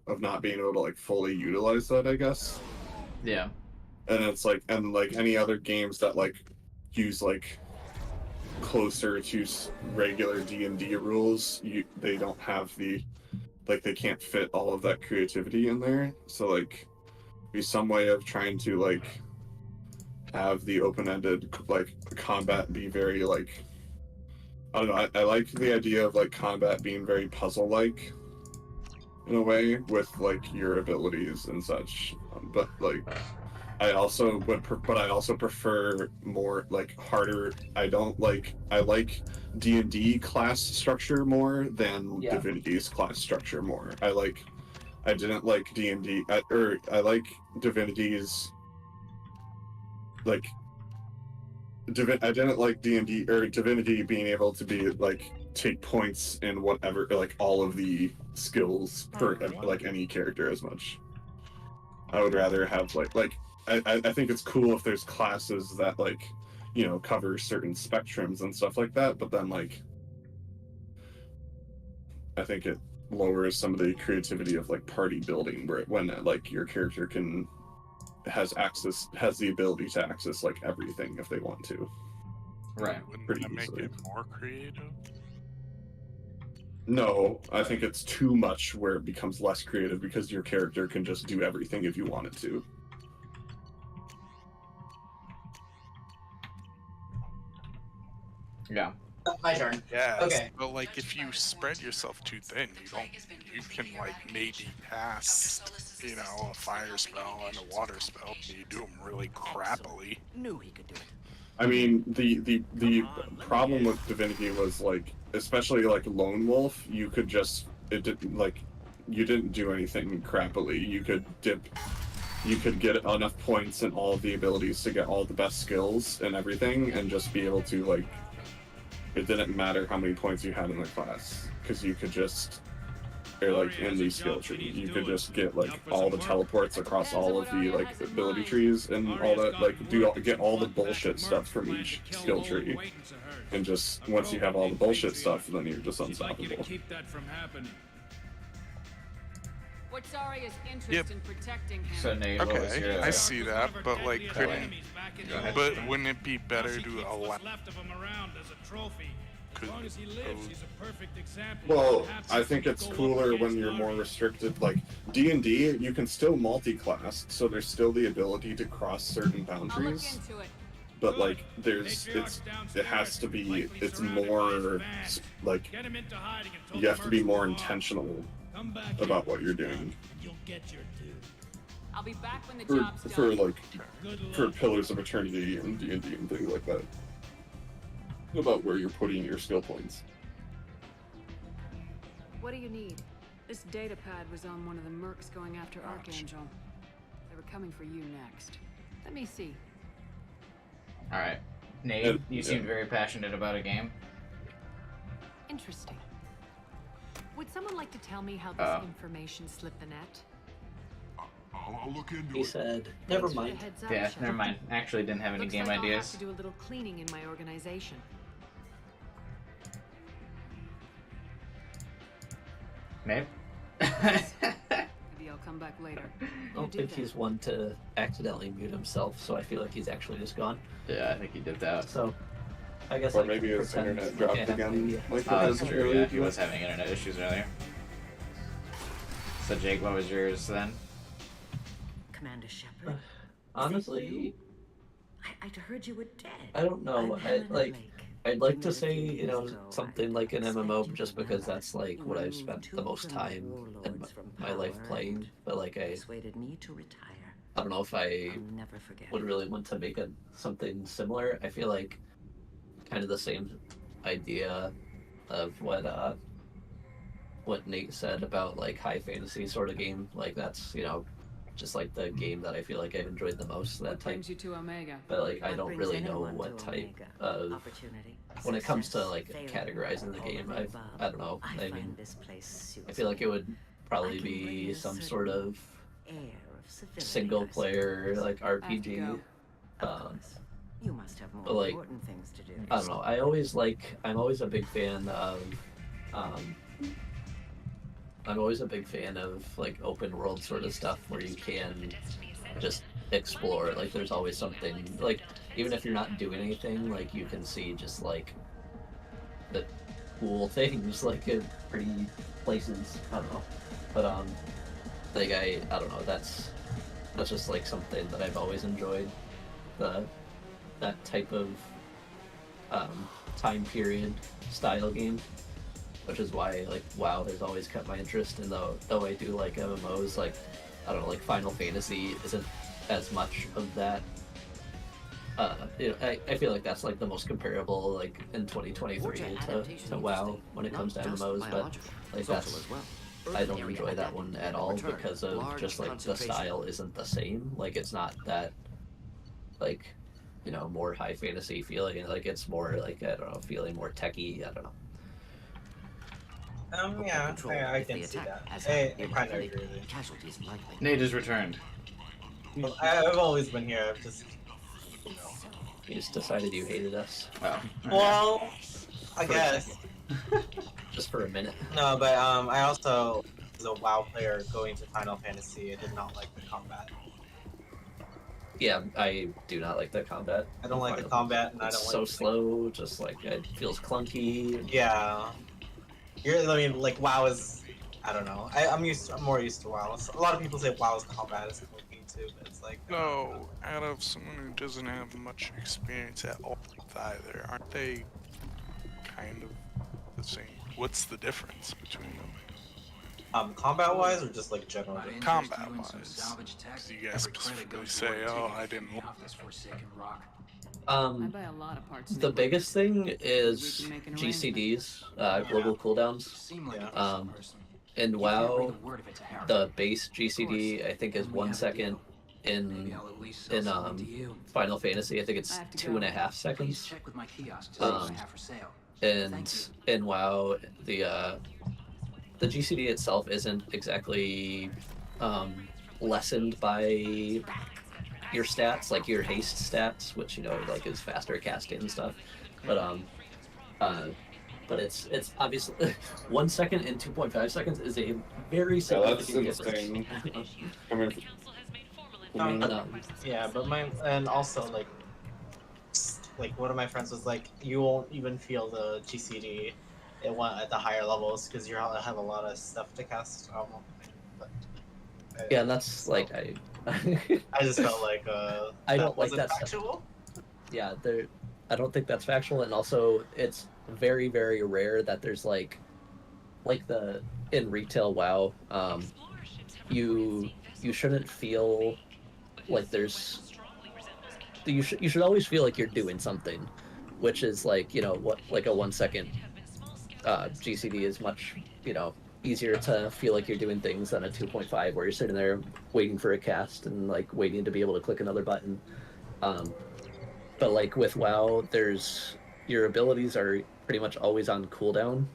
of not being able to like fully utilize that, I guess. Yeah. And it's like, and like any other games that like use like closer to regular D&D rules, they don't have the, like, they can't fit all of that creativity in there. So like be some way of trying to like have the open-ended like combat be very like, I don't know, I like the idea of like combat being very puzzle-like in a way with like your abilities and such, but like I also prefer more like harder. I like D&D class structure more than Divinity's class structure more. I didn't like D&D, I like Divinity's like I didn't like D&D or Divinity being able to be like take points in whatever, like all of the skills for like any character as much. I would rather have I think it's cool if there's classes that like, you know, cover certain spectrums and stuff like that, but then like I think it lowers some of the creativity of like party building, where when like your character has the ability to access like everything if they want to. Right. Wouldn't Pretty that make easily. it more creative? No, I think it's too much where it becomes less creative because your character can just do everything if you want it to. Yeah. My turn. Yeah. Okay. But like, if you spread yourself too thin, you can like maybe cast, you know, a fire spell and a water spell. And you do them really crappily. Knew he could do it. I mean, the problem with Divinity was like, especially like Lone Wolf, you could just you didn't do anything crappily. You could get enough points and all of the abilities to get all the best skills and everything, and just be able to like, it didn't matter how many points you had in the class, because you could just, or like in the skill tree, you could just get like all the teleports across all of the like ability trees and all that, like get all the bullshit stuff from each skill tree, and just once you have all the bullshit stuff, then you're just unstoppable. Keep that from happening. What's Arya's interest in protecting him? So Nate, what was your, I see that, but like, Go ahead. but wouldn't it be better to allow? Left of him around as a trophy. could. Well, I think it's cooler when you're more restricted. Like D&D, you can still multi-class, so there's still the ability to cross certain boundaries. But like, it has to be. It's more like you have to be more intentional about what you're doing. I'll be back when the job's done. For Pillars of Eternity and D&D and things like that. About where you're putting your skill points. What do you need? This data pad was on one of the mercs going after Archangel. They were coming for you next. Let me see. Alright. Nate, you seemed very passionate about a game. Interesting. Would someone like to tell me how this information slipped the net? I'll look into it. He said, never mind. Yeah, never mind. Actually didn't have any game like ideas. I'll have to do a little cleaning in my organization. Maybe. Maybe I'll come back later. I don't think he's one to accidentally mute himself, so I feel like he's actually just gone. Yeah, I think he did that. So, I guess. Or maybe his internet dropped again. Like that's true. Yeah, he was having internet issues earlier. So Jake, what was yours then? Commander Shepard. Honestly, I'd heard you were dead. I don't know. I'd like to say, you know, something like an MMO, just because that's like what I've spent the most time in my life playing. But like I don't know if I would really want to make something similar. I feel like kind of the same idea of what Nate said about like high fantasy sort of game. Like that's, you know, just like the game that I feel like I've enjoyed the most, that type. Brings you to Omega. But like I don't really know what type of, when it comes to like categorizing the game, I don't know. I mean, I feel like it would probably be some sort of single player like RPG. You must have more but like, important things to do. I don't know. I'm always a big fan of I'm always a big fan of like open world sort of stuff where you can just explore. Like there's always something, like even if you're not doing anything, like you can see just like the cool things like in pretty places. I don't know. But like I don't know, that's just like something that I've always enjoyed. That type of time period style game. Which is why, like, WoW has always kept my interest, and though I do like MMOs, like, I don't know, like, Final Fantasy isn't as much of that. You know, I feel like that's, like, the most comparable, like, in 2023 to WoW when it comes to MMOs, but, like, that's, I don't enjoy that one at all because of just, like, the style isn't the same. Like, it's not that, like, you know, more high fantasy feeling, like, it's more, like, I don't know, feeling more techy, I don't know. Yeah, I can see that. I kind of agree with you. Nate has returned. I've always been here. I've just, you know. You just decided you hated us. Oh. Well, I guess. Just for a minute. No, but I also was a WoW player going to Final Fantasy. I did not like the combat. Yeah, I do not like the combat. I don't like the combat, and I don't like. It's so slow. Just like it feels clunky. Yeah. I mean, like WoW is, I don't know. I'm more used to WoW. A lot of people say WoW's combat is clunky too, but it's like. No, out of someone who doesn't have much experience at all with either, aren't they kind of the same? What's the difference between them? Combat-wise, or just like general? Combat-wise. You guys specifically say, "Oh, I didn't want this forsaken rock." I buy a lot of parts. The biggest thing is GCDs, global cooldowns. In WoW, the base GCD I think is 1 second. In Final Fantasy, I think it's 2.5 seconds. And in WoW, the GCD itself isn't exactly lessened by your stats, like your haste stats, which, you know, like is faster casting and stuff, but it's obviously 1 second and 2.5 seconds is a very significant difference. Yeah, but and also like like one of my friends was like, you won't even feel the GCD at the higher levels because you have a lot of stuff to cast. But, Yeah, and that's like I just felt like I don't like wasn't that factual. Yeah, I don't think that's factual, and also it's very, very rare that there's like the in retail WoW, you shouldn't feel like you should always feel like you're doing something, which is like, you know, what, like a 1 second GCD is much, you know, easier to feel like you're doing things than a 2.5 where you're sitting there waiting for a cast and like waiting to be able to click another button. But like with WoW, your abilities are pretty much always on cooldown,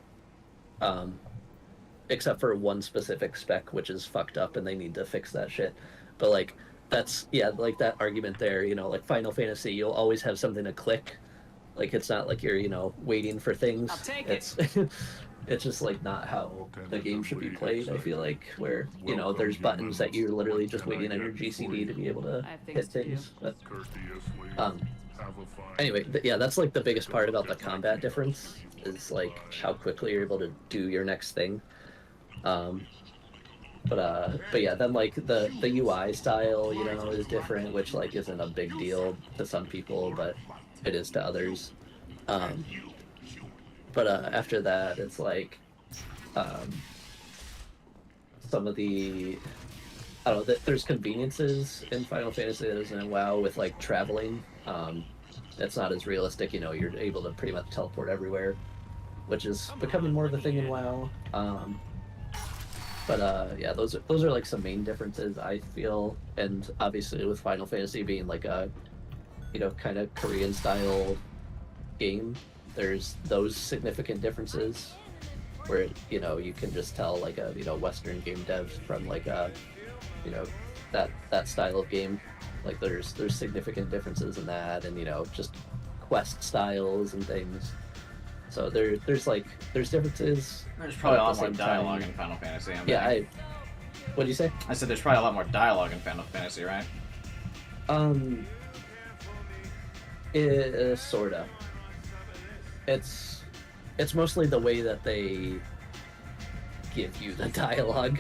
except for one specific spec which is fucked up and they need to fix that shit. But like that's, yeah, like that argument there, you know, like Final Fantasy, you'll always have something to click. Like it's not like you're, you know, waiting for things. It's it's just like not how the game should be played, I feel like, where, you know, there's buttons that you're literally just waiting on your GCD to be able to hit things. But anyway, yeah, that's like the biggest part about the combat difference is like how quickly you're able to do your next thing. But yeah, then like the UI style, you know, is different, which like isn't a big deal to some people, but it is to others. But after that, it's like some of the, I don't know, there's conveniences in Final Fantasy that isn't in WoW with like traveling. It's not as realistic, you know, you're able to pretty much teleport everywhere, which is becoming more of a thing in WoW. But yeah, those are like some main differences I feel, and obviously with Final Fantasy being like a, you know, kind of Korean style game, there's those significant differences where, you know, you can just tell like a, you know, Western game dev from like a, you know, that style of game. Like there's significant differences in that, and, you know, just quest styles and things. So there's differences. There's probably a lot more dialogue in Final Fantasy. Yeah, what do you say? I said there's probably a lot more dialogue in Final Fantasy, right? Sorta. It's mostly the way that they give you the dialogue,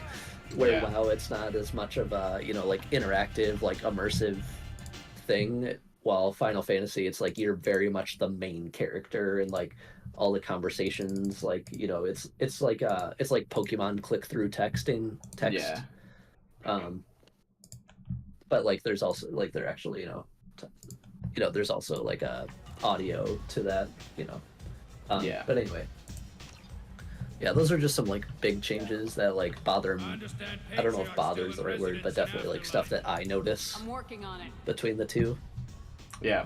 where WoW, it's not as much of a, you know, like interactive, like immersive thing. While Final Fantasy, it's like you're very much the main character, and like all the conversations, like, you know, it's like Pokemon click through text. Yeah. But like there's also like they're actually, you know, there's also like a audio to that, you know. Yeah. But anyway, yeah, those are just some like big changes that like bother me. I don't know if bother is the right word, but definitely like stuff that I notice. I'm working on it. Between the two. Yeah.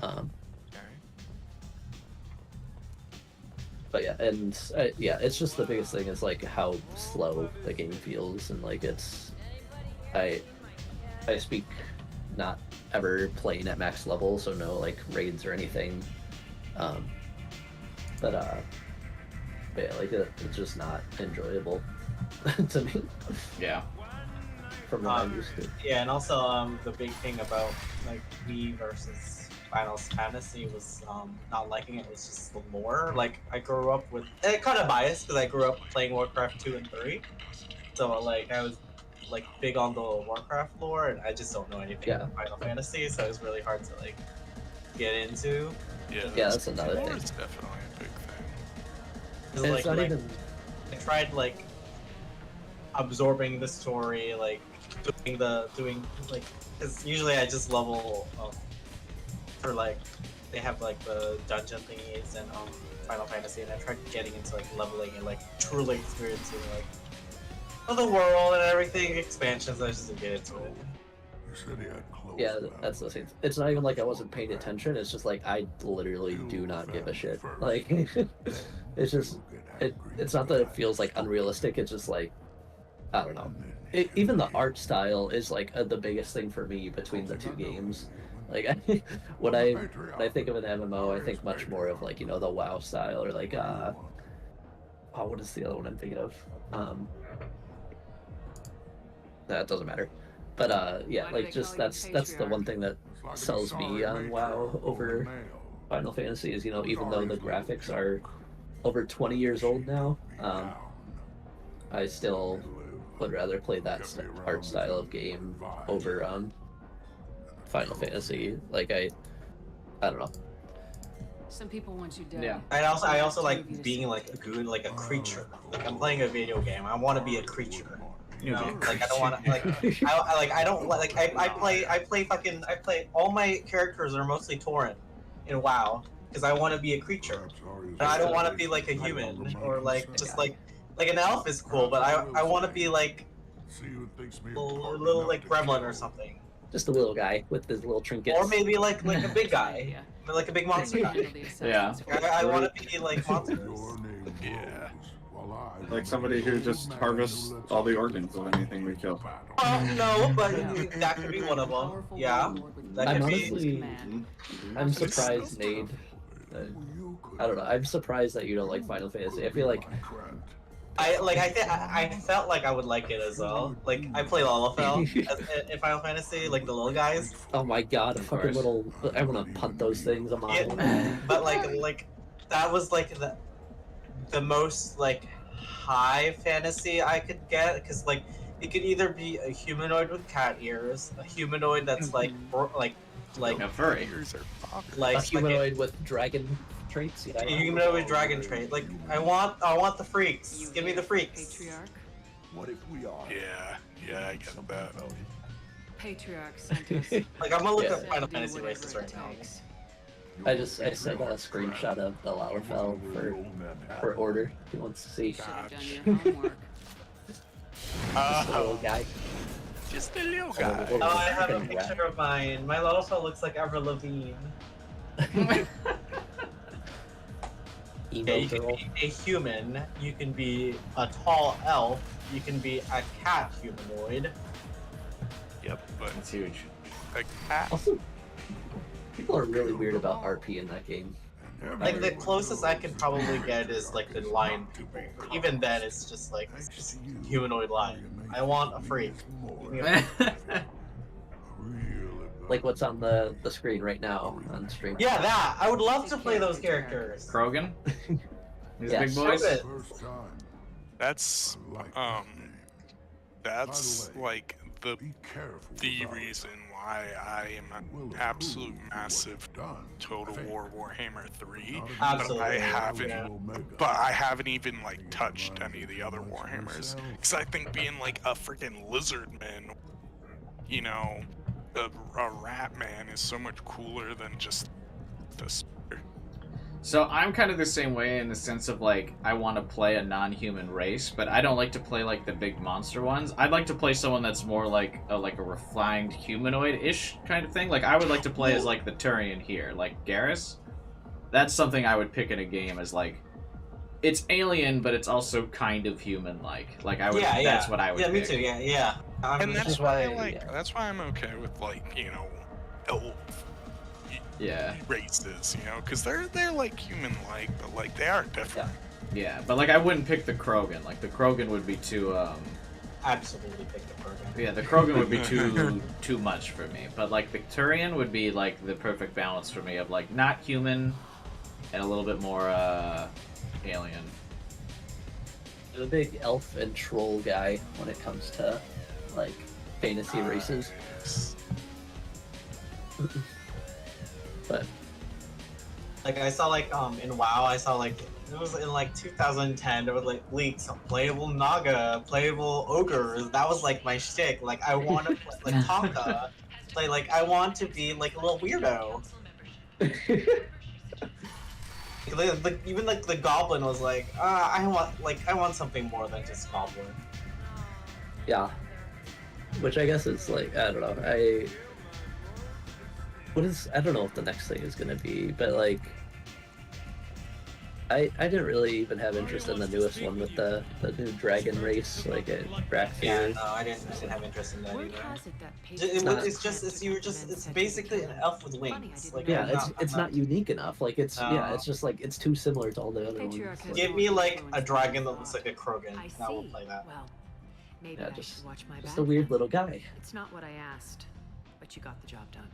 But yeah, and yeah, it's just the biggest thing is like how slow the game feels, and like I speak not ever playing at max level, so no like raids or anything. But yeah, like it's just not enjoyable to me. Yeah. From what I'm used to. Yeah, and also the big thing about like me versus Final Fantasy was not liking it was just the lore. Like I grew up with kind of biased because I grew up playing Warcraft 2 and 3, so like I was like big on the Warcraft lore, and I just don't know anything about Final Fantasy, so it was really hard to like get into. Yeah, that's another thing. It's definitely a big thing. And it's not even. I tried like absorbing the story, like doing like, because usually I just level for like they have like the dungeon thingies and Final Fantasy, and I tried getting into like leveling and like truly experiencing like the world and everything, expansions. I just didn't get into it. Yeah, that's the thing. It's not even like I wasn't paying attention. It's just like I literally do not give a shit. Like it's just it's not that it feels like unrealistic. It's just like I don't know. Even the art style is like the biggest thing for me between the two games. Like when I think of an MMO, I think much more of like, you know, the WoW style, or like what is the other one I'm thinking of? That doesn't matter. But yeah, like just that's the one thing that sells me on WoW over Final Fantasy is, even though the graphics are over 20 years old now, I still would rather play that art style of game over Final Fantasy. Like I don't know. Some people want you dead. Yeah. I also like being like a creature. Like I'm playing a video game. I want to be a creature. You know, like I don't want to I play all my characters are mostly Tauren in WoW because I want to be a creature. But I don't want to be like a human or like just like an elf is cool, but I want to be like a little like gremlin or something. Just a little guy with his little trinkets. Or maybe like a big guy, like a big monster guy. Yeah. I want to be like monsters. Yeah. Like somebody who just harvests all the organs of anything we kill. No, but that could be one of them. Yeah. That I'm could honestly, I'm surprised, Nate. I don't know. I'm surprised that you don't like Final Fantasy. I feel like I felt like I would like it as well. Like I play Lalafell in Final Fantasy, like the little guys. Oh my god, a fucking little! I'm gonna punt those things a mile. But like that was like the most like high fantasy I could get, because like it could either be a humanoid with cat ears, a humanoid that's like a furry, like a humanoid with dragon traits. A humanoid with dragon trait. Like I want the freaks. Give me the freaks. Patriarch. What if we are? Yeah, I get that. Patriarch sent us. Like I'm gonna look up Final Fantasy races right now. I sent a screenshot of the Lalafell for order. He wants to see. Should have done your homework. Just a little guy. Just a little guy. Oh, I have a picture of mine. My Lalafell looks like Avril Lavigne. Yeah, you can be a human, you can be a tall elf, you can be a cat humanoid. Yep, but it's huge. A cat. Also, people are really weird about RP in that game. Like the closest I can probably get is like the lion people. Even then, it's just like humanoid lion. I want a freak. Like what's on the screen right now on stream. Yeah, that. I would love to play those characters. Krogan? These Yes. big boys? That's like the reason why I am an absolute massive Total War Warhammer 3. Absolutely. But I haven't even like touched any of the other Warhammers, because I think being like a freaking lizard man, you know, a rat man is so much cooler than just this. So I'm kind of the same way in the sense of like I want to play a non-human race, but I don't like to play like the big monster ones. I'd like to play someone that's more like a refined humanoid-ish kind of thing. Like I would like to play as like the Turian here, like Garrus. That's something I would pick in a game as like it's alien, but it's also kind of human-like. Like I would. Yeah, that's what I would. Yeah, me pick. too. Yeah. And that's why I like. That's why I'm okay with like elf. Yeah. Races, because they're like human-like, but like they are different. Yeah, but like I wouldn't pick the Krogan. Like the Krogan would be too. Absolutely pick the Krogan. Yeah, the Krogan would be too much for me. But like the Turian would be like the perfect balance for me of like not human and a little bit more alien. I'm a big elf and troll guy when it comes to like fantasy races. But like I saw like in WoW, I saw like it was in like 2010. There was like leaks of playable Naga, playable ogres. That was like my shtick. Like I want to play like Tonka. Like I want to be like a little weirdo. Even like the goblin was like, I want something more than just goblin. Yeah, which I guess is like I don't know. I don't know what the next thing is gonna be, but like I didn't really even have interest in the newest one with the new dragon race, like at Braxia. Yeah, no, I didn't have interest in that either. It's basically an elf with wings. Like yeah, it's not unique enough. Like it's it's just like it's too similar to all the other ones. Give me like a dragon that looks like a Krogan. I will play that. Well, maybe Yeah, I should watch my just back a weird then. little guy. It's not what I asked, but you got the job done.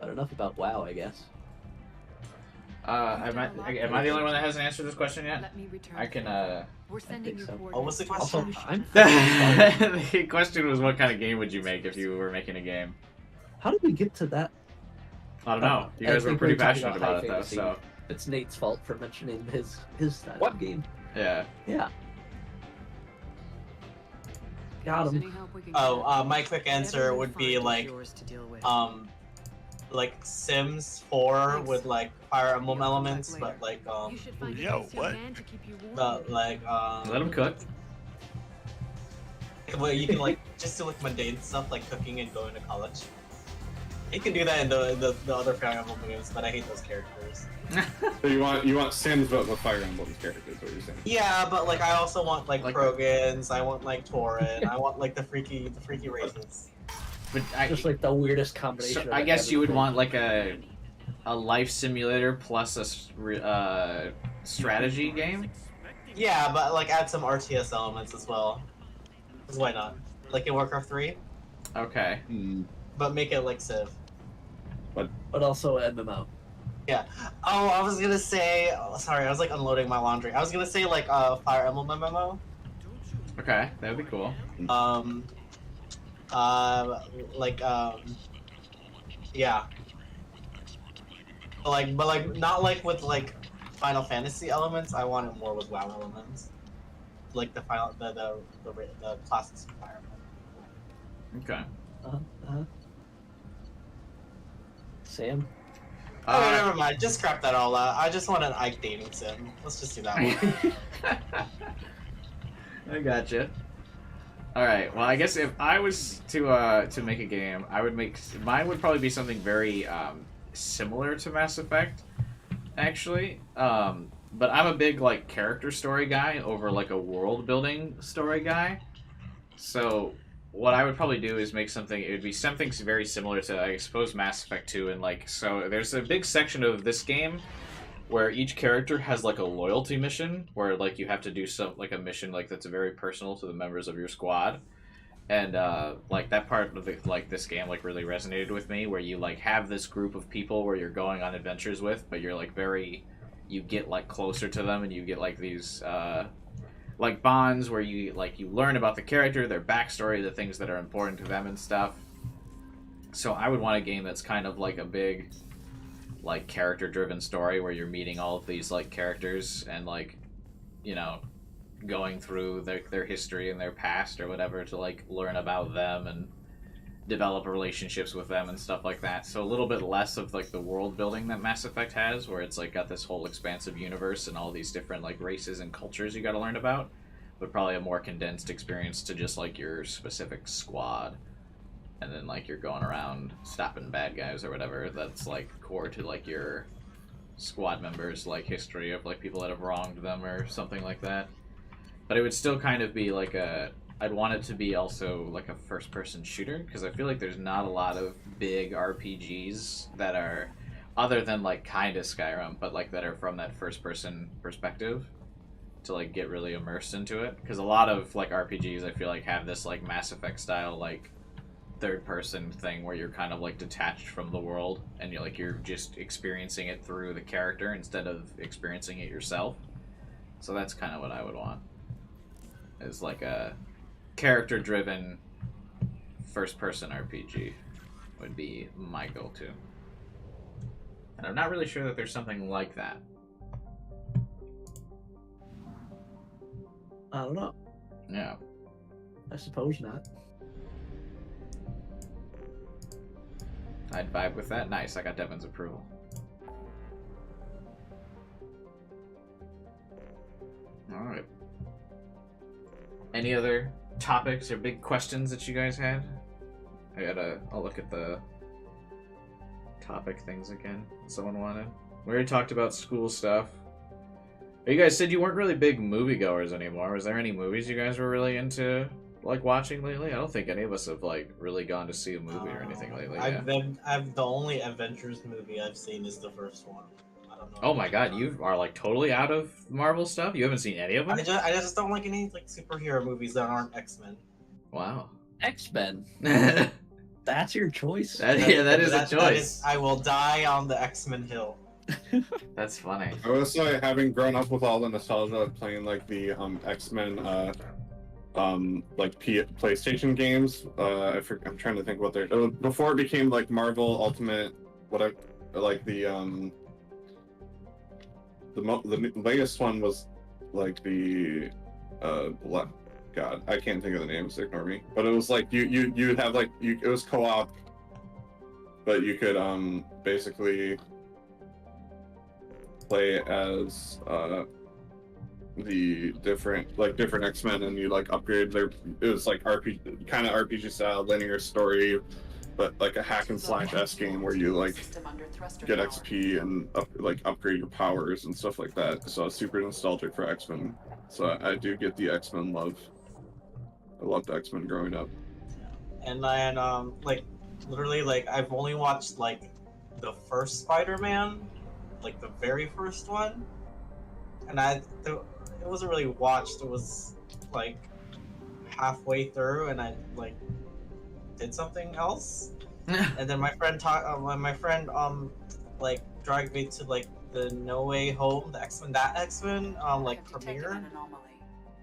But enough about WoW, I guess. Am I the only one that hasn't answered this question yet? Let me return. I can, We're sending you so. What was the Also, question? The question was, what kind of game would you make if you were making a game? How did we get to that? I don't know. You guys were pretty passionate about it, though, fantasy. so... It's Nate's fault for mentioning his style of game. Yeah. Yeah. Got him. Oh, my quick answer would be like Sims 4 with like Fire Emblem elements, but like Yo, what? Let him cook. Well, you can like just do like mundane stuff like cooking and going to college. You can do that in the other Fire Emblem games, but I hate those characters. So you want Sims but with Fire Emblem characters, what you're saying? Yeah, but like I also want like Krogans, I want like Tauren, I want like the freaky races. But just like the weirdest combination. So I guess you would want like a life simulator plus a strategy game. Yeah, but like add some RTS elements as well. 'Cause why not? Like in Warcraft 3. Okay. But make it like Civ. But also MMO. Yeah. Oh, I was gonna say. Sorry, I was like unloading my laundry. I was gonna say like Fire Emblem MMO. Okay, that would be cool. Yeah. But like not like with like Final Fantasy elements. I want it more with WoW elements. Like the classics of Fire Emblem. Okay. Sam? Oh, never mind. Just scrap that all out. I just want an Ike dating sim. Let's just do that one. I gotcha. Alright, well I guess if I was to make a game, mine would probably be something very similar to Mass Effect, actually. But I'm a big like character story guy over like a world building story guy. So what I would probably do is make something, it would be something very similar to, I suppose, Mass Effect 2, and like, so there's a big section of this game where each character has like a loyalty mission, where like you have to do like a mission like that's very personal to the members of your squad. And like that part of this game like really resonated with me, where you like have this group of people where you're going on adventures with, but you're like you get like closer to them, and you get like these like bonds where you learn about the character, their backstory, the things that are important to them and stuff. So I would want a game that's kind of like a big like character driven story where you're meeting all of these like characters and like, you know, going through their history and their past or whatever to like learn about them and develop relationships with them and stuff like that. So a little bit less of like the world building that Mass Effect has, where it's like got this whole expansive universe and all these different like races and cultures you got to learn about, but probably a more condensed experience to just like your specific squad, and then like you're going around stopping bad guys or whatever. That's like core to like your squad members, like history of like people that have wronged them or something like that. But it would still kind of be like I'd want it to be also like a first-person shooter, because I feel like there's not a lot of big RPGs that are, other than like kind of Skyrim, but like that are from that first-person perspective to like get really immersed into it. Because a lot of like RPGs I feel like have this like Mass Effect style like third-person thing where you're kind of like detached from the world and you're just experiencing it through the character instead of experiencing it yourself. So that's kind of what I would want, is like a character-driven first-person RPG would be my go-to. And I'm not really sure that there's something like that. I don't know. Yeah. I suppose not. I'd vibe with that. Nice, I got Devin's approval. Alright. Any other topics or big questions that you guys had? I'll look at the topic things again. Someone wanted. We already talked about school stuff. You guys said you weren't really big moviegoers anymore. Was there any movies you guys were really into, like, watching lately? I don't think any of us have, like, really gone to see a movie or anything lately. I've the only Avengers movie I've seen is the first one. I don't know. Oh my god, you are, like, totally out of Marvel stuff? You haven't seen any of them? I just don't like any, like, superhero movies that aren't X-Men. Wow. X-Men? That's your choice. That is a choice. I will die on the X-Men hill. That's funny. I was like, having grown up with all the nostalgia of playing like the X-Men PlayStation games. I'm trying to think what they're before it became like Marvel Ultimate, whatever. Like the latest one was like the God, I can't think of the names. Ignore me. But it was like you have like it was co-op, but you could basically play as the different X-Men, and you like upgrade their. It was like RPG style linear story, but like a hack and slash S game where you like get XP and upgrade your powers and stuff like that. So it's super nostalgic for X-Men. So I do get the X-Men love. I loved X-Men growing up. And then literally I've only watched like the first Spider-Man, like the very first one, and it wasn't really watched. It was like halfway through, and I like did something else. And then my friend dragged me to like the No Way Home, the X-Men premiere.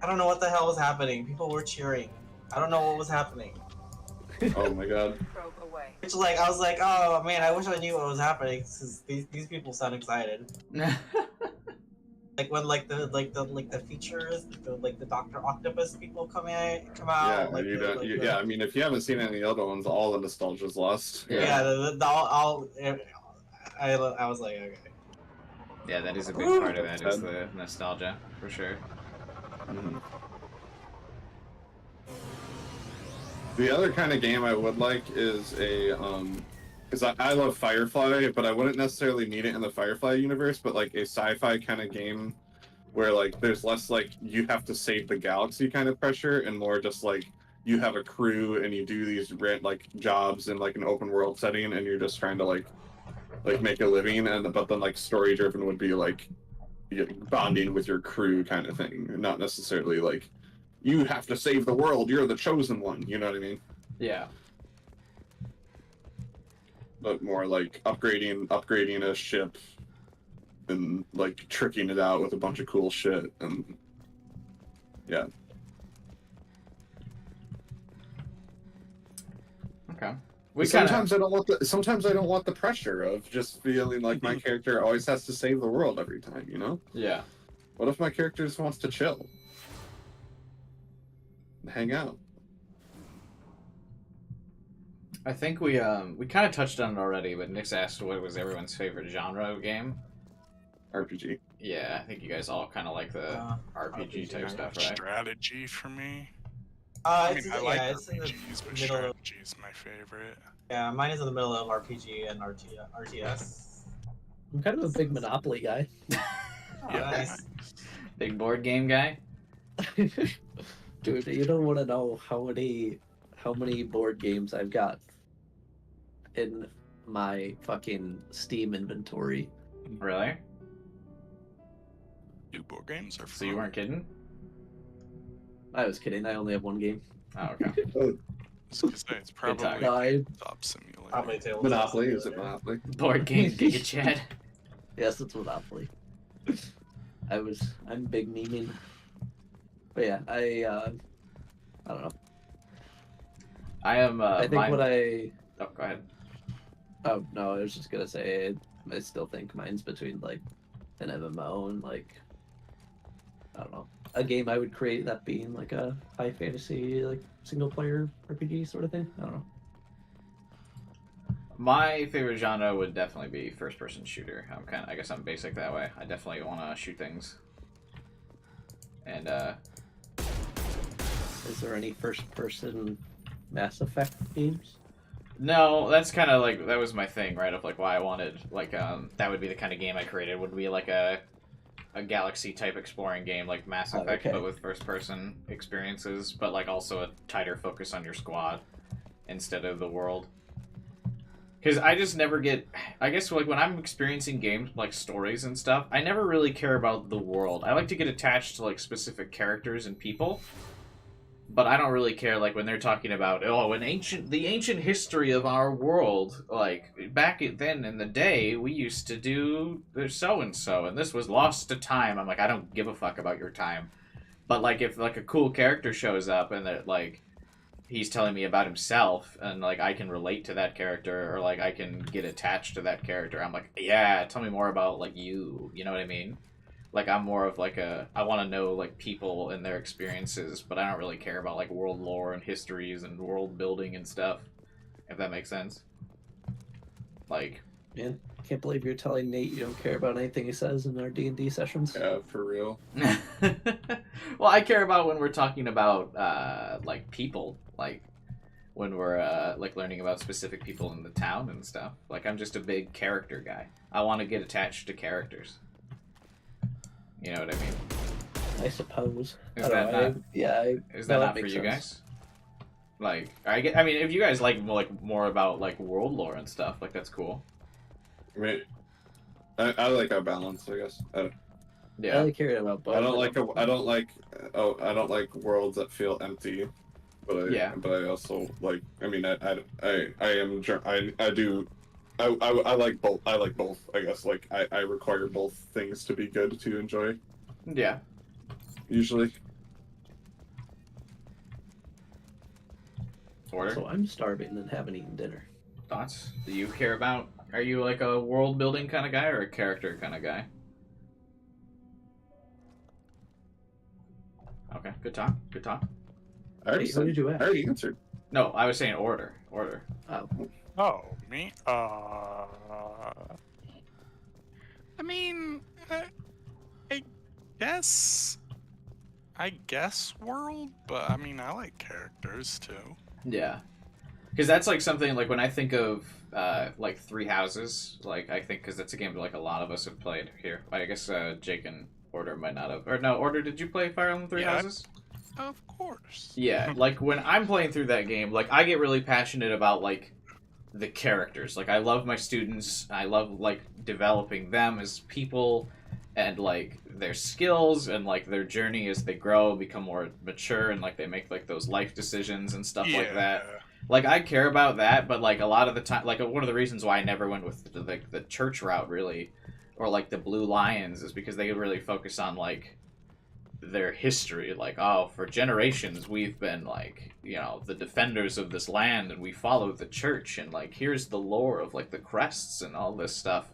I don't know what the hell was happening. People were cheering. I don't know what was happening. Oh my god. It's like I was like, oh man, I wish I knew what was happening because these people sound excited. Like when the features, the Dr. Octopus people come out. Yeah, I mean, if you haven't seen any of the other ones, all the nostalgia's lost. Yeah, I was like, okay. Yeah, that is a big part of that, is the nostalgia, for sure. Mm-hmm. The other kind of game I would like is because I love Firefly, but I wouldn't necessarily need it in the Firefly universe, but like a sci-fi kind of game where like there's less like you have to save the galaxy kind of pressure, and more just like you have a crew and you do these jobs in like an open world setting, and you're just trying to like make a living, but then like story driven would be like bonding with your crew kind of thing, not necessarily like you have to save the world, you're the chosen one, you know what I mean? Yeah. But more like upgrading a ship and like tricking it out with a bunch of cool shit, and yeah. Okay. Sometimes I don't want the pressure of just feeling like my character always has to save the world every time, you know? Yeah. What if my character just wants to chill? Hang out. I think we kind of touched on it already, but Nick's asked what was everyone's favorite genre of game. RPG. Yeah, I think you guys all kind of like the RPG type stuff, right? Strategy for me. I like RPGs, but strategy is my favorite. Yeah, mine is in the middle of RPG and RTS. I'm kind of a big Monopoly guy. Nice. Big board game guy. Dude, you don't want to know how many board games I've got in my fucking Steam inventory. Really? New board games are fun. So you weren't kidding? I was kidding. I only have one game. Oh, okay. It's probably Top Simulator. Monopoly, is it Monopoly? Board game, Giga Chad. Yes, it's Monopoly. I'm big memeing. But yeah, I don't know. I am. I think mine... what I. Oh, go ahead. Oh no, I was just gonna say I still think mine's between like an MMO and like I don't know, a game I would create that being like a high fantasy like single player RPG sort of thing. I don't know. My favorite genre would definitely be first person shooter. I guess I'm basic that way. I definitely want to shoot things. And is there any first person Mass Effect games? No, that's kind of like, that was my thing, right? Of like why I wanted, like, that would be the kind of game I created, would be like a galaxy type exploring game like Mass Effect, but with first person experiences, but like also a tighter focus on your squad instead of the world. Because I just never get, I guess like when I'm experiencing games like stories and stuff, I never really care about the world. I like to get attached to like specific characters and people. But I don't really care, like, when they're talking about, the ancient history of our world, like, back then in the day, we used to do so-and-so, and this was lost to time. I'm like, I don't give a fuck about your time. But, like, if, like, a cool character shows up and that, like, he's telling me about himself, and, like, I can relate to that character, or, like, I can get attached to that character, I'm like, yeah, tell me more about, like, you know what I mean? Like, I'm more of, like, I want to know, like, people and their experiences, but I don't really care about, like, world lore and histories and world building and stuff, if that makes sense. Like... Man, can't believe you're telling Nate you don't care about anything he says in our D&D sessions. Yeah, for real. Well, I care about when we're talking about, like, people, like, when we're, like, learning about specific people in the town and stuff. Like, I'm just a big character guy. I want to get attached to characters. You know what I mean? I suppose. Is that not? Is that not for you guys? Like, I mean, if you guys like more about like world lore and stuff, like that's cool. I mean, I like our balance, I guess. Yeah, I like hearing about both. I don't like worlds that feel empty, but I also like. I mean, I like both. I like both. I guess like I require both things to be good to enjoy. Yeah. Usually. Order. So I'm starving and haven't eaten dinner. Thoughts? Do you care about? Are you like a world building kind of guy or a character kind of guy? Okay, good talk. Good talk. I already answered. No, I was saying order. Order. Oh, me? I mean, I guess world, but I mean, I like characters too. Yeah. Because that's like something, like when I think of, like Three Houses, like I think, because that's a game that like a lot of us have played here. I guess Jake and Order might not have. Or no, Order, did you play Fire Emblem Three Houses? Of course. Yeah, like when I'm playing through that game, like I get really passionate about like the characters. Like I love my students. I love like developing them as people and like their skills and like their journey as they grow, become more mature, and like they make like those life decisions and stuff like that. Like I care about that, but like a lot of the time, like one of the reasons why I never went with the church route really, or like the Blue Lions, is because they really focus on like their history. Like, oh, for generations we've been like, you know, the defenders of this land, and we follow the church, and like here's the lore of like the crests and all this stuff.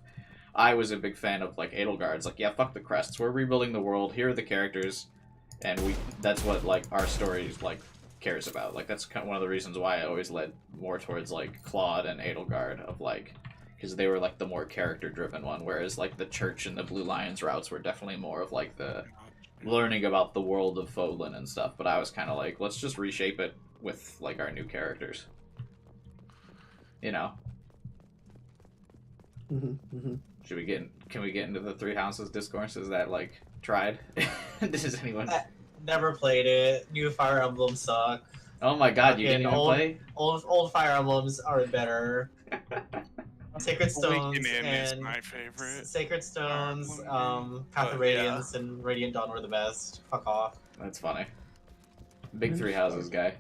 I was a big fan of like Edelgard's. Like, yeah, fuck the crests. We're rebuilding the world. Here are the characters, and that's what like our stories like cares about. Like that's kind of one of the reasons why I always led more towards like Claude and Edelgard, of like, because they were like the more character driven one, whereas like the church and the Blue Lions routes were definitely more of like the learning about the world of Fodlan and stuff. But I was kind of like, let's just reshape it with like our new characters, you know. Should we can we get into the Three Houses discourse? Is that like tried? Does anyone? Never played it. New Fire Emblems suck. Oh my god, you didn't even play? Old Fire Emblems are better. Sacred Stones Awakening and is my favorite. Sacred Stones, Path of Radiance, and Radiant Dawn were the best. Fuck off. That's funny. Big Three Houses guy.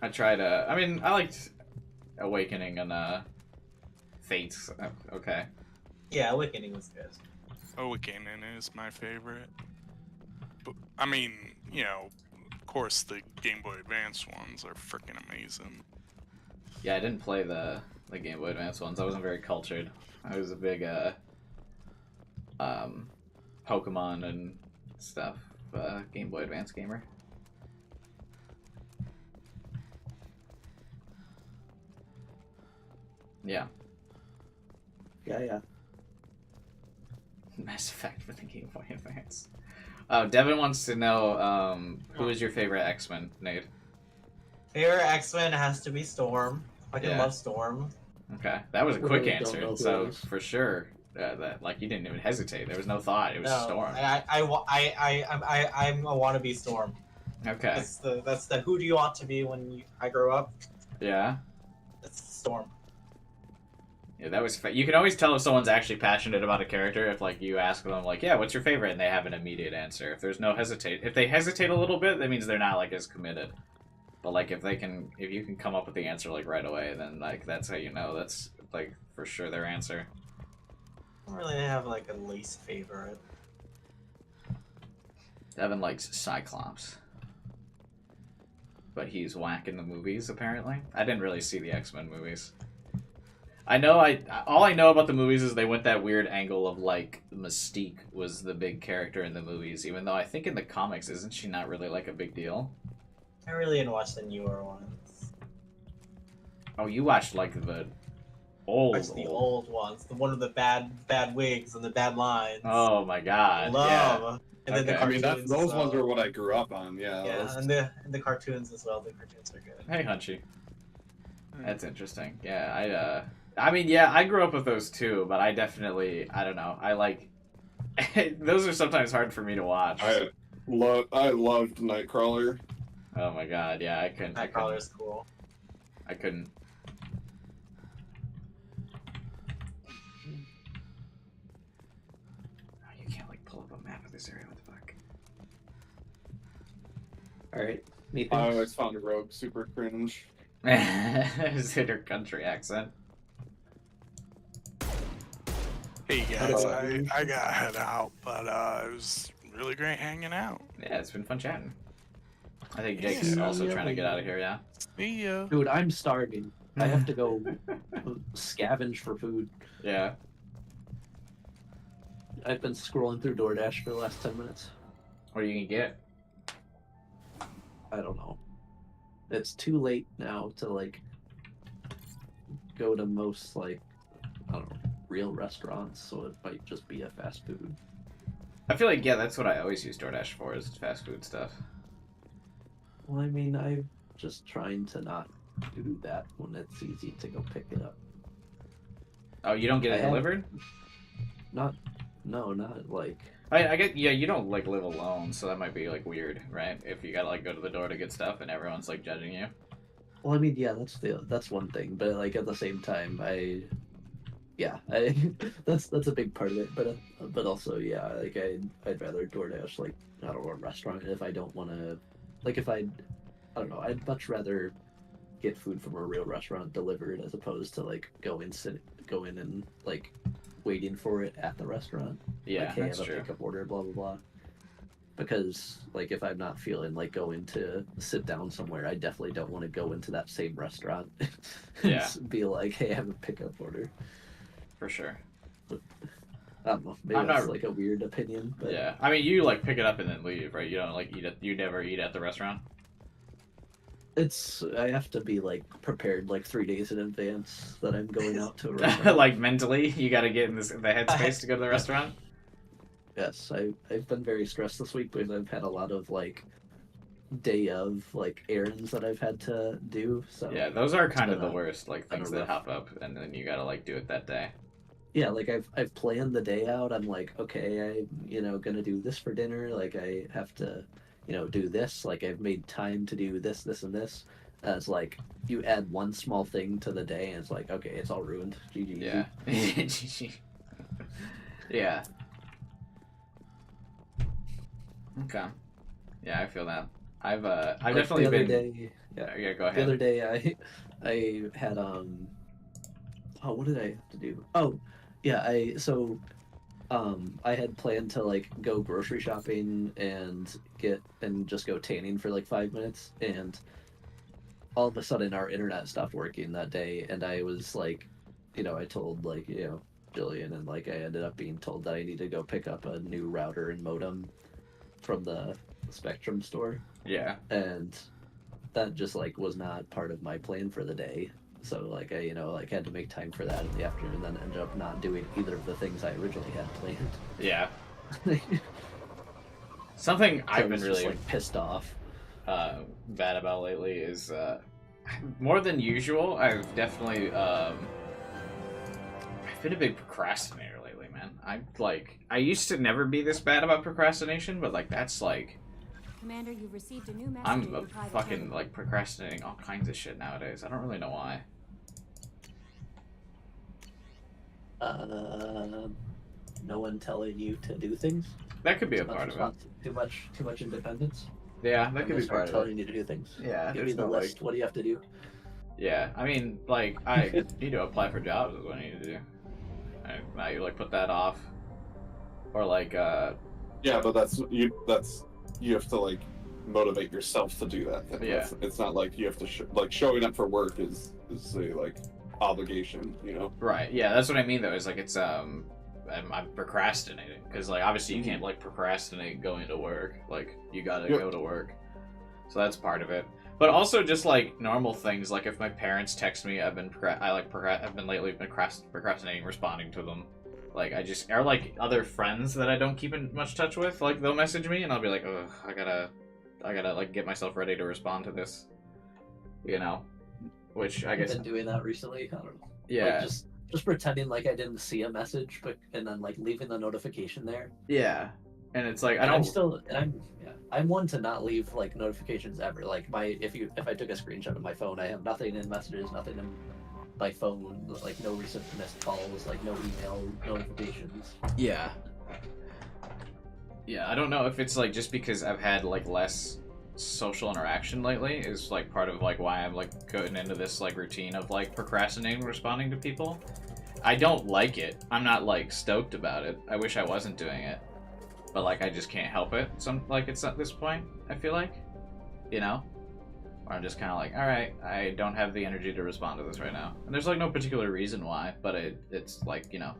I tried. I mean, I liked Awakening and Fates. Okay. Yeah, Awakening was good. Awakening is my favorite. But, I mean, you know, of course the Game Boy Advance ones are freaking amazing. Yeah, I didn't play the Game Boy Advance ones. I wasn't very cultured. I was a big Pokemon and stuff Game Boy Advance gamer. Yeah. Yeah. Mass Effect for the Game Boy Advance. Devin wants to know who is your favorite X-Men, Nate? Favorite X-Men has to be Storm. I can love Storm. Okay, that was a quick Really answer. So for sure, that like you didn't even hesitate. There was no thought. It was Storm. I'm a wannabe Storm. Okay. That's the who do you want to be when I grow up? Yeah. It's Storm. Yeah, that was. You can always tell if someone's actually passionate about a character if, like, you ask them, like, yeah, what's your favorite, and they have an immediate answer. If there's no hesitate, if they hesitate a little bit, that means they're not like as committed. But like, if you can come up with the answer like right away, then like that's how you know that's like for sure their answer. I don't really have like a least favorite. Evan likes Cyclops, but he's whack in the movies apparently. I didn't really see the X-Men movies. All I know about the movies is they went that weird angle of like Mystique was the big character in the movies, even though I think in the comics isn't she not really like a big deal? I really didn't watch the newer ones. Oh, you watched like the old ones, the one with the bad wigs and the bad lines. Oh my god! Love. Yeah. And then the cartoons. those ones are what I grew up on. Yeah. Yeah, and the cartoons as well. The cartoons are good. Hey, Hunchy. That's interesting. Yeah, I mean, yeah, I grew up with those too, but I definitely, I don't know, I like, those are sometimes hard for me to watch. I loved Nightcrawler. Oh my god, yeah, I couldn't. Nightcrawler's cool. I couldn't. Oh, you can't, like, pull up a map of this area, what the fuck? Alright, I always found Rogue super cringe. Is it her country accent? Hey guys, I gotta head out, but it was really great hanging out. Yeah, it's been fun chatting. I think Jake's also trying to get out of here, yeah? See ya. Dude, I'm starving. I have to go scavenge for food. Yeah. I've been scrolling through DoorDash for the last 10 minutes. What are you gonna get? I don't know. It's too late now to, like, go to most, like, I don't know, real restaurants, so it might just be a fast food. I feel like, yeah, that's what I always use DoorDash for, is fast food stuff. Well, I mean, I'm just trying to not do that when it's easy to go pick it up. Oh, you don't get it delivered? Not like... I get, yeah, you don't, like, live alone, so that might be, like, weird, right? If you gotta, like, go to the door to get stuff and everyone's, like, judging you. Well, I mean, yeah, that's one thing, but, like, at the same time, that's a big part of it, but also, yeah, like, I'd rather DoorDash, like, I don't know, a restaurant if I don't want to, like, if I don't know, I'd much rather get food from a real restaurant delivered as opposed to, like, go in and, like, waiting for it at the restaurant. Yeah, like, hey, that's I have a true. pickup order, blah blah blah. Because, like, if I'm not feeling like going to sit down somewhere, I definitely don't want to go into that same restaurant and Yeah. be like, hey, I have a pickup order. For sure. I don't know. Maybe that's like a weird opinion, but Yeah, I mean, you, like, pick it up and then leave, right? You don't, like, you never eat at the restaurant? I have to be, like, prepared, like, 3 days in advance that I'm going out to a restaurant. Like, mentally, you gotta get in the headspace to go to the restaurant? Yes, I've been very stressed this week because I've had a lot of, like, day of, like, errands that I've had to do, so... Yeah, those are kind of the rough. worst, like, things that hop up, and then you gotta, like, do it that day. Yeah, like, I've planned the day out. I'm like, okay, I'm, gonna do this for dinner. Like, I have to, do this. Like, I've made time to do this, this, and this. It's like, you add one small thing to the day, and it's like, okay, it's all ruined. GG. Yeah. GG. Yeah. Okay. Yeah, I feel that. I've Like, definitely the other been... day, Yeah, go ahead. The other day, I had, oh, what did I have to do? Oh, yeah, I had planned to, like, go grocery shopping and just go tanning for, like, 5 minutes, and all of a sudden our internet stopped working that day, and I was, like, I told, like, Jillian, and, like, I ended up being told that I need to go pick up a new router and modem from the Spectrum store. Yeah. And that just, like, was not part of my plan for the day. So, like, I, had to make time for that in the afternoon, and then ended up not doing either of the things I originally had planned. Yeah. Something I've been just, really like, pissed off. Bad about lately is, more than usual, I've definitely, I've been a big procrastinator lately, man. I used to never be this bad about procrastination, but, like, that's, like... Commander, you've received a new message. I'm fucking, like, procrastinating all kinds of shit nowadays. I don't really know why. No one telling you to do things. That could be a part of it. Too much independence. Yeah, that could be part of it. Telling you to do things. Yeah, give me the list. What do you have to do? Yeah, I mean, like, I need to apply for jobs is what I need to do. Now you like put that off, or like. Yeah, but that's you have to like motivate yourself to do that. Yeah. It's not like you have to like showing up for work is a like obligation, you know. Right. Yeah, that's what I mean though. Is like it's I'm procrastinating because like obviously you can't like procrastinate going to work. Like you gotta go to work. So that's part of it. But also just like normal things, like if my parents text me, I've been lately procrastinating responding to them. Like or like other friends that I don't keep in much touch with, like they'll message me and I'll be like, ugh, I gotta like get myself ready to respond to this, you know, which I guess I've been doing that recently. I don't know. Yeah. Like just pretending like I didn't see a message, and then like leaving the notification there. Yeah, and it's like I'm one to not leave like notifications ever. Like if I took a screenshot of my phone, I have nothing in messages, nothing in my phone, like no recent missed calls, like no email notifications. Yeah. Yeah, I don't know if it's like just because I've had like less social interaction lately is like part of like why I'm like going into this like routine of like procrastinating responding to people. I don't like it. I'm not like stoked about it. I wish I wasn't doing it. But like I just can't help it. It's at this point, I feel like. You know? Or I'm just kinda like, alright, I don't have the energy to respond to this right now. And there's like no particular reason why, but it's like, you know,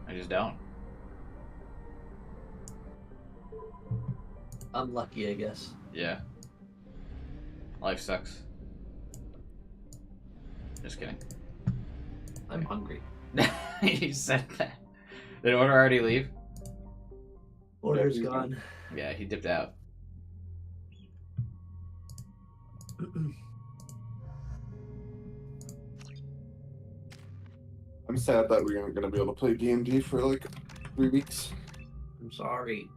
I just don't. Unlucky, I guess. Yeah. Life sucks. Just kidding. I'm hungry. You said that. Did Order already leave? Order's gone. Yeah, he dipped out. I'm sad that we aren't going to be able to play D&D for like 3 weeks. I'm sorry.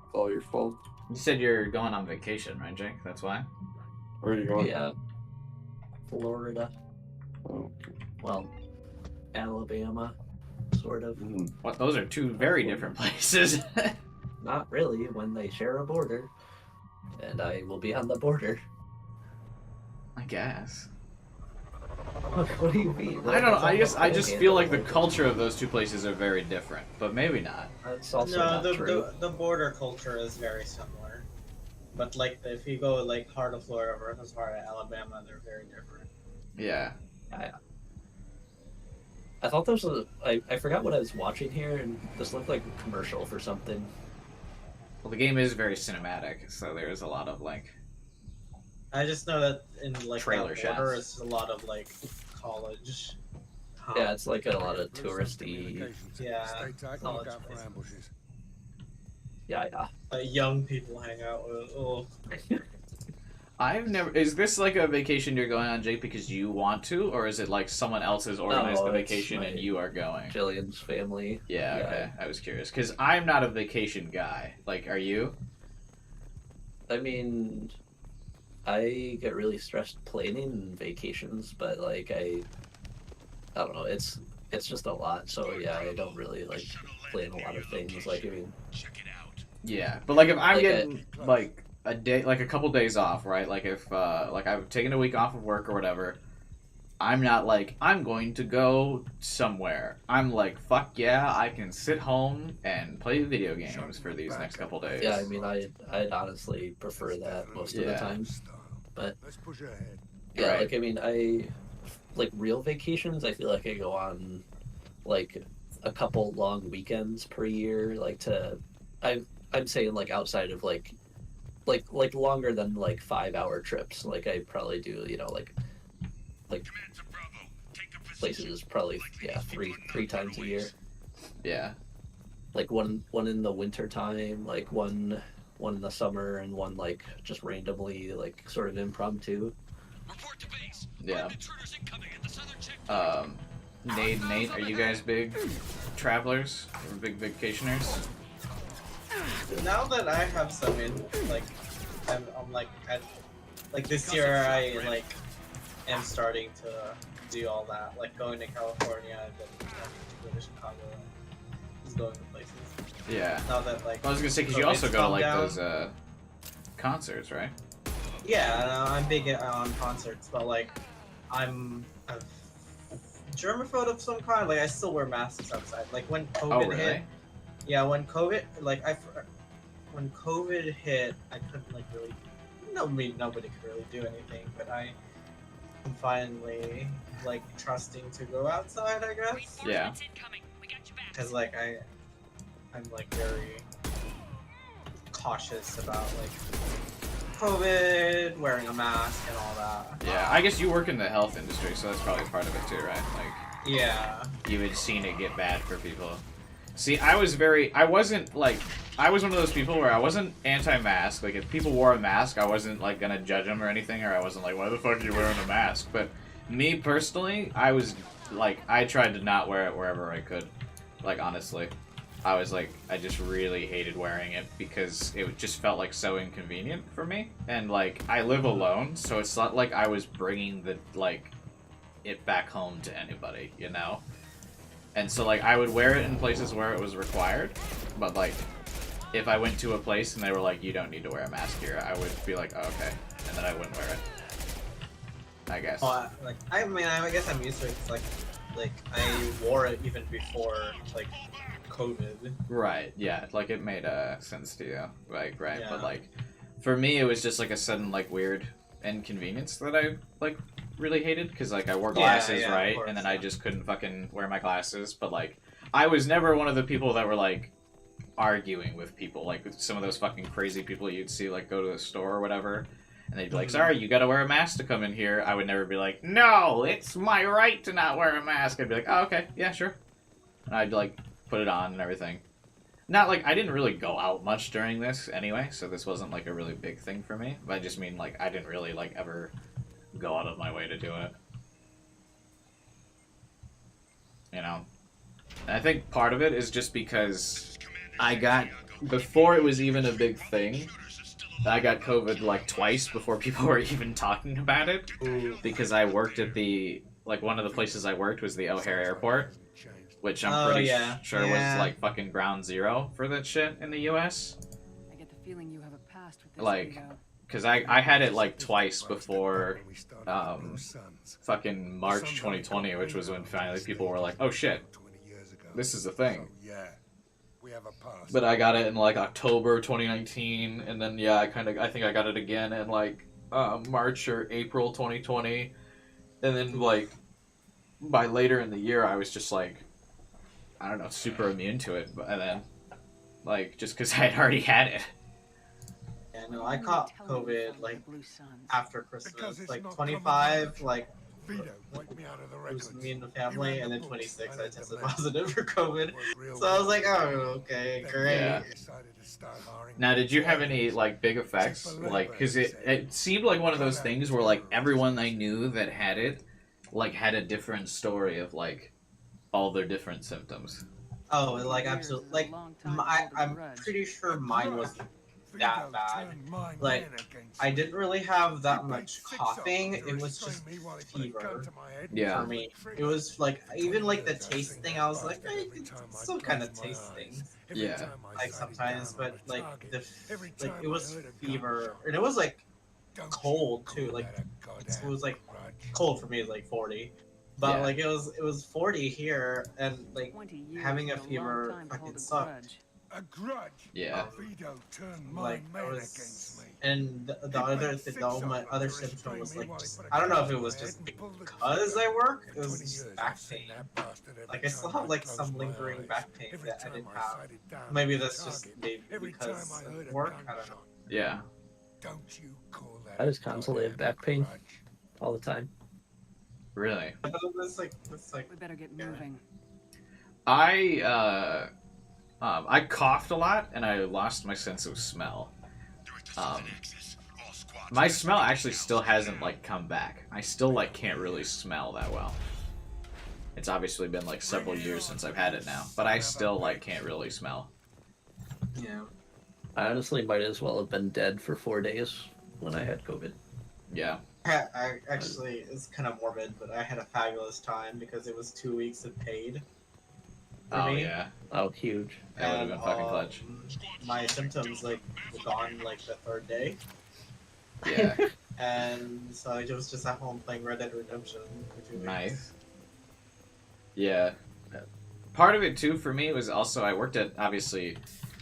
It's all your fault. You said you're going on vacation, right, Jake? That's why? Where are you going? Yeah. Florida. Oh. Well, Alabama, sort of. What? Those are two very different places. Not really, when they share a border. And I will be on the border. I guess. What do you mean? I don't know. I just feel like the culture of those two places are very different, but maybe not. That's also no, not true. The border culture is very similar, but like if you go like heart of Florida versus heart of Alabama, they're very different. Yeah. I thought this was I forgot what I was watching here, and this looked like a commercial for something. Well, the game is very cinematic, so there's a lot of like. I just know that in like trailer that border, shots. it's a lot of like college. Yeah, it's like a lot of touristy. Yeah. Stay tight and look out for ambushes. Yeah. Young people hang out with. Oh. I've never. Is this like a vacation you're going on, Jake, because you want to, or is it like someone else has organized the vacation and you are going? Jillian's family. Yeah. Okay. I was curious because I'm not a vacation guy. Like, are you? I mean, I get really stressed planning vacations, but like I don't know. It's just a lot. So yeah, I don't really like plan a lot of things. Like I mean. Yeah, but like if I'm Like getting like a day, like a couple days off, right? Like if like I've taken a week off of work or whatever, I'm not like I'm going to go somewhere. I'm like, fuck yeah, I can sit home and play video games for these next couple days. Yeah, I mean, I'd honestly prefer that most of the time. But let's push ahead. Yeah, Right. like I mean, I like real vacations. I feel like I go on like a couple long weekends per year. Like I'm saying like outside of like longer than like 5-hour trips. Like I probably do, you know, like places probably three times a year. Yeah. Like one in the winter time, like one in the summer, and one like just randomly like sort of impromptu. Yeah. Nate, are you guys big travelers or big vacationers? Now that I have some in, like, I'm like, like this year I like am starting to do all that. Like going to California and then to go to Chicago and just going to places. Yeah. Now that like I was gonna say because you also go to like those concerts, right? Yeah, I'm big on concerts, but like I'm a germaphobe of some kind. Like I still wear masks outside. Like when COVID hit. Yeah, when COVID when COVID hit, I couldn't like really. Nobody could really do anything, but I'm finally like trusting to go outside, I guess. Yeah. Because like I'm like very cautious about like COVID, wearing a mask, and all that. Yeah, I guess you work in the health industry, so that's probably part of it too, right? Like, yeah, you had seen it get bad for people. See, I was one of those people where I wasn't anti-mask. Like, if people wore a mask, I wasn't like gonna judge them or anything, or I wasn't like, why the fuck are you wearing a mask? But me personally, I was like, I tried to not wear it wherever I could. Like, honestly. I was like, I just really hated wearing it because it just felt like so inconvenient for me. And like, I live alone, so it's not like I was bringing the, like, it back home to anybody, you know? And so like, I would wear it in places where it was required, but like, if I went to a place and they were like, you don't need to wear a mask here, I would be like, oh, okay. And then I wouldn't wear it. I guess. Well, like, I mean, I guess I'm used to it. It's like I wore it even before, like, COVID. Right, yeah, like it made sense to you, like, right, Yeah. but like, for me it was just like a sudden like weird inconvenience that I like really hated, because like I wore glasses, right, and then I just couldn't fucking wear my glasses, but like, I was never one of the people that were like arguing with people, like some of those fucking crazy people you'd see like go to the store or whatever, and they'd be like, sorry, you gotta wear a mask to come in here. I would never be like, no, it's my right to not wear a mask. I'd be like, oh, okay, yeah, sure. And I'd like put it on and everything. Not like, I didn't really go out much during this anyway, so this wasn't like a really big thing for me. But I just mean like, I didn't really like ever go out of my way to do it. You know? And I think part of it is just because I got, before it was even a big thing, I got COVID like twice before people were even talking about it. Because I worked at the, like one of the places I worked was the O'Hare Airport. Which I'm pretty sure was like fucking ground zero for that shit in the US. I get the feeling you have a past with this Like, video. because I had it like twice before fucking March 2020, which was when finally people were like, oh shit, this is a thing. But I got it in like October 2019, and then yeah, I think I got it again in like March or April 2020, and then like by later in the year I was just like, I don't know, super immune to it, and then, like, just because I had already had it. Yeah, no, I caught COVID, like, after Christmas. Like, 25, like, it was me and the family, and then 26, I tested positive for COVID. So I was like, oh, okay, great. Yeah. Now, did you have any, like, big effects? Like, because it seemed like one of those things where, like, everyone I knew that had it, like, had a different story of, like, all their different symptoms. Oh, like absolutely. Like I'm pretty sure mine was that bad. Like I didn't really have that much coughing. It was just fever. Yeah. For me, it was like even like the taste thing. I was like, I can still kind of taste things. Yeah. Like sometimes, but like it was fever, and it was like cold too. Like it was like cold for me is like 40. But like it was 40 here, and like having a fever fucking sucked. Yeah. Like I was, and my other symptom was like just, I don't know if it was just because I work. It was just back pain. Like I still have like some lingering back pain that I didn't have. Maybe that's just because of work. I don't know. Yeah. I just constantly have back pain all the time. Really? That's like We better get moving. I coughed a lot and I lost my sense of smell. My smell actually still hasn't like come back. I still like can't really smell that well. It's obviously been like several years since I've had it now, but I still like can't really smell. Yeah. I honestly might as well have been dead for 4 days when I had COVID. Yeah. I actually, it's kind of morbid, but I had a fabulous time because it was 2 weeks of paid for Oh me. yeah. Oh, huge. That would have And been fucking clutch. my symptoms like were gone like the third day. Yeah. And so I was just at home playing Red Dead Redemption for 2 weeks. Nice. Yeah. Part of it too for me was also I worked at obviously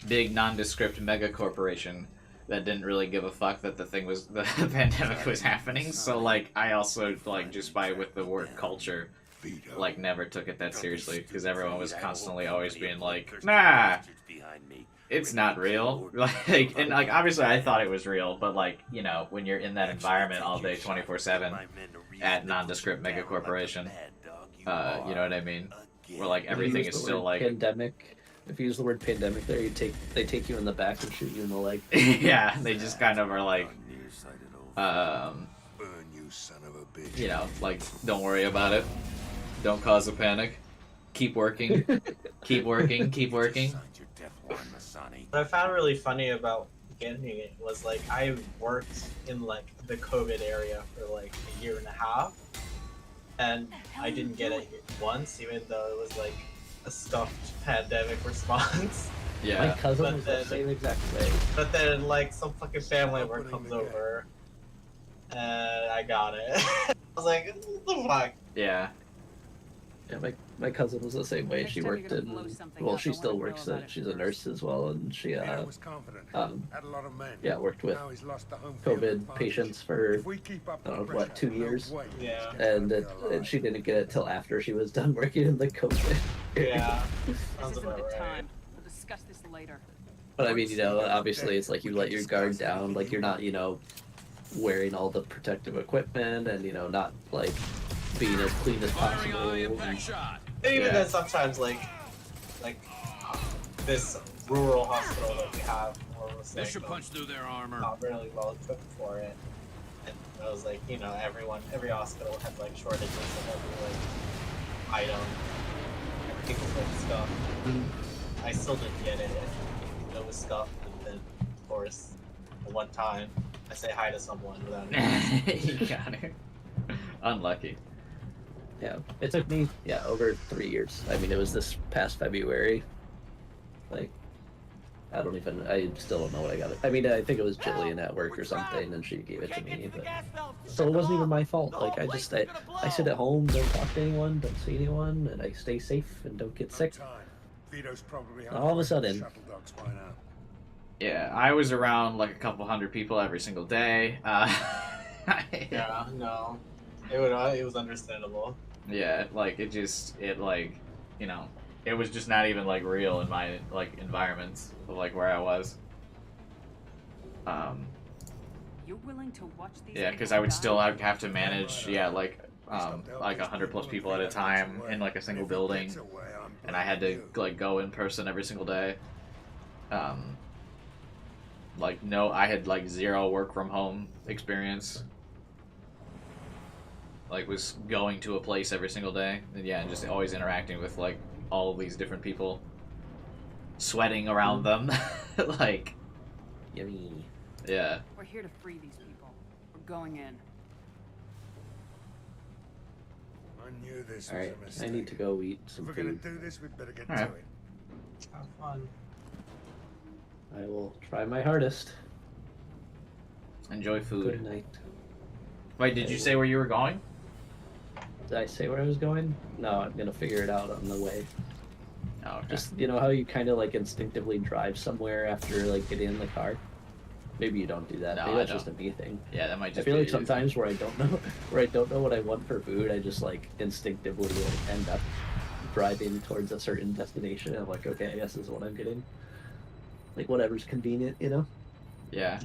big nondescript mega corporation that didn't really give a fuck that the pandemic was happening. So like I also like just by with the work culture like never took it that seriously because everyone was constantly always being like, nah, it's not real. Like and like obviously I thought it was real, but like, you know, when you're in that environment all day 24/7 at nondescript mega corporation, you know what I mean? Where like everything is still like pandemic. If you use the word pandemic there, they take you in the back and shoot you in the leg. yeah, they just kind of are like you know, like don't worry about it. Don't cause a panic. Keep working. Keep working, keep working. What I found really funny about getting it was like I worked in like the COVID area for like a year and a half, and I didn't get it once, even though it was like a stuffed pandemic response. Yeah. My cousin was the same exact way. But then like some fucking family member comes over, and I got it. I was like, what the fuck? Yeah. Yeah, my cousin was the same way. She worked in, well, she still works at, she's a nurse as well, and she, yeah, worked with COVID patients for, I don't know, what, 2 years? Yeah. And she didn't get it till after she was done working in the COVID. Yeah. This isn't the time. We'll discuss this later. But I mean, you know, obviously it's like you let your guard down, like you're not, you know, wearing all the protective equipment and, you know, not like being as clean as possible. Even then, sometimes like this rural hospital that we have, was like, punch through their armor. Not really well equipped for it, and I was like, you know, every hospital had like shortages of every like item, everything was like stuff. I still didn't get it. It was stuff, and then of course, one time I say hi to someone without. You got it. Unlucky. Yeah, it took me, over 3 years. I mean, it was this past February. Like, I still don't know what I got. I mean, I think it was Jillian at work or something, and she gave it to me. But so it wasn't even my fault. Like, I sit at home, don't talk to anyone, don't see anyone, and I stay safe and don't get sick. All of a sudden. Yeah, I was around like a couple hundred people every single day. Yeah, no, it was understandable. Yeah, like it you know, it was just not even like real in my like environments of like where I was. You're willing to watch these? Yeah, because I would still have to manage, like 100+ people at a time in like a single building, and I had to like go in person every single day. I had like zero work from home experience. Like was going to a place every single day, and just always interacting with like all of these different people, sweating around them, like yummy. Yeah. We're here to free these people. We're going in. I knew this All right, I need to go eat some If we're food. gonna do this, we'd better get All to right. it. Have fun. I will try my hardest. Enjoy food. Good night. Wait, did you say where you were going? Did I say where I was going? No, I'm gonna figure it out on the way. Oh, okay. Just, you know how you kind of like instinctively drive somewhere after like getting in the car? Maybe you don't do that. No, Maybe I that's don't. just a me thing. Yeah, that might I just feel be like sometimes where I don't know what I want for food, I just like instinctively like, end up driving towards a certain destination. I'm like, okay, I guess this is what I'm getting. Like whatever's convenient, you know? Yeah.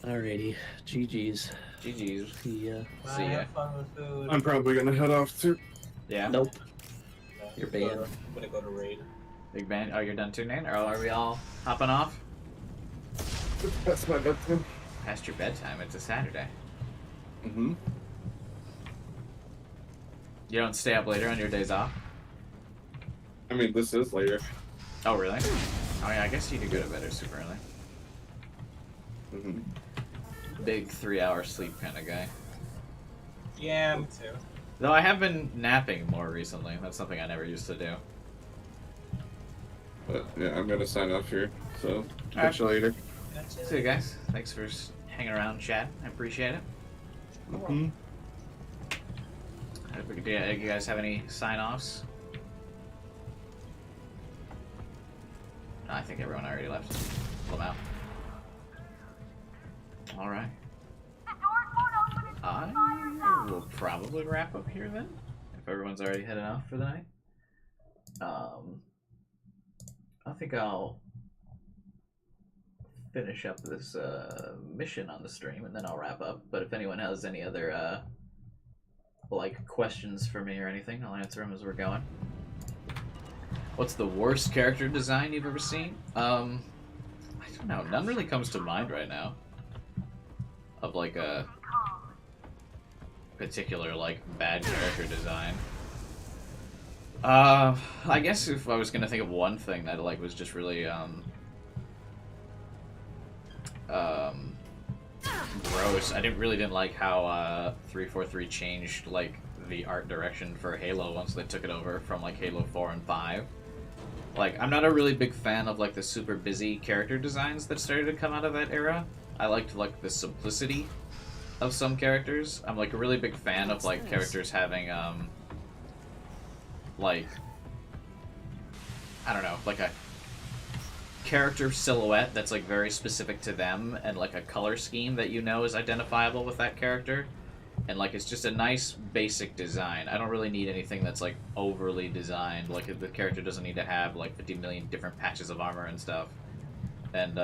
Alrighty. GG's. GG's. See ya. See ya. Have fun with food. I'm probably gonna head off too. Yeah. Nope. You're banned. I'm gonna go to raid. Big band. Oh, you're done too, Nate? Or are we all hopping off? That's my bedtime. Past your bedtime. It's a Saturday. Mm-hmm. You don't stay up later on your days off? I mean, this is later. Oh, really? Oh, yeah, I guess you do go to bed super early. Mm-hmm. big 3-hour sleep kind of guy. Yeah, me too. Though I have been napping more recently. That's something I never used to do. But yeah, I'm gonna sign off here. So catch you later. See you guys. Thanks for hanging around, chat. I appreciate it. Mm-hmm. Do you guys have any sign-offs? I think everyone already left. Pull them out. All right. I will probably wrap up here then, if everyone's already headed off for the night. I think I'll finish up this mission on the stream, and then I'll wrap up. But if anyone has any other like questions for me or anything, I'll answer them as we're going. What's the worst character design you've ever seen? I don't know. None really comes to mind right now. Of like a particular like bad character design. I guess if I was gonna think of one thing that like was just really gross, I really didn't like how 343 changed like the art direction for Halo once they took it over from like Halo 4 and 5. Like, I'm not a really big fan of like the super busy character designs that started to come out of that era. I liked like the simplicity of some characters. I'm like a really big fan of like characters having like, I don't know, like a character silhouette that's like very specific to them, and like a color scheme that you know is identifiable with that character, and like it's just a nice basic design. I don't really need anything that's like overly designed. Like the character doesn't need to have like 50 million different patches of armor and stuff, and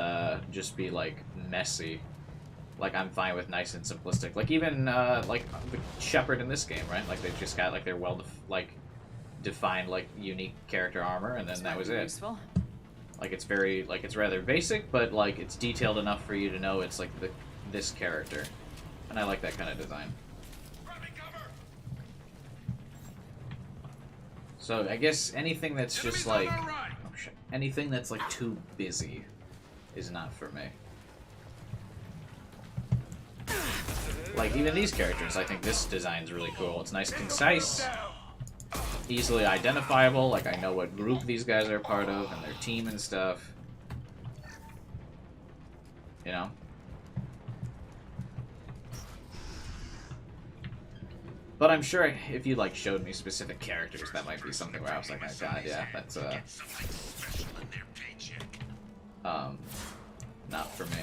just be like messy. Like I'm fine with nice and simplistic. Like even like the Shepard in this game, right? Like they just got like their defined like unique character armor, and then that was it. Useful. Like it's very like it's rather basic, but like it's detailed enough for you to know it's like this character, and I like that kind of design. So I guess anything that's just like anything that's like too busy is not for me. Like even these characters, I think this design's really cool. It's nice, concise, easily identifiable. Like I know what group these guys are part of and their team and stuff. You know? But I'm sure if you like showed me specific characters, that might be something where I was like, oh god, yeah, that's not for me.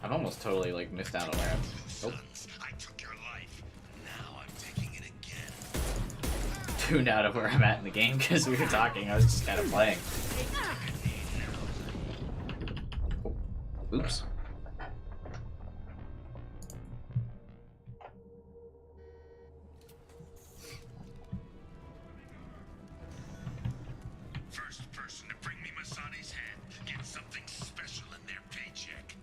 I've almost totally like missed out on where I'm. Oh. Tuned out of where I'm at in the game because we were talking. I was just kind of playing. Oh. Oops. First person to bring me Masani's head gets something special in their paycheck.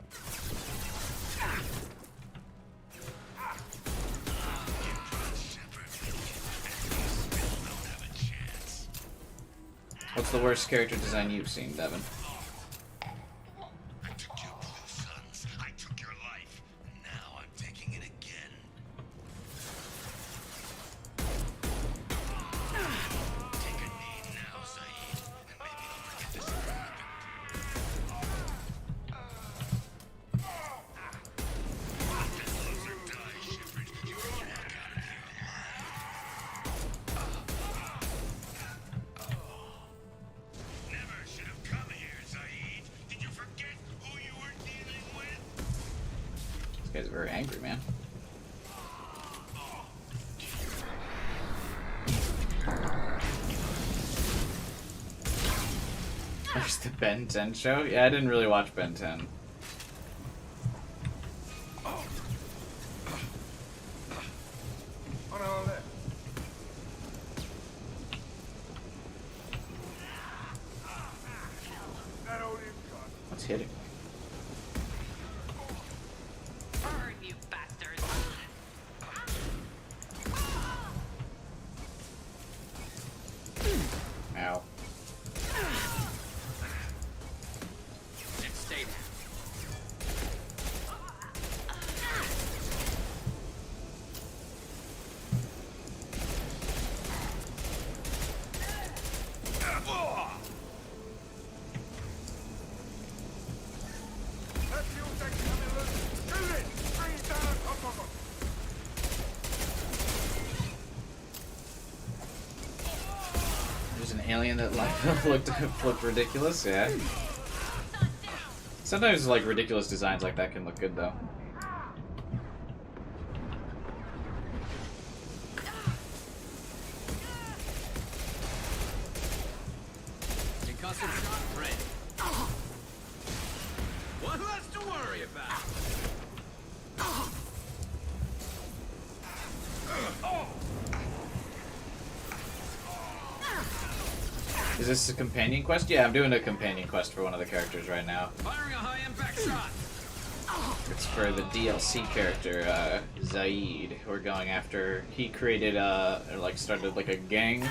What's the worst character design you've seen, Devin? I took your blue sons. I took your life. Now I'm taking it again. Take a knee now, Saeed, and maybe you'll forget this ever happened. Lose or die, Shepard. You walk out of here. Never should have come here, Saeed. Did you forget who you were dealing with? This guy's very angry, man. There's the Ben 10 show? Yeah, I didn't really watch Ben 10. What's hitting? Burn, you bastards! alien that like looked ridiculous. Yeah. Sometimes like ridiculous designs like that can look good though. Concussive shot ready. One less to worry about. Is this a companion quest? Yeah, I'm doing a companion quest for one of the characters right now. Firing a high impact shot. It's for the DLC character, Zaid. We're going after. He created started like a gang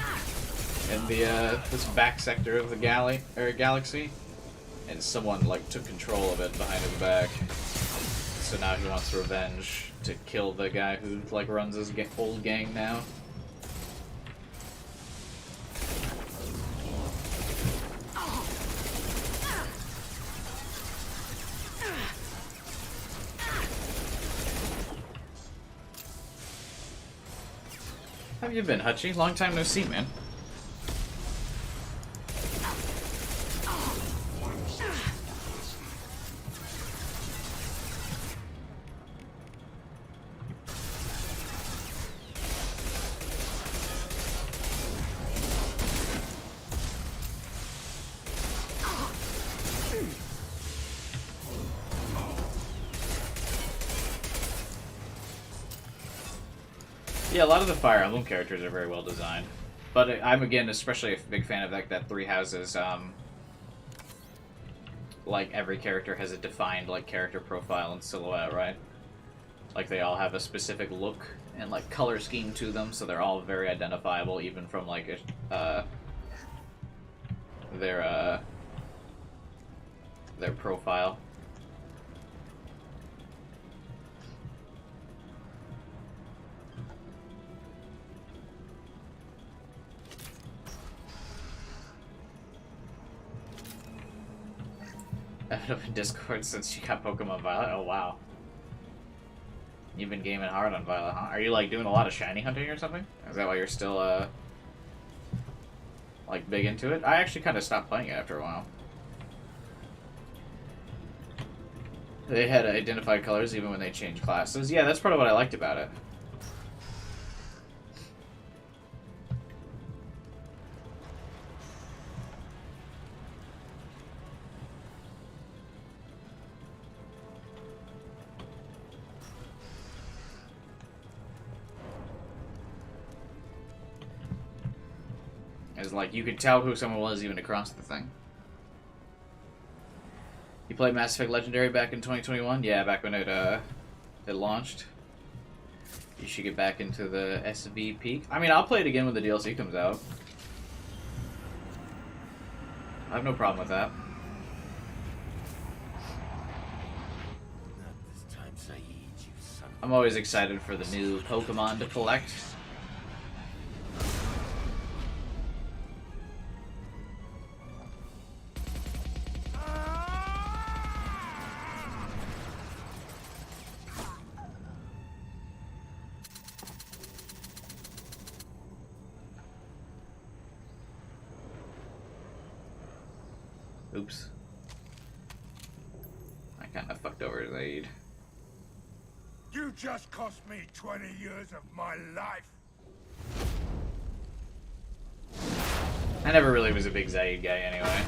in the this back sector of the galaxy, and someone like took control of it behind his back. So now he wants revenge to kill the guy who like runs his old gang now. How have you been, Hutchie? Long time no see, man. Yeah, a lot of the Fire Emblem characters are very well designed, but I'm again especially a big fan of that Three Houses. Like every character has a defined like character profile and silhouette, right? Like they all have a specific look and like color scheme to them, so they're all very identifiable, even from like their profile. I've been in Discord since you got Pokemon Violet. Oh wow. You've been gaming hard on Violet, huh? Are you like doing a lot of shiny hunting or something? Is that why you're still like big into it? I actually kind of stopped playing it after a while. They had identified colors even when they changed classes. Yeah, that's part of what I liked about it. It's like you could tell who someone was even across the thing. You played Mass Effect Legendary back in 2021? Yeah, back when it launched. You should get back into the SV peak. I mean, I'll play it again when the DLC comes out. I have no problem with that. Not this time, Saeed, you son. I'm always excited for the new Pokemon to collect. Oops. I kind of fucked over Zaid. You just cost me 20 years of my life. I never really was a big Zaid guy anyway.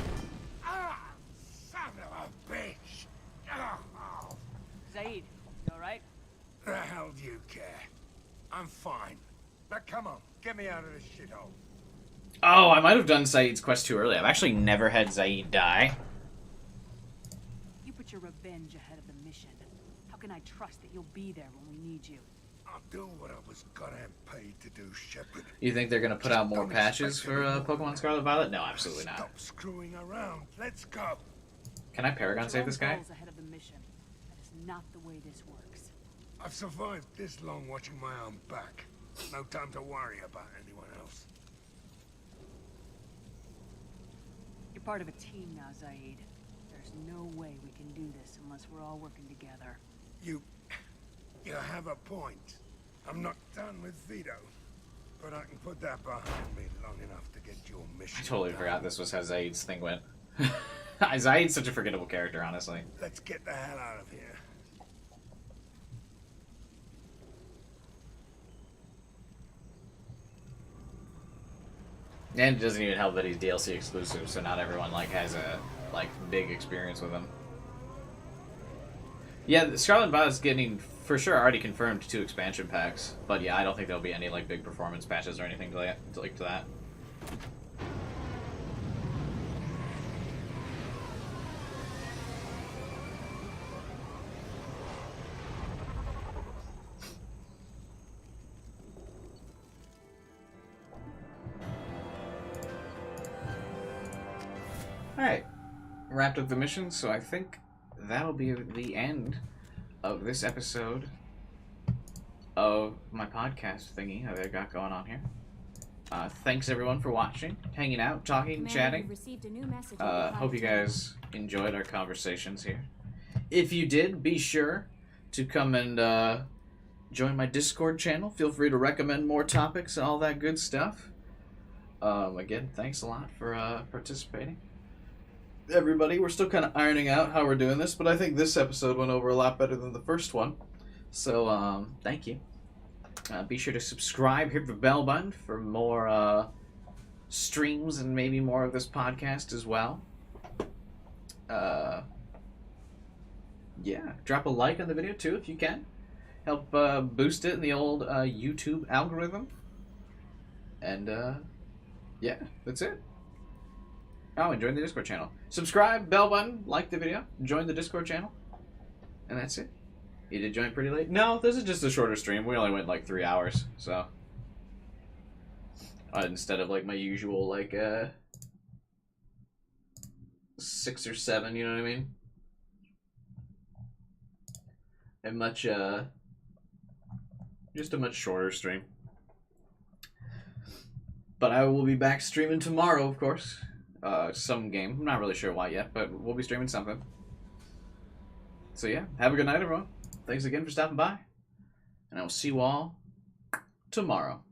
Ah, son of a bitch. Oh. Zaid, you alright? The hell do you care? I'm fine. Now come on, get me out of this shithole. Oh, I might have done Zaid's quest too early. I've actually never had Zaid die. You put your revenge ahead of the mission. How can I trust that you'll be there when we need you? I'll do what I was goddamn paid to do, Shepard. You think they're gonna put out more patches for Pokemon Scarlet Violet? No, absolutely not. Stop screwing around. Let's go. Can I Paragon save this guy? Ahead of the mission. That is not the way this works. I've survived this long watching my arm back. No time to worry about anyone else. You're part of a team now, Zaid. There's no way we can do this unless we're all working together. You have a point. I'm not done with Vito, but I can put that behind me long enough to get your mission. I totally done. forgot this was how Zaid's thing went. Zaid's such a forgettable character, honestly. Let's get the hell out of here. And it doesn't even help that he's DLC exclusive, so not everyone like has a big experience with him. Yeah, Scarlet and Violet's getting for sure already confirmed 2 expansion packs, but yeah, I don't think there'll be any like big performance patches or anything to that. Alright, wrapped up the mission, so I think that'll be the end of this episode of my podcast thingy that I got going on here. Thanks everyone for watching, hanging out, talking, chatting. Hope you guys enjoyed our conversations here. If you did, be sure to come and join my Discord channel. Feel free to recommend more topics and all that good stuff. Again, thanks a lot for participating. Everybody, we're still kind of ironing out how we're doing this, but I think this episode went over a lot better than the first one. So, thank you. Be sure to subscribe, hit the bell button for more streams and maybe more of this podcast as well. Yeah, drop a like on the video too if you can. Help boost it in the old YouTube algorithm. And, yeah, that's it. Oh, and join the Discord channel. Subscribe, bell button, like the video, join the Discord channel, and that's it. You did join pretty late? No, this is just a shorter stream. We only went like 3 hours, so. Instead of like my usual like 6 or 7, you know what I mean? And much just a much shorter stream. But I will be back streaming tomorrow, of course. Some game. I'm not really sure why yet, but we'll be streaming something. So yeah, have a good night, everyone. Thanks again for stopping by. And I will see you all tomorrow.